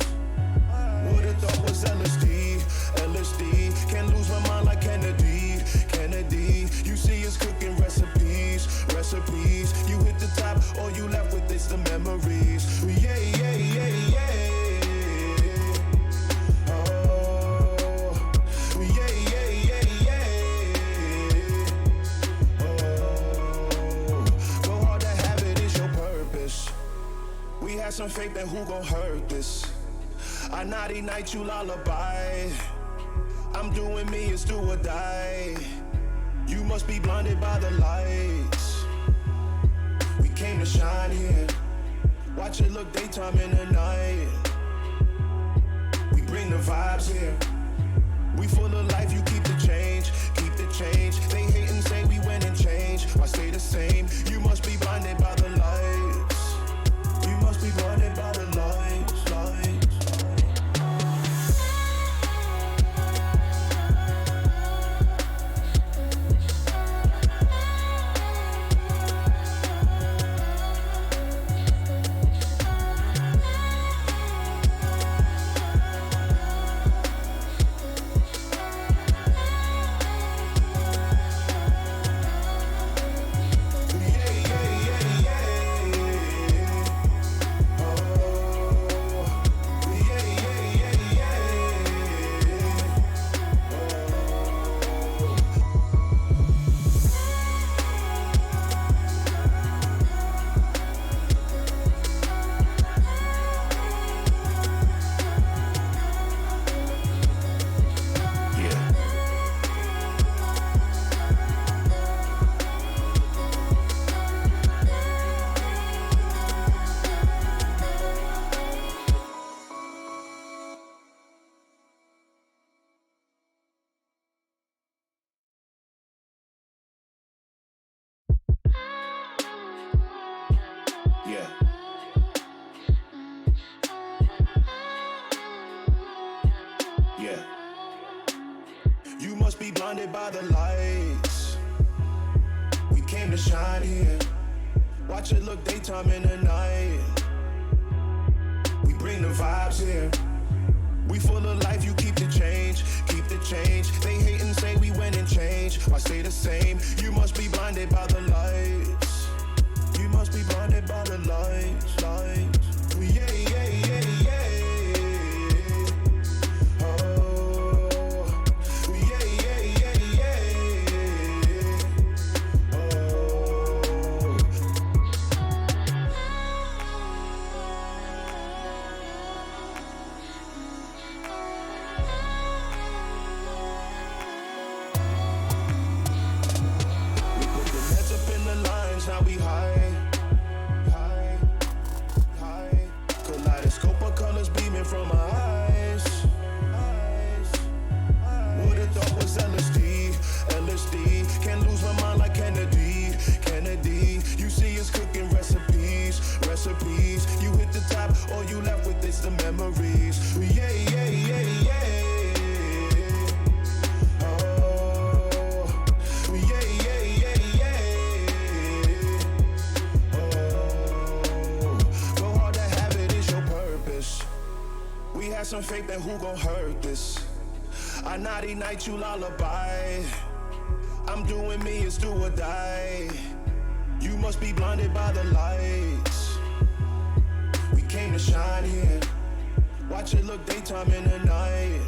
Would've thought was LSD, LSD. Can't lose my mind like Kennedy, Kennedy. You see us cooking recipes, recipes. You hit the top, all you left with is the memories. Yeah, yeah, yeah, yeah. Oh, yeah, yeah, yeah, yeah. Oh, go hard to have it is your purpose. We had some faith, then who gon' hurt this? I naughty night, you lullaby. I'm doing me, it's do or die. You must be blinded by the lights. We came to shine here. Watch it look daytime in the night. We bring the vibes here. We full of life, you keep the change, keep the change. They hate and say we went and changed. I stay the same. You must be blinded by the lights. You must be blinded by the lights, lights. Yeah. Yeah. You must be blinded by the lights. We came to shine here. Watch it look daytime in the night. We bring the vibes here. We full of life, you keep the change, keep the change. They hate and say we went and changed. I stay the same. You must be blinded by the lights. You must be blinded by the lights, lights. Yeah, yeah, yeah, yeah. Oh, yeah, yeah, yeah, yeah. Oh. We put the nets up in the lines, now we high, high, high. Kaleidoscope of colors beaming from my eyes, eyes. Would've thought was LSD, LSD. Can't lose my mind like Kennedy, Kennedy. You see us cooking recipes, recipes. You hit the top, all you left with is the memories. Yeah, yeah, yeah, yeah. Oh, yeah, yeah, yeah, yeah. We had some faith that who gon' hurt this. I naughty night you lullaby. I'm doing me, it's do or die. You must be blinded by the lights. We came to shine here. Watch it look daytime in the night.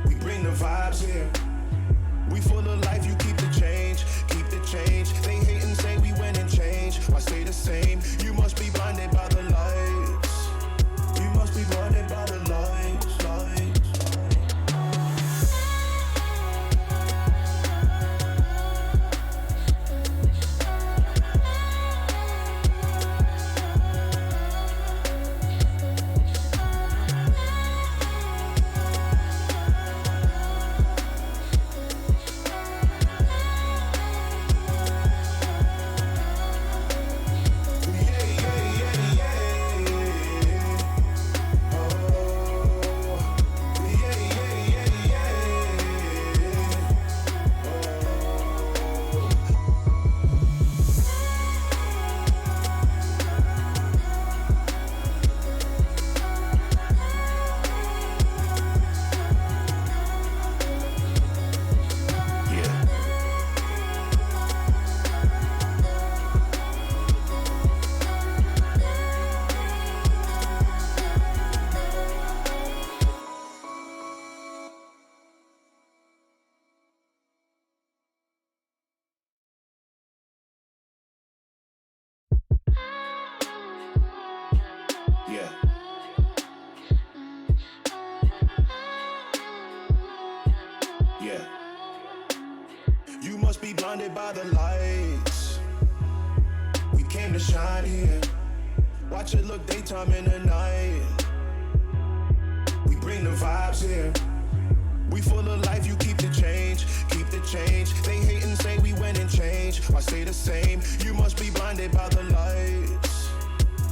We bring the vibes here. We full of life, you keep the change, keep the change. They hate and say we win and change. Why stay the same? You must be blinded by the lights. You must be blinded by the lights, lights. Yeah. Yeah. You must be blinded by the lights. We came to shine here. Watch it look daytime in the night. We bring the vibes here. We full of life, you keep the change, keep the change. They hate and say we win and change. Why stay the same? You must be blinded by the lights.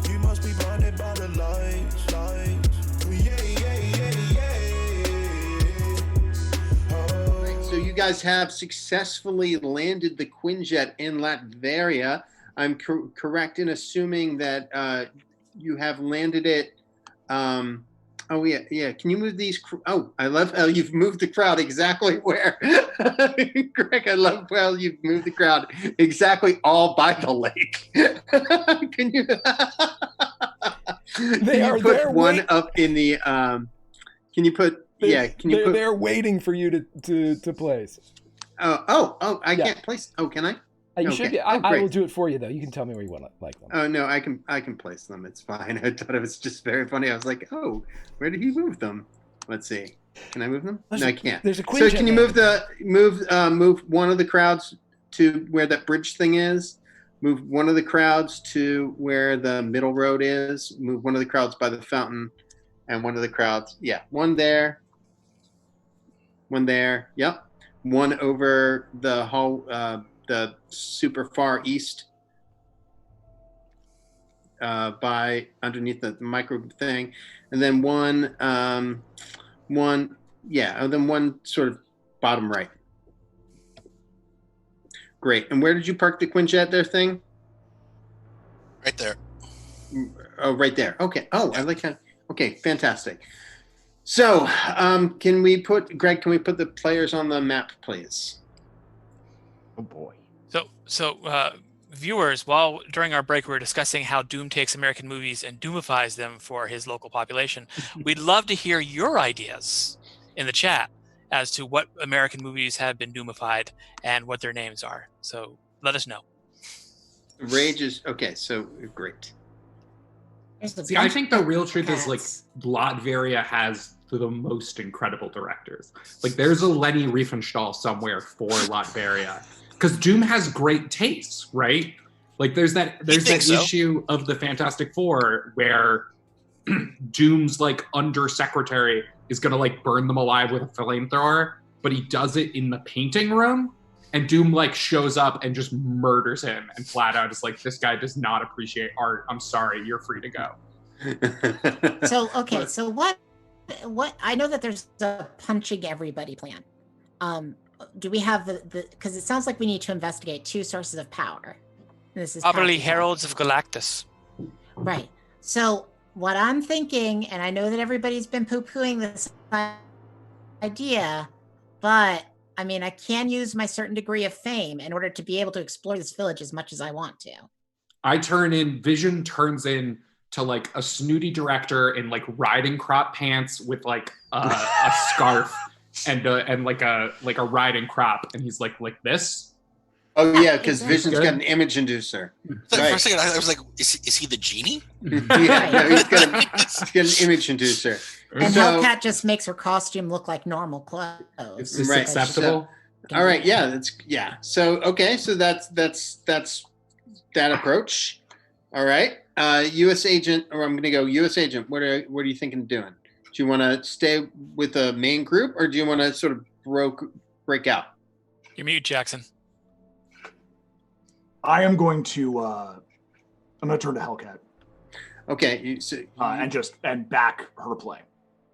You must be blinded by the lights, lights. Yeah, yeah, yeah, yeah. Oh. So you guys have successfully landed the Quinjet in Latveria. I'm correct in assuming that you have landed it. Oh yeah. Can you move these? Oh, I love how you've moved the crowd exactly where. Greg, I love how you've moved the crowd exactly all by the lake. Can you? They are put there one up in the. Can you put? They're waiting for you to place. Oh! I can't place. Oh, can I? You should be. I great. will do it for you though. You can tell me where you want to like them. Oh no, I can place them. It's fine. I thought it was just very funny. I was like, oh, where did he move them? Let's see. Can I move them? No, I can't. There's a So can you move one of the crowds to where that bridge thing is? Move one of the crowds to where the middle road is. Move one of the crowds by the fountain, and one of the crowds. Yeah, one there. One there. Yep. One over the hall. The super far east by underneath the micro thing, and then one sort of bottom right. Great. And where did you park the Quinjet there thing? Right there. Oh, right there. Okay. Oh, I like how. Okay, fantastic. So, can we put the players on the map, please? Oh boy. So viewers, during our break we were discussing how Doom takes American movies and doomifies them for his local population. We'd love to hear your ideas in the chat as to what American movies have been doomified and what their names are. So let us know. Rage is okay. So great. See, I think the real truth is like Latveria has the most incredible directors. Like there's a Leni Riefenstahl somewhere for Latveria. Because Doom has great tastes, right? Like there's that issue of the Fantastic Four where Doom's like undersecretary is gonna like burn them alive with a flamethrower, but he does it in the painting room, and Doom like shows up and just murders him and flat out is like, this guy does not appreciate art. I'm sorry, you're free to go. So what I know that there's a punching everybody plan. Do we have the because it sounds like we need to investigate two sources of power. And this is probably Heralds of Galactus. Right. So what I'm thinking, and I know that everybody's been poo-pooing this idea, but I mean, I can use my certain degree of fame in order to be able to explore this village as much as I want to. Vision turns in to like a snooty director in like riding crop pants with like a scarf and like a riding crop, and he's like this. Oh yeah, because Vision's got an image inducer. For a second, I was like, is he the genie? Yeah, no, he's got an image inducer. And Hellcat just makes her costume look like normal clothes. Is this acceptable? All right, yeah. So okay, so that's that approach. All right, U.S. agent, or I'm going to go U.S. agent. What are you thinking of doing? Do you want to stay with the main group, or do you want to sort of break out? You're mute, Jackson. I am going to. I'm going to turn to Hellcat. Okay, and back her play.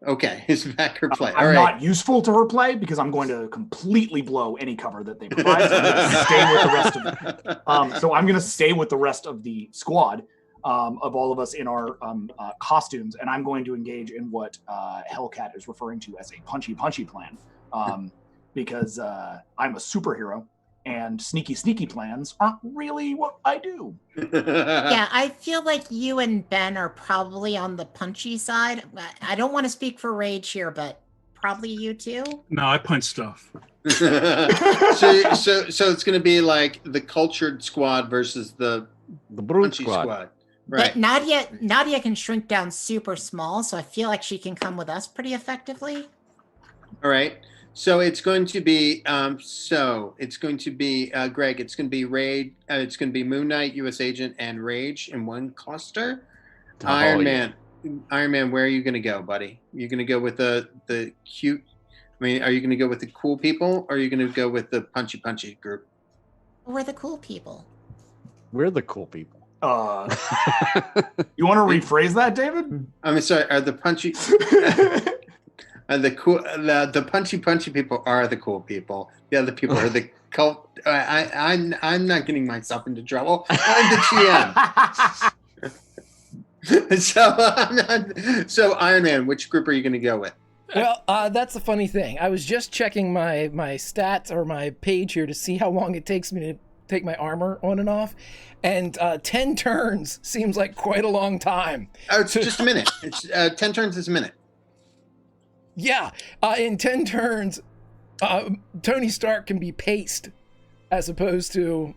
Okay, his back her play. All I'm right. not useful to her play because I'm going to completely blow any cover that they provide. So I'm going to stay with the rest of them. So I'm going to stay with the rest of the squad of all of us in our costumes, and I'm going to engage in what Hellcat is referring to as a punchy plan, because I'm a superhero. And sneaky plans aren't really what I do. Yeah, I feel like you and Ben are probably on the punchy side. I don't want to speak for Rage here, but probably you too. No, I punch stuff. So it's going to be like the cultured squad versus the brute squad. Right. But Nadia can shrink down super small, so I feel like she can come with us pretty effectively. All right. So it's going to be Greg. It's going to be Raid. It's going to be Moon Knight, U.S. Agent, and Rage in one cluster. Iron Man. Where are you going to go, buddy? You're going to go with the cute. I mean, are you going to go with the cool people, or are you going to go with the punchy group? We're the cool people. We're the cool people. You want to rephrase that, David? I'm sorry. Are the punchy? The punchy people are the cool people. The other people are the cult. I'm not getting myself into trouble. I'm the GM. So Iron Man, which group are you going to go with? Well, that's the funny thing. I was just checking my stats or my page here to see how long it takes me to take my armor on and off, and 10 turns seems like quite a long time. Oh, it's just a minute. It's 10 turns is a minute. Yeah, in 10 turns, Tony Stark can be paced as opposed to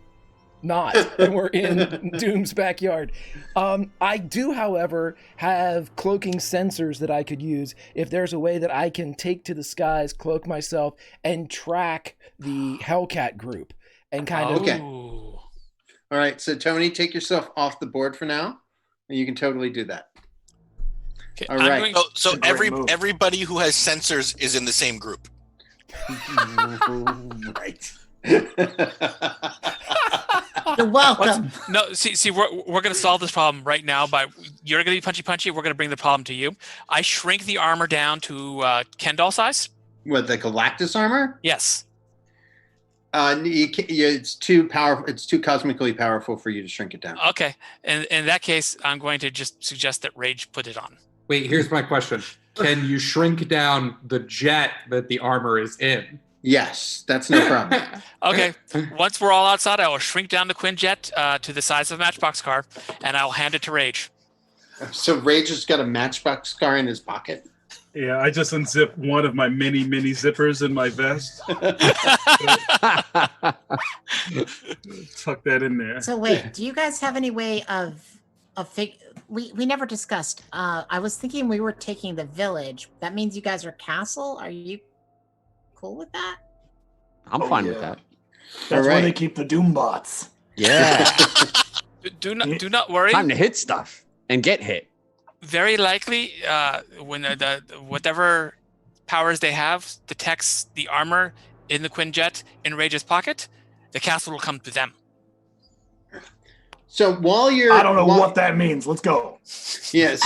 not, and we're in Doom's backyard. I do, however, have cloaking sensors that I could use if there's a way that I can take to the skies, cloak myself, and track the Hellcat group and kind of... Okay. All right, so Tony, take yourself off the board for now, and you can totally do that. Okay, all right. So everybody who has sensors is in the same group. Right. You're welcome. No, see, we're going to solve this problem right now. You're going to be punchy. We're going to bring the problem to you. I shrink the armor down to Ken doll size. What, the Galactus armor? Yes. It's too powerful. It's too cosmically powerful for you to shrink it down. Okay, and in that case, I'm going to just suggest that Rage put it on. Wait, here's my question. Can you shrink down the jet that the armor is in? Yes, that's no problem. Okay, once we're all outside, I will shrink down the Quinjet to the size of a Matchbox car, and I'll hand it to Rage. So Rage has got a Matchbox car in his pocket? Yeah, I just unzipped one of my many zippers in my vest. Tuck that in there. So wait, do you guys have any way of we never discussed. I was thinking we were taking the village. That means you guys are castle. Are you cool with that? I'm fine with that. That's where they keep the Doom bots. Yeah. Do not worry. Time to hit stuff and get hit. Very likely, when the whatever powers they have detects the armor in the Quinjet in Rage's pocket, the castle will come to them. So while you're... I don't know what that means. Let's go. Yeah,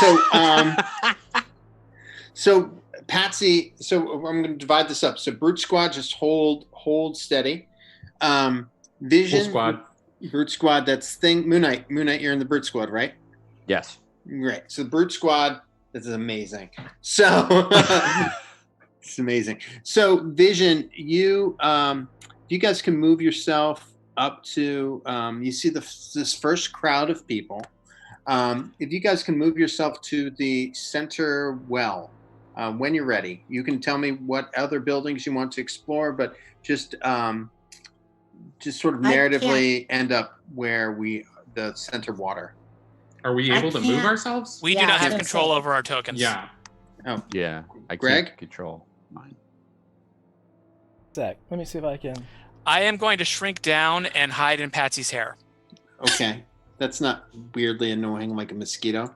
so Patsy, so I'm going to divide this up. So Brute Squad, just hold steady. Vision... Full squad. Brute Squad, that's Thing. Moon Knight, you're in the Brute Squad, right? Yes. Great. So the Brute Squad, this is amazing. So it's amazing. So Vision, you guys can move yourself up to you see this first crowd of people. If you guys can move yourself to the center well, when you're ready, you can tell me what other buildings you want to explore, but just sort of narratively end up where the center water. Are we able to move ourselves? We do not have control over our tokens. Yeah. Oh. Yeah. I Greg? can't control mine. Zach, let me see if I can. I am going to shrink down and hide in Patsy's hair. Okay. That's not weirdly annoying like a mosquito.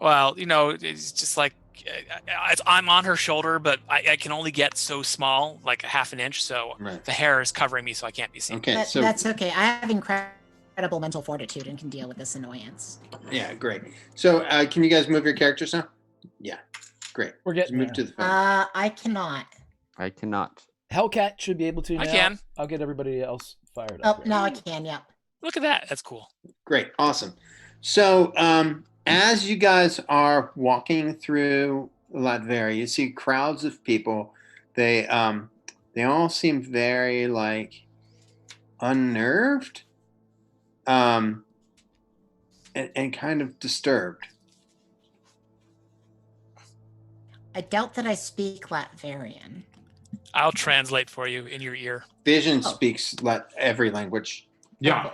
Well, it's just like I'm on her shoulder, but I can only get so small, like a half an inch. So the hair is covering me, so I can't be seen. Okay, so that's okay. I have incredible mental fortitude and can deal with this annoyance. Yeah, great. So can you guys move your characters now? Yeah, great. We're getting move to the phone. I cannot. I cannot. Hellcat should be able to now. I can. I'll get everybody else fired Oh, up. no, I can, yep. Look at that. That's cool. Great, awesome. So as you guys are walking through Latveria, you see crowds of people. They all seem very unnerved, and kind of disturbed. I doubt that I speak Latvian. I'll translate for you in your ear. Vision speaks every language. Yeah.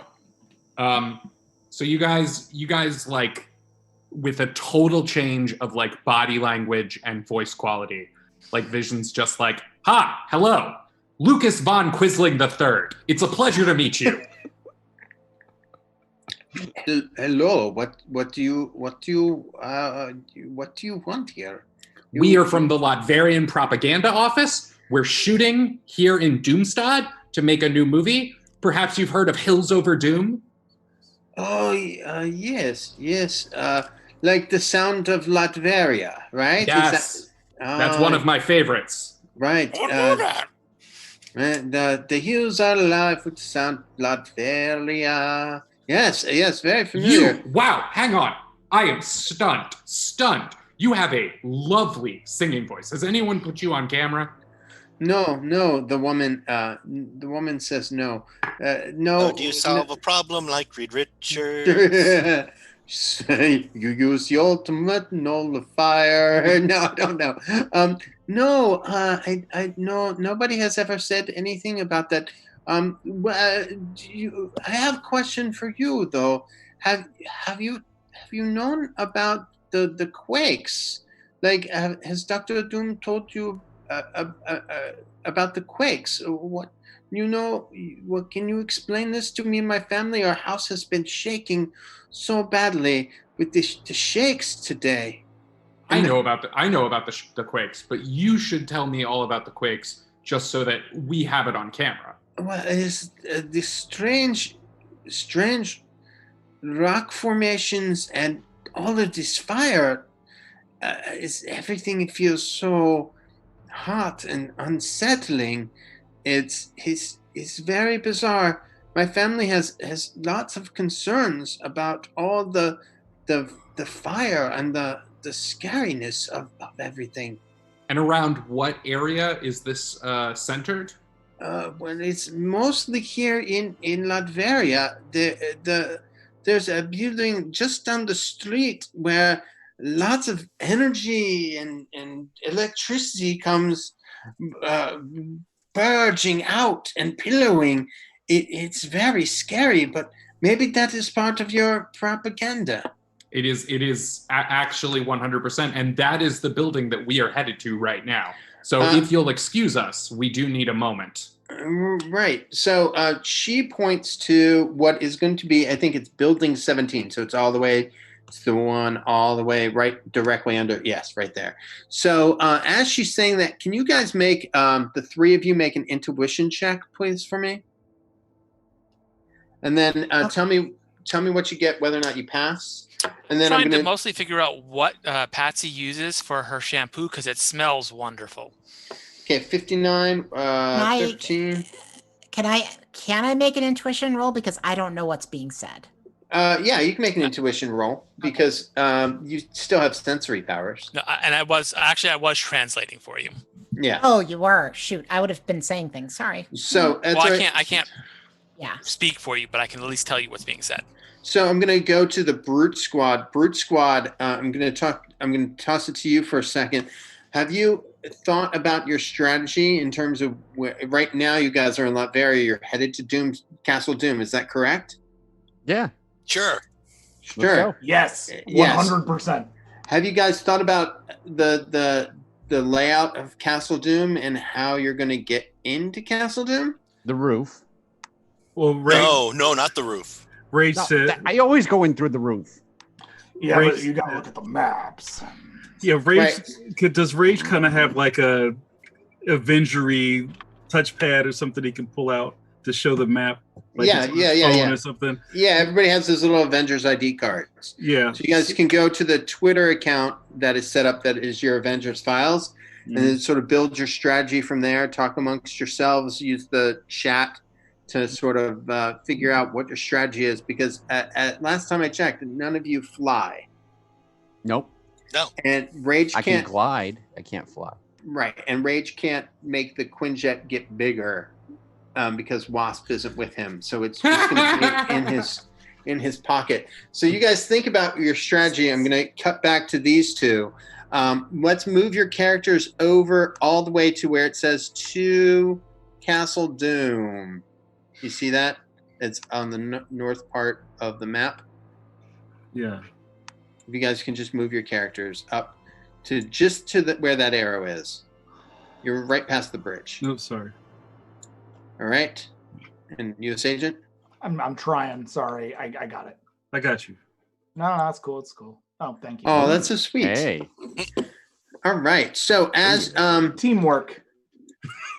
So you guys with a total change of body language and voice quality, Vision's just hello, Lucas von Quisling III. It's a pleasure to meet you. Hello. What do you want here? We are from the Latverian propaganda office. We're shooting here in Doomstad to make a new movie. Perhaps you've heard of Hills Over Doom? Oh, yes. Like the sound of Latveria, right? Yes. That's one of my favorites. Right. The hills are alive with the sound of Latveria. Yes, very familiar. Wow, hang on. I am stunned. You have a lovely singing voice. Has anyone put you on camera? No. The woman says no. No. Do you solve a problem like Reed Richards? You use the ultimate nullifier. No, I don't know. I no. Nobody has ever said anything about that. I have a question for you though. Have you known about the quakes? Has Dr. Doom told you about the quakes? What can you explain this to me and my family? Our house has been shaking so badly with the shakes today. I know about the quakes, but you should tell me all about the quakes just so that we have it on camera. Well, it's this strange rock formations and all of this fire. Everything feels so hot and unsettling. It's very bizarre. My family has lots of concerns about all the fire and the scariness of everything. And around what area is this centered? Well, it's mostly here in Latveria. There's a building just down the street where lots of energy and electricity comes purging out and pillowing. It's very scary, but maybe that is part of your propaganda. It is actually 100%, and that is the building that we are headed to right now. So if you'll excuse us, we do need a moment. Right. So she points to what is going to be, I think it's building 17. So it's it's the one all the way right directly under. Yes, right there. So as she's saying that, can you guys make, the three of you make an intuition check, please, for me? And then tell me what you get, whether or not you pass. And then I'm trying to mostly figure out what Patsy uses for her shampoo because it smells wonderful. Okay, 59, 13. Can I make an intuition roll because I don't know what's being said? Yeah, you can make an intuition roll because you still have sensory powers. No, and I was translating for you. Yeah. Oh, you were. Shoot, I would have been saying things. Sorry. So that's Well, right. I can't Yeah. speak for you, but I can at least tell you what's being said. So I'm going to go to the Brute Squad. Brute Squad, I'm going to toss it to you for a second. Have you thought about your strategy in terms of right now you guys are in Latveria, you're headed to Castle Doom, is that correct? Yeah. Sure. Sure. Yes. Yes. 100%. Have you guys thought about the layout of Castle Doom and how you're going to get into Castle Doom? The roof. Well, No, not the roof. Rage No, said, I always go in through the roof. Yeah, Rage- but you gotta look at the maps. yeah, Rage. Right. Does Rage kind of have like a Avengery touchpad or something he can pull out to show the map? Like Yeah, it's on his yeah, phone yeah. Or something. Yeah, everybody has those little Avengers ID cards. Yeah. So you guys can go to the Twitter account that is set up that is your Avengers files and then sort of build your strategy from there, talk amongst yourselves, use the chat to sort of figure out what your strategy is because at last time I checked, none of you fly. Nope. No. And Rage I can can't glide. I can't fly. right, and Rage can't make the Quinjet get bigger because Wasp isn't with him. So it's just going to be in his pocket. So you guys think about your strategy. I'm going to cut back to these two. Let's move your characters over all the way to where it says to Castle Doom. You see that? It's on the north part of the map. Yeah. If you guys can just move your characters up to where that arrow is. You're right past the bridge. No, sorry. All right. And U.S. Agent? I'm trying. Sorry, I got it. I got you. No, it's cool. It's cool. Oh, thank you. Oh, that's so sweet. Hey. All right. So as Teamwork.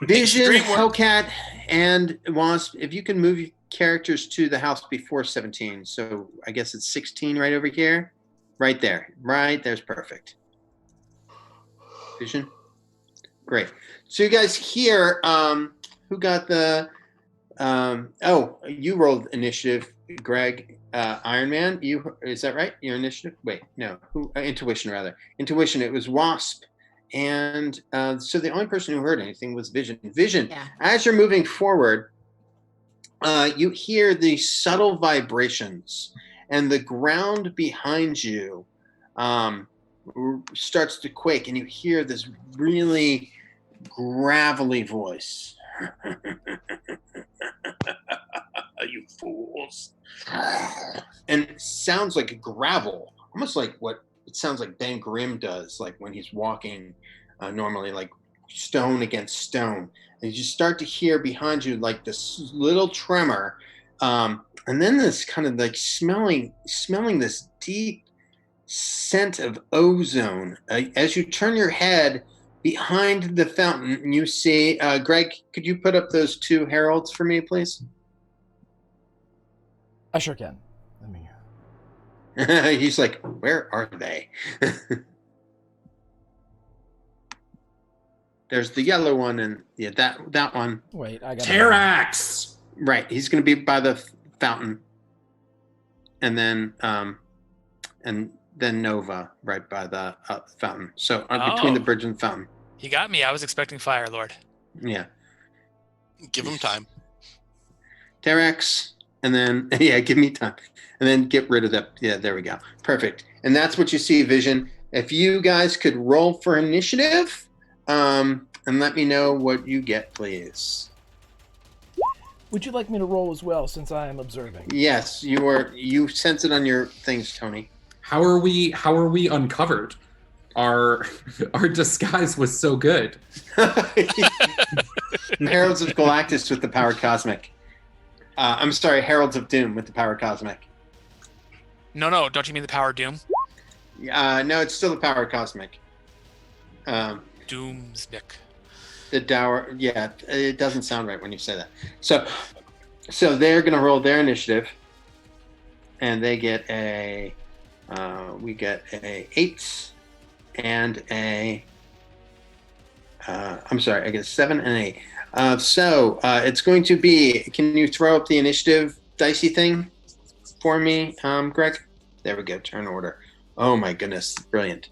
Vision, Great work. Hellcat, and Wasp, if you can move your characters to the house before 17. So I guess it's 16 right over here. Right there. Right there's perfect. Vision. Great. So you guys here, who got the you rolled initiative, Greg. Iron Man, is that right? Your initiative? Wait, no. Intuition rather. Intuition. It was Wasp. And so the only person who heard anything was Vision. Vision, Yeah. as you're moving forward, you hear these subtle vibrations, and the ground behind you starts to quake, and you hear this really gravelly voice. You fools. And it sounds like gravel, almost like what it sounds like Ben Grimm does, like when he's walking normally, like stone against stone. And you start to hear behind you like this little tremor, and then this kind of like smelling this deep scent of ozone. As you turn your head behind the fountain, you see, Greg, could you put up those two heralds for me, please? I sure can. Let me. He's like, where are they? There's the yellow one and that one. Wait, I got Terax! Right, he's going to be by the fountain, and then Nova right by the fountain. So between the bridge and the fountain. You got me. I was expecting Fire Lord. Yeah. Give him time. Terex, and then give me time, and then get rid of that. Yeah, there we go. Perfect. And that's what you see, Vision. If you guys could roll for initiative, and let me know what you get, please. Would you like me to roll as well, since I am observing? Yes, you sense it on your things, Tony. How are we uncovered? Our disguise was so good. Heralds of Galactus with the power cosmic. I'm sorry, Heralds of Doom with the power cosmic. No, don't you mean the Power of Doom? No, it's still the power cosmic. Doomsmick. The dower, yeah, it doesn't sound right when you say that. So they're gonna roll their initiative, and they get we get a 8 and a. I'm sorry, I get a 7 and an 8. So it's going to be. Can you throw up the initiative dicey thing? for me, Greg? There we go. Turn order. Oh my goodness, brilliant.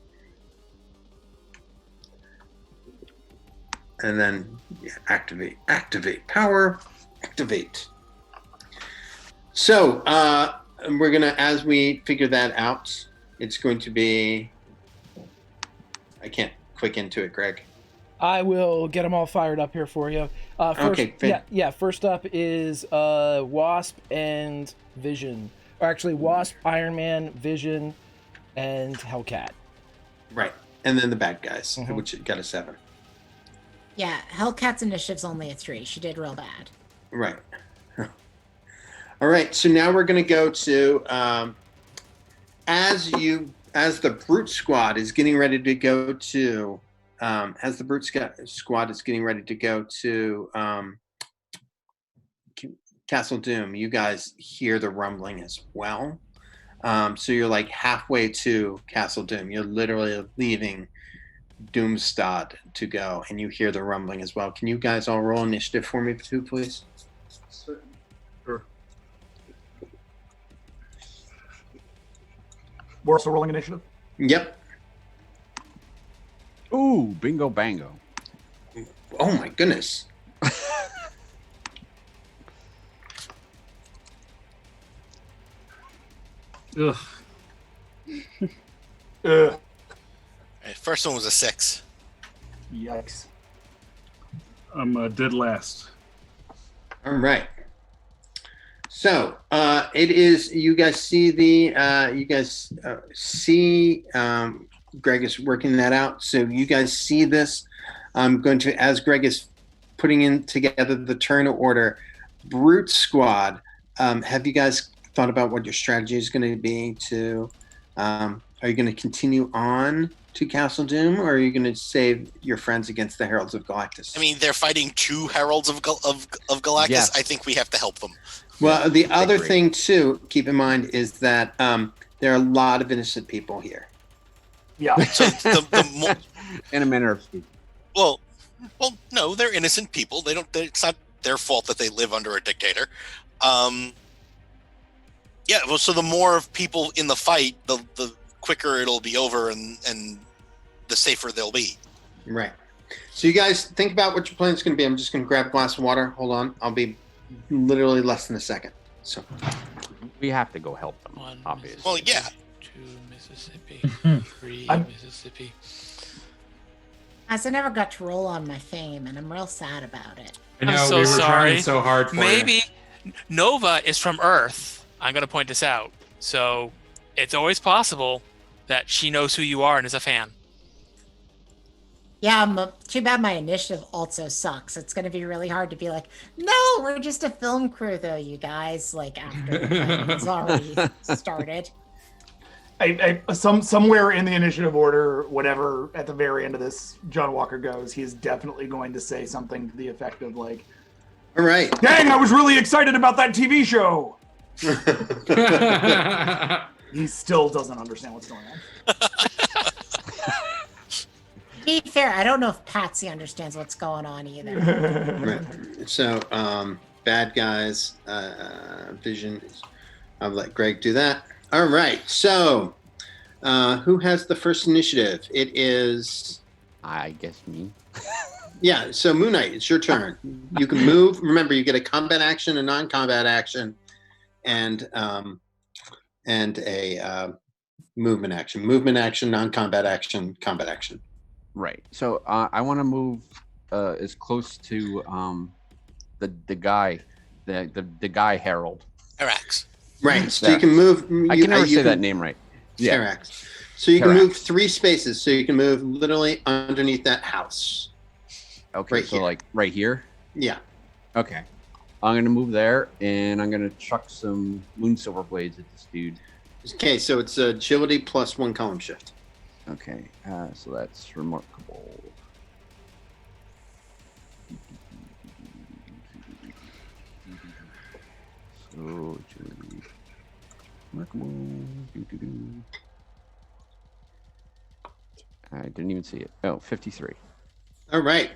And then activate, power, activate. So we're gonna, as we figure that out, it's going to be. I can't click into it, Greg. I will get them all fired up here for you. First, okay. First up is Wasp and Vision, or actually Wasp, Iron Man, Vision, and Hellcat. Right, and then the bad guys, which got a 7. Yeah, Hellcat's initiative's only a 3. She did real bad. Right. All right. So now we're going to go to as the Brute Squad is getting ready to go to Castle Doom. You guys hear the rumbling as well. So you're like halfway to Castle Doom. You're literally leaving Doomstad to go, and you hear the rumbling as well. Can you guys all roll initiative for me too, please? Sure. We're also rolling initiative. Yep. Ooh, bingo bango. Oh my goodness. Ugh. First one was a 6. Yikes. I'm dead last. All right. So it is. You guys see the. Greg is working that out. So you guys see this. I'm going to, as Greg is putting in together the turn order, Brute Squad. Have you guys thought about what your strategy is going to be? Are you going to continue on to Castle Doom, or are you going to save your friends against the Heralds of Galactus? I mean, they're fighting 2 Heralds of Galactus. Yes. I think we have to help them. Well, the other thing too, keep in mind, is that there are a lot of innocent people here. Yeah. So the more, In a manner of speaking. well, no, they're innocent people. It's not their fault that they live under a dictator. Yeah. Well, so the more of people in the fight, the quicker it'll be over, and the safer they'll be. Right. So you guys think about what your plan is going to be. I'm just going to grab a glass of water. Hold on. I'll be literally less than a second. So We have to go help them, 1 obviously. Well, yeah. 2 Mississippi, 3 I'm- Mississippi. As I never got to roll on my fame, and I'm real sad about it. I know I'm so we were sorry. trying so hard for Maybe Nova is from Earth. I'm going to point this out. So it's always possible that she knows who you are and is a fan. Yeah, too bad my initiative also sucks. It's going to be really hard to be like, no, we're just a film crew, though, you guys. Like after the plan's already started. Somewhere in the initiative order, whatever, at the very end of this, John Walker goes, he's definitely going to say something to the effect of like, all right. "Dang, I was really excited about that TV show." He still doesn't understand what's going on. To be fair, I don't know if Patsy understands what's going on either. Right. So bad guys, Vision. I'll let Greg do that. All right. So who has the first initiative? It is. I guess me. Yeah. So Moon Knight, it's your turn. You can move. Remember, you get a combat action, a non-combat action, and a movement action. Movement action, non-combat action, combat action. Right. So I want to move as close to the guy, the guy Herald. Arax. Right. So you can move. I can never say that name right. Yeah. Terax. So you can Terax. move 3 spaces. So you can move literally underneath that house. Okay. Right so here. like right here. Yeah. Okay. I'm gonna move there, and I'm gonna chuck some moon silver blades at this dude. Okay. So it's agility plus 1 column shift. Okay. So that's remarkable. So agility. Remarkable. I didn't even see it. Oh, 53. All right.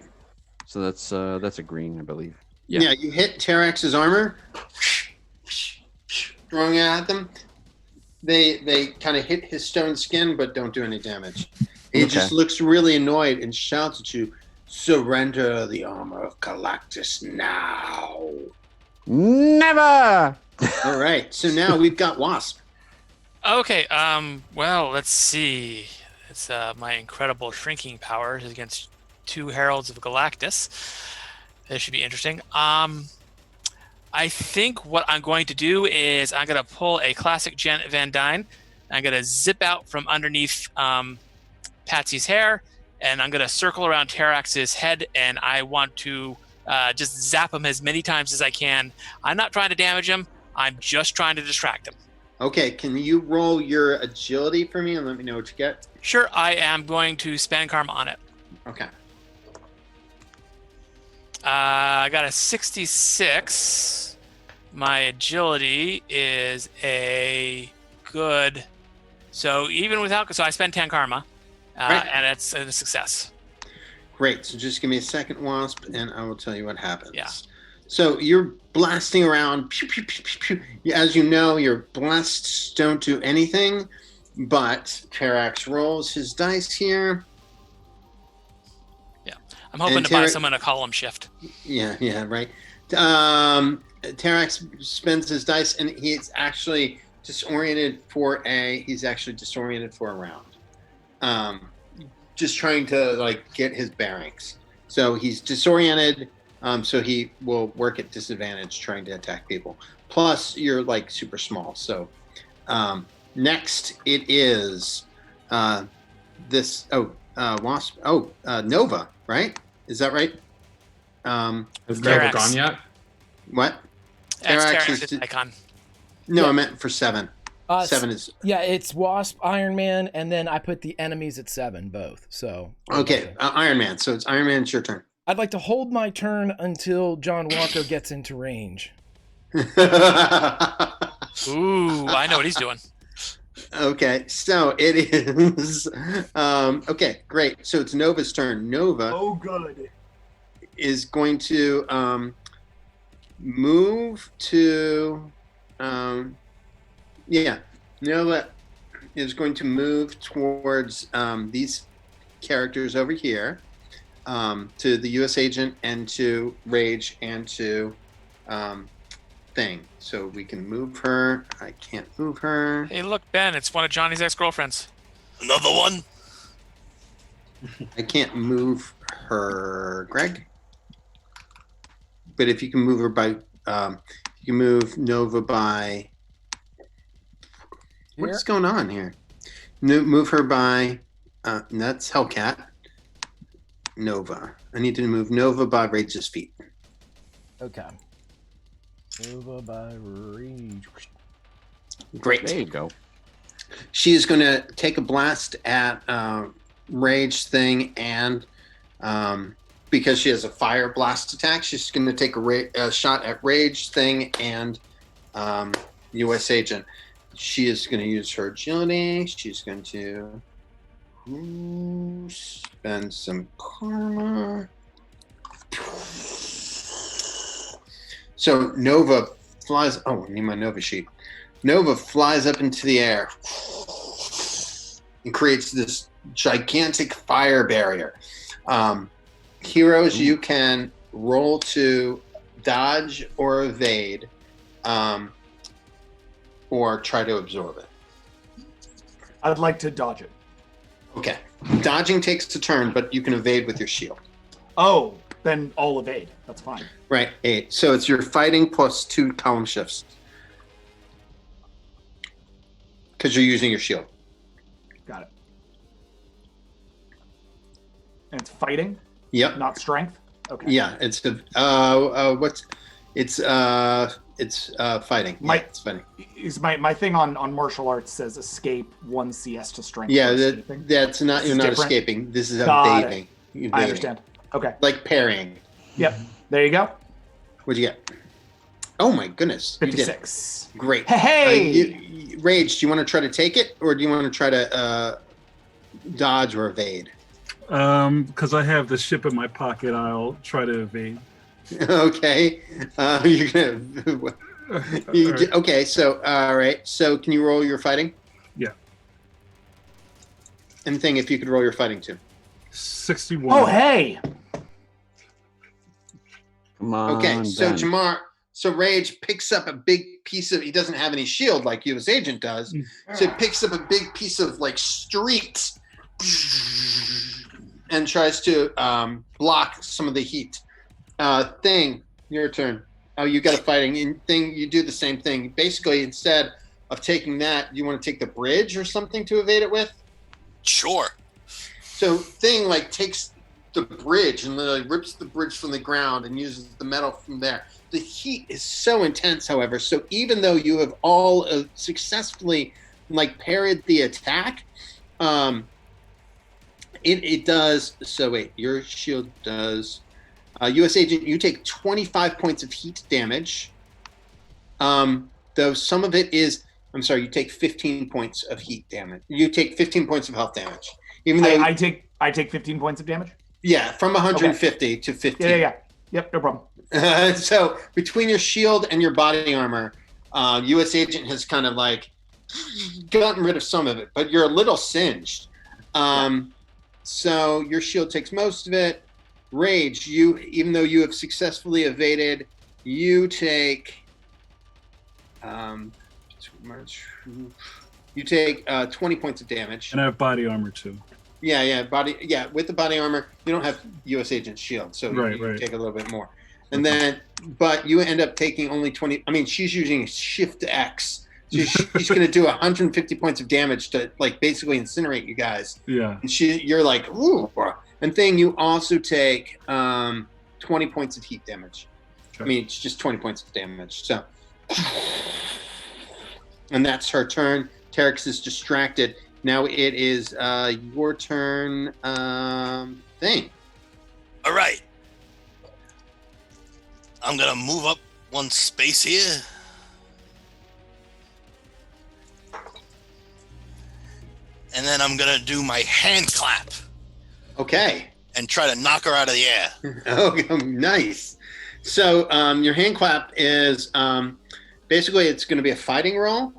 So that's a green, I believe. Yeah. You hit Terax's armor. throwing at them. They kind of hit his stone skin, but don't do any damage. He just looks really annoyed and shouts at you, "Surrender the armor of Galactus now." Never! All right, so now we've got Wasp. Okay, well, let's see. It's my incredible shrinking powers against 2 Heralds of Galactus. This should be interesting. I think what I'm going to do is I'm going to pull a classic Janet Van Dyne. I'm going to zip out from underneath Patsy's hair, and I'm going to circle around Terax's head, and I want to just zap him as many times as I can. I'm not trying to damage him. I'm just trying to distract him. Okay, can you roll your agility for me and let me know what you get? Sure, I am going to spend karma on it. Okay. I got a 66. My agility is a good. So even without, so I spend 10 karma, Right. and it's a success. Great. So just give me a second, Wasp, and I will tell you what happens. Yeah. So you're blasting around. Pew, pew, pew, pew, pew. As you know, your blasts don't do anything, but Terax rolls his dice here. Yeah. I'm hoping And to buy someone a column shift. Yeah, right. Terax spends his dice, and he's actually disoriented for a round. Just trying to get his bearings. So he's disoriented. So he will work at disadvantage trying to attack people. Plus, you're super small. So next it is this. Wasp. Nova. Right? Is that right? Has Nova Terax. gone yet? What? Terax is icon. No, Yeah. I meant for 7. 7 is Yeah, it's Wasp, Iron Man, and then I put the enemies at 7 both. So okay. Iron Man. So it's Iron Man. It's your turn. I'd like to hold my turn until John Walker gets into range. Ooh, I know what he's doing. Okay, so it is. Okay, great. So it's Nova's turn. Nova Oh, good. is going to move to. Nova is going to move towards these characters over here, to the U.S. agent and to Rage and to Thing. So we can move her. I can't move her. Hey, look, Ben, it's one of Johnny's ex-girlfriends. Another one? I can't move her, Greg. But if you can move her by, you can move Nova by. What's going on here? Move her by. That's Hellcat. Nova. I need to move Nova by Rage's feet. Okay. Nova by range. Great. There you go. She is going to take a blast at Rage Thing, and because she has a fire blast attack, she's going to take a shot at Rage Thing and U.S. Agent. She is going to use her agility. She's going to spend some karma. So Nova flies. Oh, I need my Nova sheet. Nova flies up into the air and creates this gigantic fire barrier. Heroes, you can roll to dodge or evade, or try to absorb it. I'd like to dodge it. Okay. Dodging takes a turn, but you can evade with your shield. Oh, then I'll evade. That's fine. Right, 8. So it's your fighting plus 2 column shifts. Because you're using your shield. Got it. And it's fighting, Yep. not strength. Okay. Yeah, it's fighting. My- It's fighting. Is my thing on martial arts says escape 1 CS to strength. Yeah, for that, escaping. that's not. This You're is not different? escaping. This is Got it. evading. Evading. I understand. Okay. Like parrying. Yep. There you go. What'd you get? Oh my goodness! You did it. 56. Great. Hey. Rage. Do you want to try to take it, or do you want to try to dodge or evade? Because I have the ship in my pocket, I'll try to evade. Okay. You're gonna. Okay, so all right. So can you roll your fighting? Yeah. And thing, if you could roll your fighting too. 61. Oh, hey. Come on. Okay, so Ben. Jamar, so Rage picks up a big piece of. He doesn't have any shield like U.S. Agent does, so he picks up a big piece of like street and tries to block some of the heat. Thing, your turn. Oh, you got a fighting. And Thing, you do the same thing. Basically, instead of taking that, you want to take the bridge or something to evade it with? Sure. So Thing like takes the bridge and like, rips the bridge from the ground and uses the metal from there. The heat is so intense, however, so even though you have all successfully like parried the attack, it does. So wait, your shield does. U.S. Agent, you take 25 points of heat damage. Though some of it is, I'm sorry, you take 15 points of heat damage. You take 15 points of health damage. Even though I take 15 points of damage? Yeah, from 150 to 15. Yeah. Yep, no problem. So between your shield and your body armor, U.S. Agent has kind of like gotten rid of some of it, but you're a little singed. So your shield takes most of it. Rage, even though you have successfully evaded, you take 20 points of damage. And I have body armor too. Yeah, with the body armor, you don't have U.S. Agent shield, so you take a little bit more. And then, but you end up taking only 20. I mean, she's using Shift X, so she's going to do 150 points of damage to like basically incinerate you guys. Yeah. And you're like, ooh. And Thing, you also take 20 points of heat damage. Okay. I mean, it's just 20 points of damage. So, and that's her turn. Terex is distracted. Now it is your turn, Thing. All right. I'm going to move up one space here. And then I'm going to do my hand clap. Okay. And try to knock her out of the air. Oh, nice. So your hand clap is basically it's going to be a fighting roll.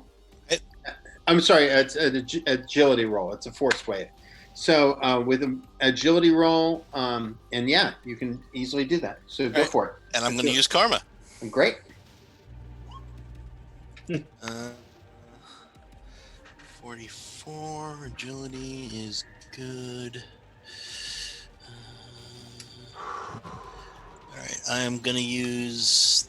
I'm sorry, it's an agility roll. It's a force wave. So with an agility roll, and yeah, you can easily do that. So go for it. And I'm going to use Karma. Great. 44, agility is good. All right, I am going to use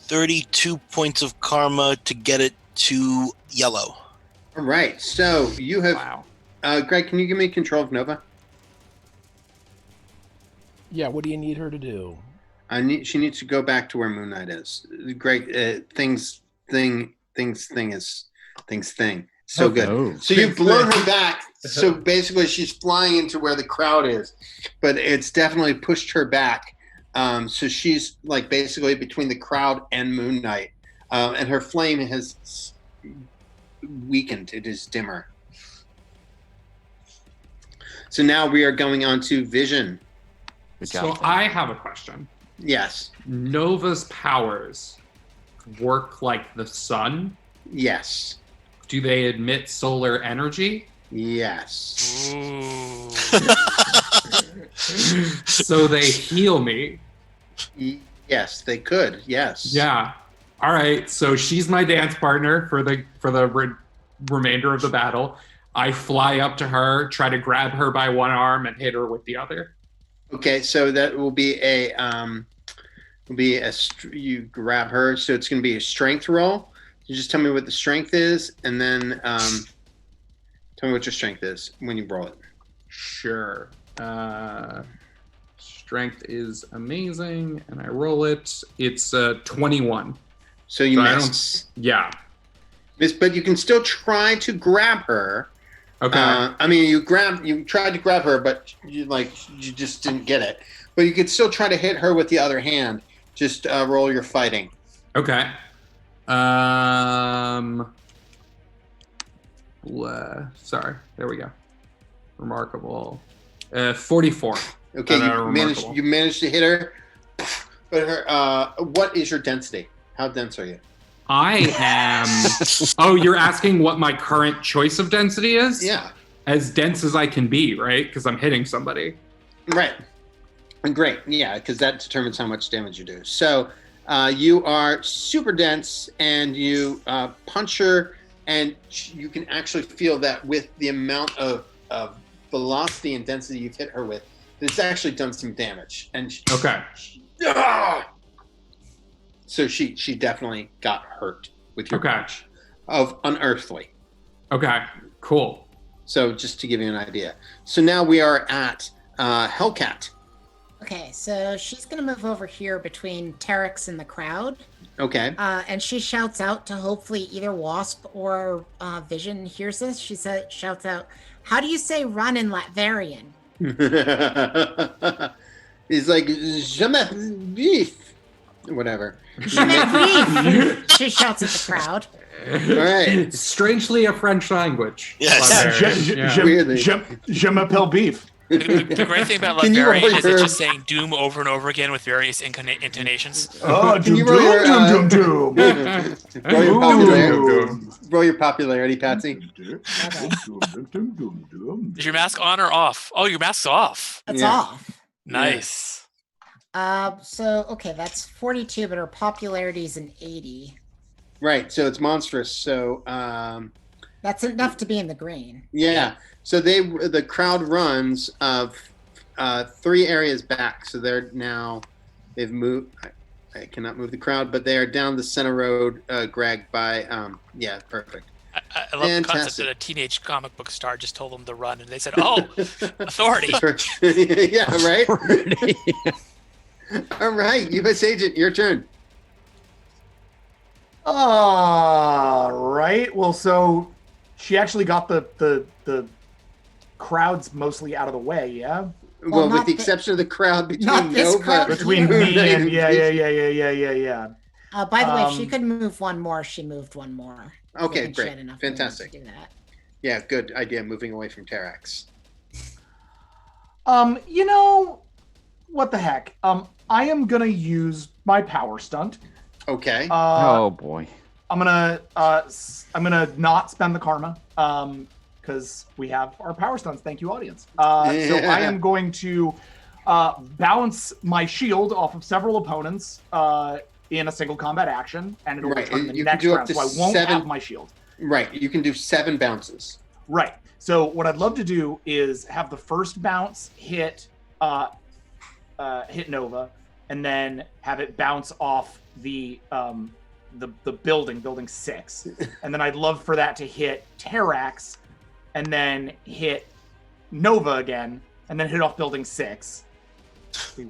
32 points of Karma to get it to yellow. All right, so you have... Greg, can you give me control of Nova? Yeah, what do you need her to do? She needs to go back to where Moon Knight is. Greg, Thing's thing. So good. Oh. So you've blown her back. So basically, she's flying into where the crowd is, but it's definitely pushed her back. So she's like basically between the crowd and Moon Knight, and her flame has weakened. It is dimmer. So now we are going on to Vision. So I have a question. Yes. Nova's powers work like the sun? Yes. Do they emit solar energy? Yes. So they heal me? Yes, they could. Yes. Yeah. All right. So she's my dance partner for the remainder of the battle. I fly up to her, try to grab her by one arm and hit her with the other. Okay, so that will be you grab her. So it's going to be a strength roll. You just tell me what the strength is, and then tell me what your strength is when you roll it. Sure. Strength is amazing, and I roll it. It's 21. So you miss. Yeah. Miss, but you can still try to grab her. Okay. I mean, you tried to grab her, but you just didn't get it. But you could still try to hit her with the other hand. Just roll your fighting. Okay. Sorry. There we go. Remarkable. 44. Okay, you managed to hit her. But her, what is your density? How dense are you? I am. Oh, you're asking what my current choice of density is? Yeah. As dense as I can be, right? Because I'm hitting somebody. Right. Great. Yeah, because that determines how much damage you do. So you are super dense, and you punch her, and you can actually feel that with the amount of velocity and density you've hit her with, it's actually done some damage. And Okay. So she definitely got hurt with your Okay. punch of unearthly. Okay. Cool. So just to give you an idea. So now we are at Hellcat. Okay, so she's gonna move over here between Terex and the crowd. Okay. And she shouts out to hopefully either Wasp or Vision hears this. She shouts out, "How do you say run in Latvarian?" He's like, "Jamais beef," whatever. Jamais beef! She shouts at the crowd. All right. Strangely a French language. Yes. Je m'appelle beef. The great thing about Can you Latvarian roll is your- it's just saying doom over and over again with various intonations. Oh, Can doom, you roll your, doom, doom, doom, roll your popularity. doom. Roll your popularity, Patsy. Is your mask on or off? Oh, your mask's off. That's Yeah. off. Nice. So okay, that's 42, but her popularity is an 80. Right. So it's monstrous. So That's enough to be in the green. yeah. So the crowd runs 3 areas back. So they've moved. I cannot move the crowd, but they are down the center road, Greg, by yeah, perfect. I love the concept that a teenage comic book star just told them to run, and they said, "Oh, authority." Yeah, right. All right, U.S. Agent, your turn. Right. Well, so she actually got the crowds mostly out of the way, yeah? Well, with not the thi- exception of the crowd between not this Nova, crowd. Between Moon me Knight and yeah. By the way, if she Um, could move one more, she moved one more. I Okay, think she great. had enough movement Fantastic. to do that. Yeah, good idea. Moving away from Terax. You know, what the heck? I am gonna use my power stunt. Okay. Oh boy. I'm gonna not spend the karma, because we have our power stunts. Thank you, audience. So I am going to bounce my shield off of several opponents in a single combat action, and it'll Right, return the you can next do up round. to So I won't 7 have my shield. Right. You can do 7 bounces. Right. So what I'd love to do is have the first bounce hit Nova, and then have it bounce off the building 6, and then I'd love for that to hit Terax, and then hit Nova again, and then hit off building 6.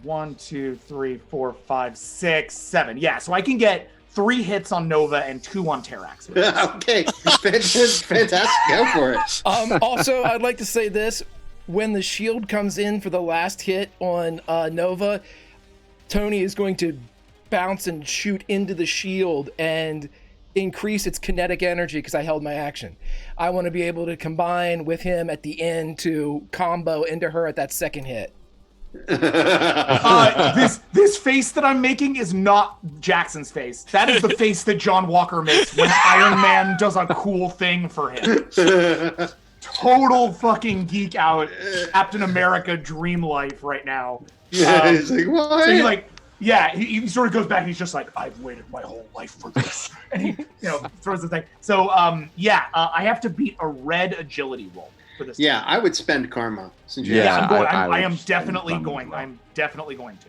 1, 2, 3, 4, 5, 6, 7. Yeah, so I can get 3 hits on Nova and 2 on Terax. Okay, fantastic. Go for it. Also, I'd like to say this: when the shield comes in for the last hit on Nova, Tony is going to bounce and shoot into the shield and increase its kinetic energy because I held my action. I want to be able to combine with him at the end to combo into her at that second hit. This face that I'm making is not Jackson's face. That is the face that John Walker makes when Iron Man does a cool thing for him. Total fucking geek out, Captain America dream life right now. Yeah, he's like, what? So he sort of goes back and he's just like, I've waited my whole life for this. And he, throws the thing. So, I have to beat a red agility roll for this. Yeah, I would spend karma since you Yeah, I'm going. I I am would definitely spend going. karma. I'm definitely going to.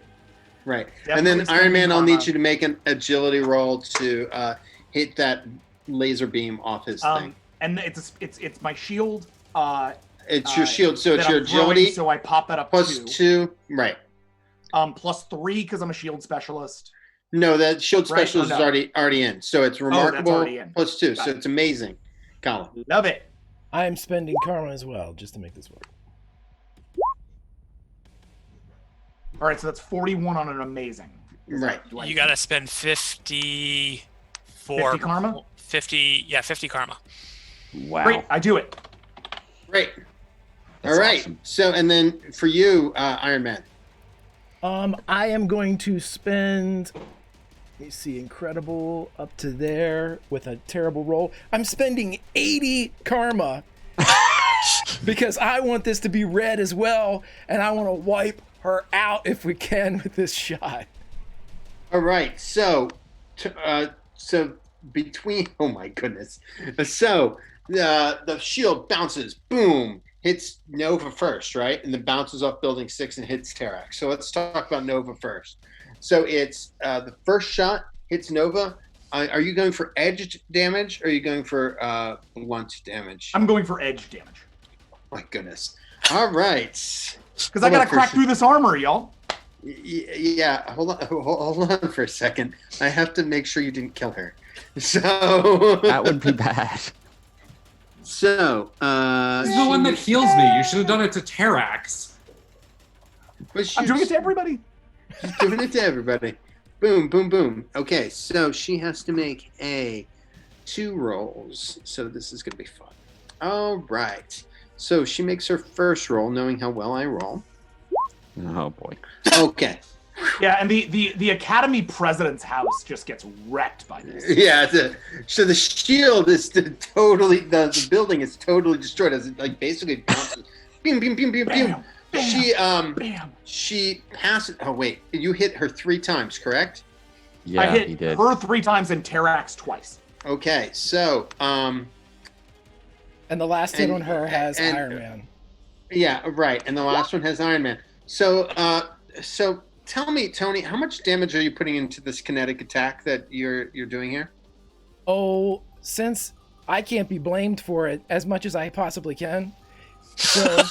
Right. Definitely And then Iron spending Man, I'll karma. need you to make an agility roll to hit that laser beam off his thing. And it's my shield. It's your shield, so it's that your I'm throwing, agility so I pop that up plus to 2. Right. plus 3 because I'm a shield specialist. No, that shield Right, specialist or is no? already in. So it's remarkable already in. plus 2. Got So it. it's amazing. Colin. Love it. I am spending karma as well just to make this work. All right, so that's 41 on an amazing. Right. You got to spend 54. 50 karma? 50 karma. Wow. Great, I do it. Great. That's All right. awesome. So, and then for you, Iron Man. I am going to spend, let me see, incredible up to there with a terrible roll. I'm spending 80 karma because I want this to be red as well, and I want to wipe her out if we can with this shot. All right, so between, oh my goodness, so the shield bounces, boom, hits Nova first, right, and then bounces off building 6 and hits Terax. So let's talk about Nova first. So it's the first shot hits Nova. Are you going for edged damage, or are you going for blunt damage? I'm going for edge damage. Oh my goodness. All right. Because I gotta crack through this armor, y'all. Yeah, hold on for a second. I have to make sure you didn't kill her. So That would be bad. So this is the one that heals me. You should have done it to Terax. I'm doing it to everybody. She's doing it to everybody. Boom, boom, boom. Okay, so she has to make 2 rolls. So this is gonna be fun. All right. So she makes her first roll, knowing how well I roll. Oh boy. Okay. Yeah, and the Academy President's house just gets wrecked by this. Yeah. So the shield is totally the building is totally destroyed as it like basically bounces. Beam, beam, beam, beam, beam. Bam. She passes. Oh wait, you hit her 3 times, correct? Yeah, I hit he did. her 3 times and Terax twice. Okay, so And the last hit on her has Iron Man. Yeah, right. And the last one has Iron Man. So tell me, Tony, how much damage are you putting into this kinetic attack that you're doing here? Oh, since I can't be blamed for it as much as I possibly can, so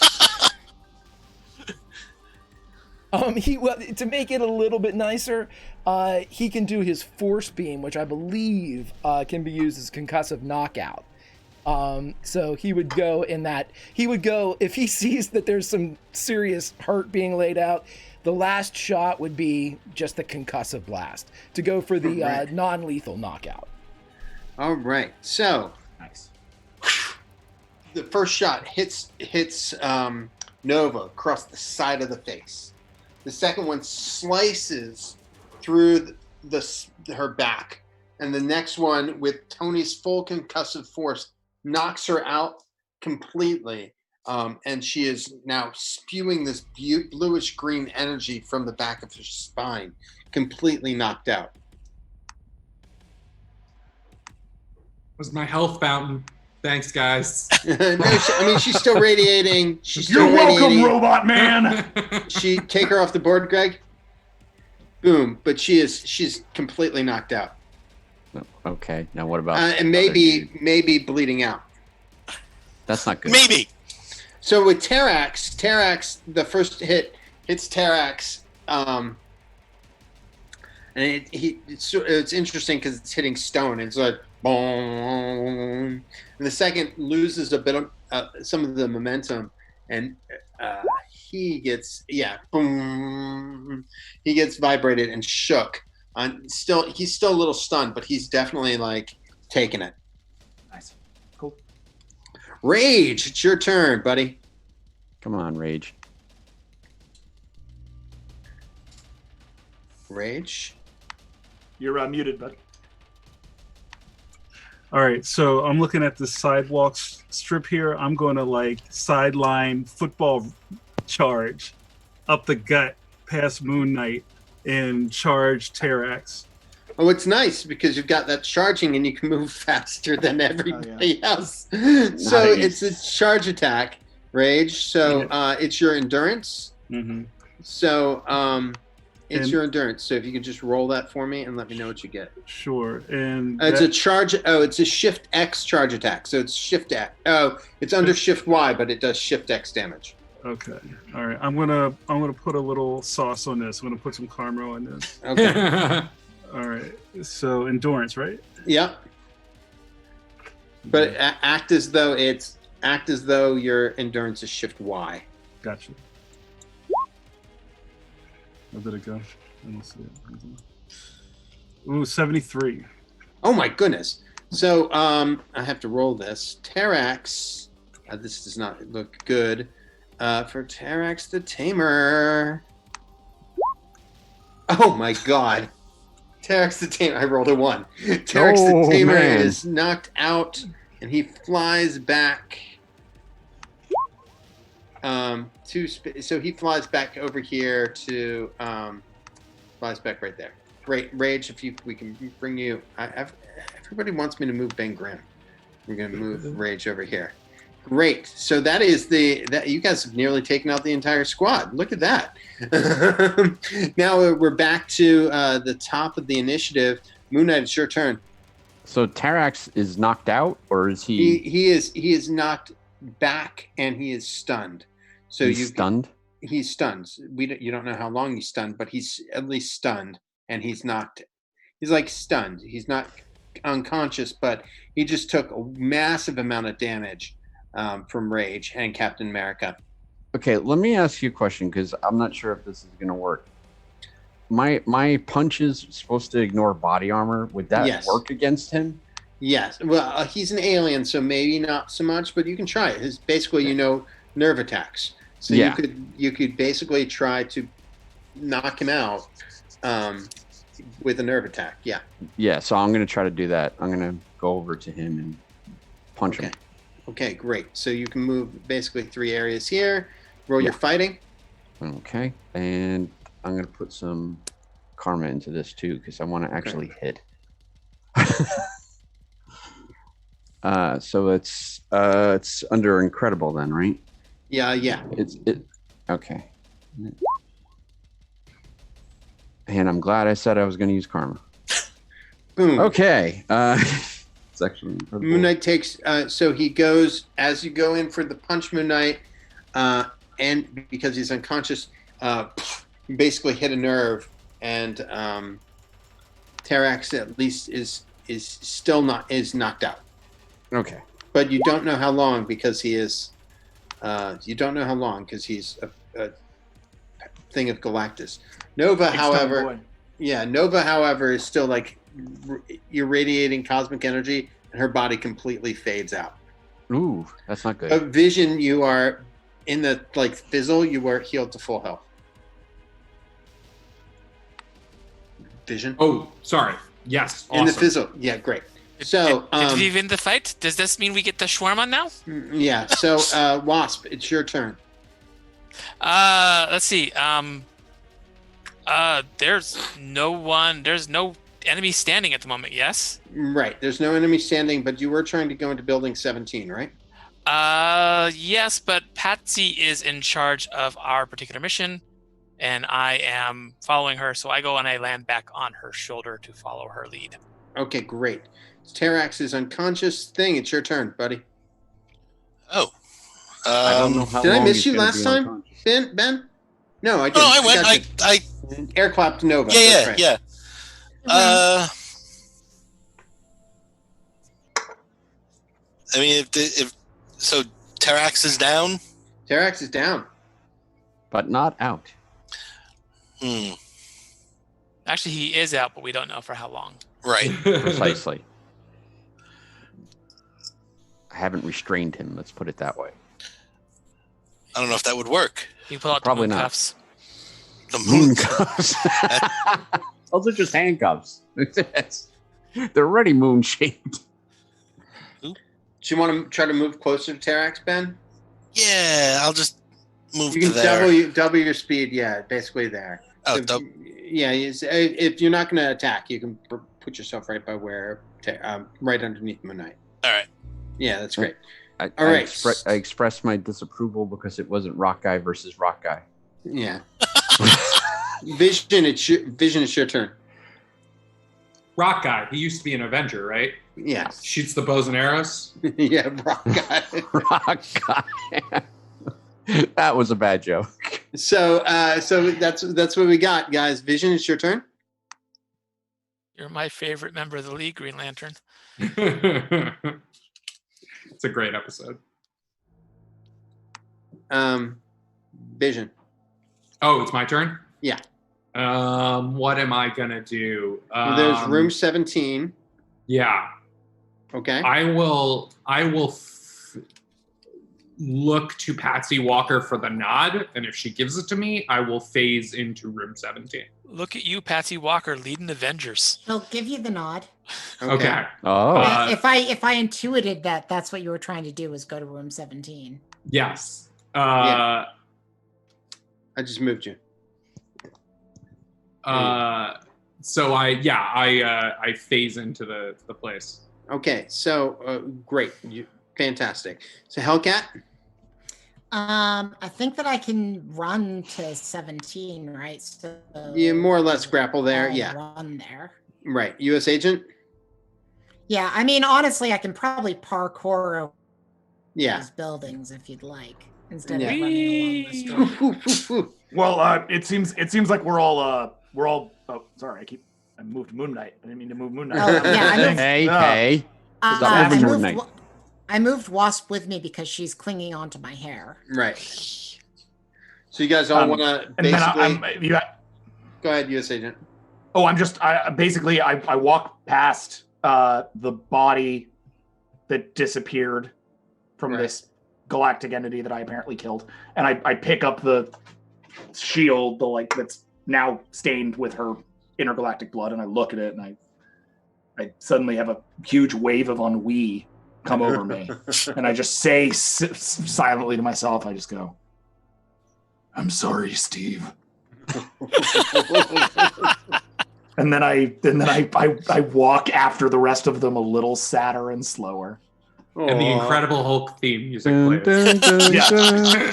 to make it a little bit nicer, he can do his force beam, which I believe can be used as concussive knockout. So he would go if he sees that there's some serious hurt being laid out, the last shot would be just the concussive blast to go for the non-lethal knockout. All right. So Nice. the first shot hits Nova across the side of the face. The second one slices through her back, and the next one with Tony's full concussive force knocks her out completely, and she is now spewing this bluish green energy from the back of her spine, completely knocked out. Was my health fountain. Thanks, guys. No, she's still radiating. You're welcome, Robot Man. Take her off the board, Greg. Boom, but she's completely knocked out. Okay, now what about and maybe bleeding out. That's not good. Maybe. So with Terax, the first hit hits Terax, and it's interesting because it's hitting stone. It's like boom, and the second loses a bit of some of the momentum, and he gets boom. He gets vibrated and shook. He's still a little stunned, but he's definitely like taking it. Nice. Cool. Rage, it's your turn, buddy. Come on, Rage. Rage. You're muted, bud. All right, so I'm looking at the sidewalk strip here. I'm going to sideline football charge up the gut past Moon Knight and charge Terax. Oh, it's nice because you've got that charging and you can move faster than everybody else. So it's a charge attack, Rage. So it's your endurance. Mm-hmm. So it's your endurance. So if you could just roll that for me and let me know what you get. Sure. And it's a charge. Oh, it's a Shift X charge attack. So it's Shift X. Oh, it's under Shift Y, but it does Shift X damage. Okay. All right. I'm gonna put a little sauce on this. I'm gonna put some caramel on this. Okay. All right. So endurance, right? Yep. But act as though your endurance is Shift Y. Gotcha. Where did it go? I don't see it. Ooh, 73. Oh my goodness. So I have to roll this. Terax. This does not look good. For Terax the Tamer. Oh my God. Terex the Tamer. I rolled a 1. Terex the Tamer is knocked out, and he flies back. So he flies back over here to flies back right there. Great, Rage. We can bring you. Everybody wants me to move Ben Grimm. We're gonna move Rage over here. Great. So that is that you guys have nearly taken out the entire squad. Look at that. Now we're back to the top of the initiative. Moon Knight, it's your turn. So Tarax is knocked out, or is he? He is knocked back, and he is stunned. So he's stunned. He's stunned. You don't know how long he's stunned, but he's at least stunned, and he's knocked. He's like stunned. He's not unconscious, but he just took a massive amount of damage from Rage and Captain America. Okay, let me ask you a question because I'm not sure if this is going to work. My punch is supposed to ignore body armor. Would that work against him? Yes. Well, he's an alien, so maybe not so much, but you can try it. It's basically, nerve attacks. So you could basically try to knock him out with a nerve attack. Yeah. Yeah. So I'm going to try to do that. I'm going to go over to him and punch him. Okay, great. So you can move basically 3 areas here. Roll your fighting. Okay, and I'm going to put some karma into this too because I want to actually hit. So it's under incredible then, right? Yeah. Okay. And I'm glad I said I was going to use karma. Boom. Okay. It's actually incredible. Moon Knight takes. So he goes as you go in for the punch. Moon Knight, and because he's unconscious, basically hit a nerve, and Tarax at least is knocked out. Okay. But you don't know how long because he is. You don't know how long because he's a thing of Galactus. Nova, however, is still like irradiating cosmic energy, and her body completely fades out. Ooh, that's not good. Vision, you are in the fizzle. You were healed to full health. Vision. Oh, sorry. Yes. In the fizzle. Yeah, great. So, did we win the fight? Does this mean we get the shawarma now? Yeah. So, Wasp, it's your turn. Let's see. There's no enemy standing at the moment. Yes. Right. There's no enemy standing, but you were trying to go into building 17, right? Yes, but Patsy is in charge of our particular mission, and I am following her. So I go and I land back on her shoulder to follow her lead. Okay, great. Tarax is unconscious. Thing, it's your turn, buddy. Oh. I don't know how did long I miss he's you last time, Ben? No, I didn't. No, I went. I air clapped Nova. Yeah. Right. I mean, if so, Tarax is down. Tarax is down, but not out. Actually, he is out, but we don't know for how long. Right. Precisely. I haven't restrained him. Let's put it that way. I don't know if that would work. You pull out Probably the moon not. cuffs. The moon cuffs. Those are just handcuffs. They're already moon shaped. Do you want to try to move closer to Tarax, Ben? Yeah, I'll just move you to can there. double your speed. Yeah, basically there. Oh, So, yeah. If you're not going to attack, you can put yourself right by where, right underneath Moon Knight. All right. Yeah, that's great. I expressed my disapproval because it wasn't Rock Guy versus Rock Guy. Yeah. Vision, it's your turn. Rock Guy. He used to be an Avenger, right? Yeah. Shoots the bows and arrows. Yeah, Rock Guy. Rock Guy. That was a bad joke. So that's what we got, guys. Vision, it's your turn. You're my favorite member of the League, Green Lantern. It's a great episode. Vision. Oh, it's my turn? Yeah. What am I gonna do? There's room 17. Yeah. Okay. I will look to Patsy Walker for the nod, and if she gives it to me, I will phase into room 17. Look at you, Patsy Walker, leading Avengers. He'll give you the nod. Okay. Oh. If I intuited that that's what you were trying to do was go to room 17. Yes. Yeah. I just moved you. So I phase into the place. Okay, so great, fantastic. So Hellcat. I think that I can run to 17, right? So You more or less grapple there. I'll Yeah. run there. Right. U.S. agent. Yeah, I mean, honestly, I can probably parkour over Yeah. these buildings if you'd like, instead Yeah. of running along the street. Well, it seems like we're all. Oh, sorry, I moved Moon Knight. I didn't mean to move Moon Knight. Oh, yeah, I moved- Hey. Stop I moving Moon moved, Knight. I moved Wasp with me because she's clinging onto my hair. Right. So you guys all want to And then basically go ahead, U.S. agent. Oh, I walk past the body that disappeared from this galactic entity that I apparently killed, and I pick up the shield, that's now stained with her intergalactic blood, and I look at it, and I suddenly have a huge wave of ennui come over me, and I just say silently to myself, I just go, "I'm sorry, Steve." And then I walk after the rest of them a little sadder and slower. And the Incredible Hulk theme music plays. Yeah.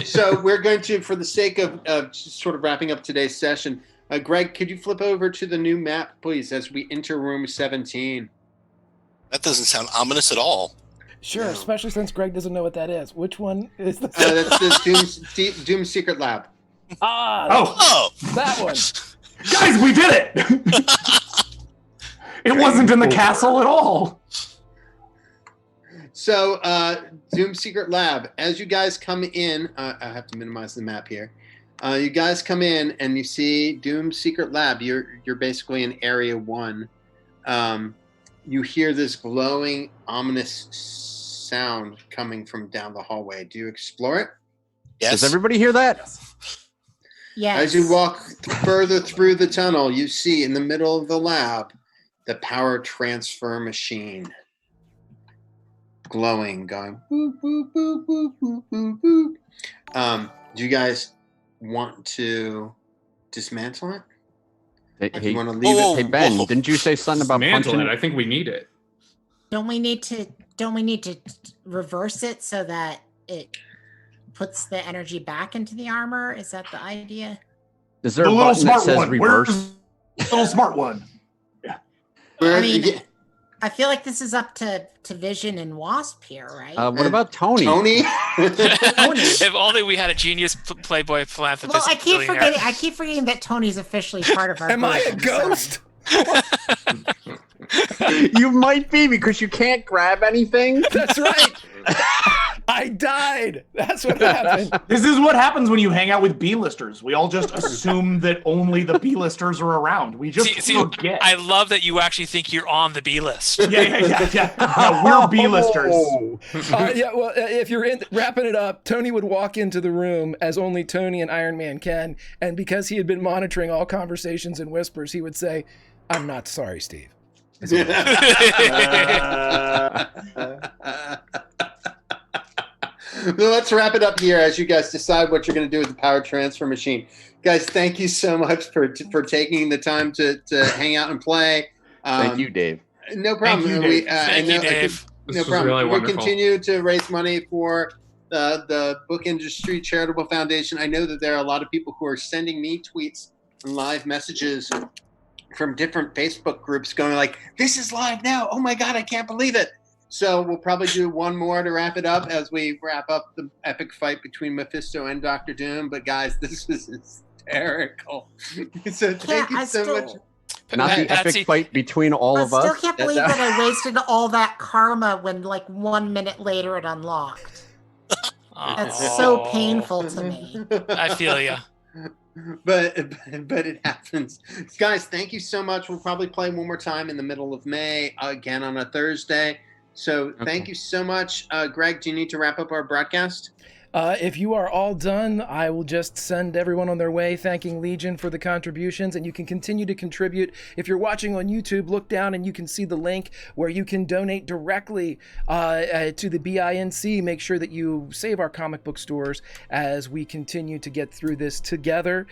So we're going to, for the sake of just sort of wrapping up today's session, Greg, could you flip over to the new map, please, as we enter room 17? That doesn't sound ominous at all. Sure, especially since Greg doesn't know what that is. Which one is this? That's the Doom Secret Lab. Oh, that one. Guys, we did it! It wasn't in the castle at all. So, Doom Secret Lab, as you guys come in, I have to minimize the map here. You guys come in and you see Doom Secret Lab. You're basically in Area 1. You hear this glowing, ominous sound coming from down the hallway. Do you explore it? Yes. Does everybody hear that? Yes. As you walk further through the tunnel, you see in the middle of the lab the power transfer machine glowing, going boop, boop, boop, boop, boop, boop, boop. Do you guys want to dismantle it? Hey, want to leave it? Hey Ben, didn't you say something about Dismantle punching it. I think we need it. Don't we need to reverse it so that it puts the energy back into the armor? Is that the idea? Is there The a little button that smart says one. reverse? Where's the little smart one? I mean, I feel like this is up to Vision and Wasp here, right? What about Tony? Tony? If only we had a genius Playboy philanthropist. Well, I keep billionaire. forgetting that Tony's officially part of our Am I a group, I'm ghost? You might be because you can't grab anything. That's right. I died. That's what happened. This is what happens when you hang out with B-listers. We all just assume that only the B-listers are around. We just forget. I love that you actually think you're on the B list. Yeah. No, we're B-listers. Well, if you're wrapping it up, Tony would walk into the room as only Tony and Iron Man can, and because he had been monitoring all conversations in whispers, he would say, "I'm not sorry, Steve." Well, let's wrap it up here as you guys decide what you're going to do with the power transfer machine. Guys, thank you so much for taking the time to hang out and play. Thank you, Dave. No problem. Thank you, Dave. Thank you, Dave. No problem. We'll continue to raise money for the Book Industry Charitable Foundation. I know that there are a lot of people who are sending me tweets and live messages from different Facebook groups going like, "This is live now. Oh my God, I can't believe it." So we'll probably do one more to wrap it up as we wrap up the epic fight between Mephisto and Dr. Doom. But guys, this was hysterical. So thank you so much. Not the epic fight between all of us. I still can't believe that I wasted all that karma when, like, 1 minute later it unlocked. That's so painful to me. I feel you. But it happens. Guys, thank you so much. We'll probably play one more time in the middle of May, again on a Thursday. So thank you so much. Greg, do you need to wrap up our broadcast? If you are all done, I will just send everyone on their way, thanking Legion for the contributions, and you can continue to contribute. If you're watching on YouTube, look down and you can see the link where you can donate directly to the BINC. Make sure that you save our comic book stores as we continue to get through this together.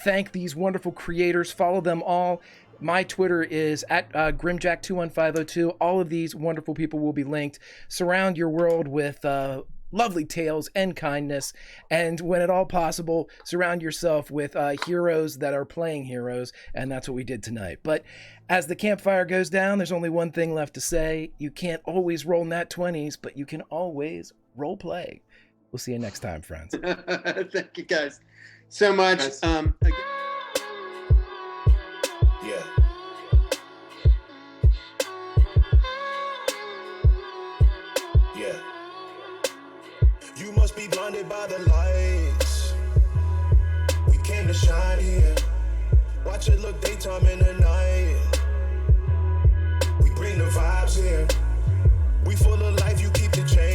Thank these wonderful creators. Follow them all. My Twitter is at Grimjack21502. All of these wonderful people will be linked. Surround your world with lovely tales and kindness, and when at all possible, surround yourself with heroes that are playing heroes, and that's what we did tonight. But as the campfire goes down, there's only one thing left to say. You can't always roll nat 20s, but you can always role play. We'll see you next time, friends. Thank you guys so much. Again. Yeah. Yeah. You must be blinded by the lights. We came to shine here. Watch it look daytime in the night. We bring the vibes here. We full of life, you keep the change.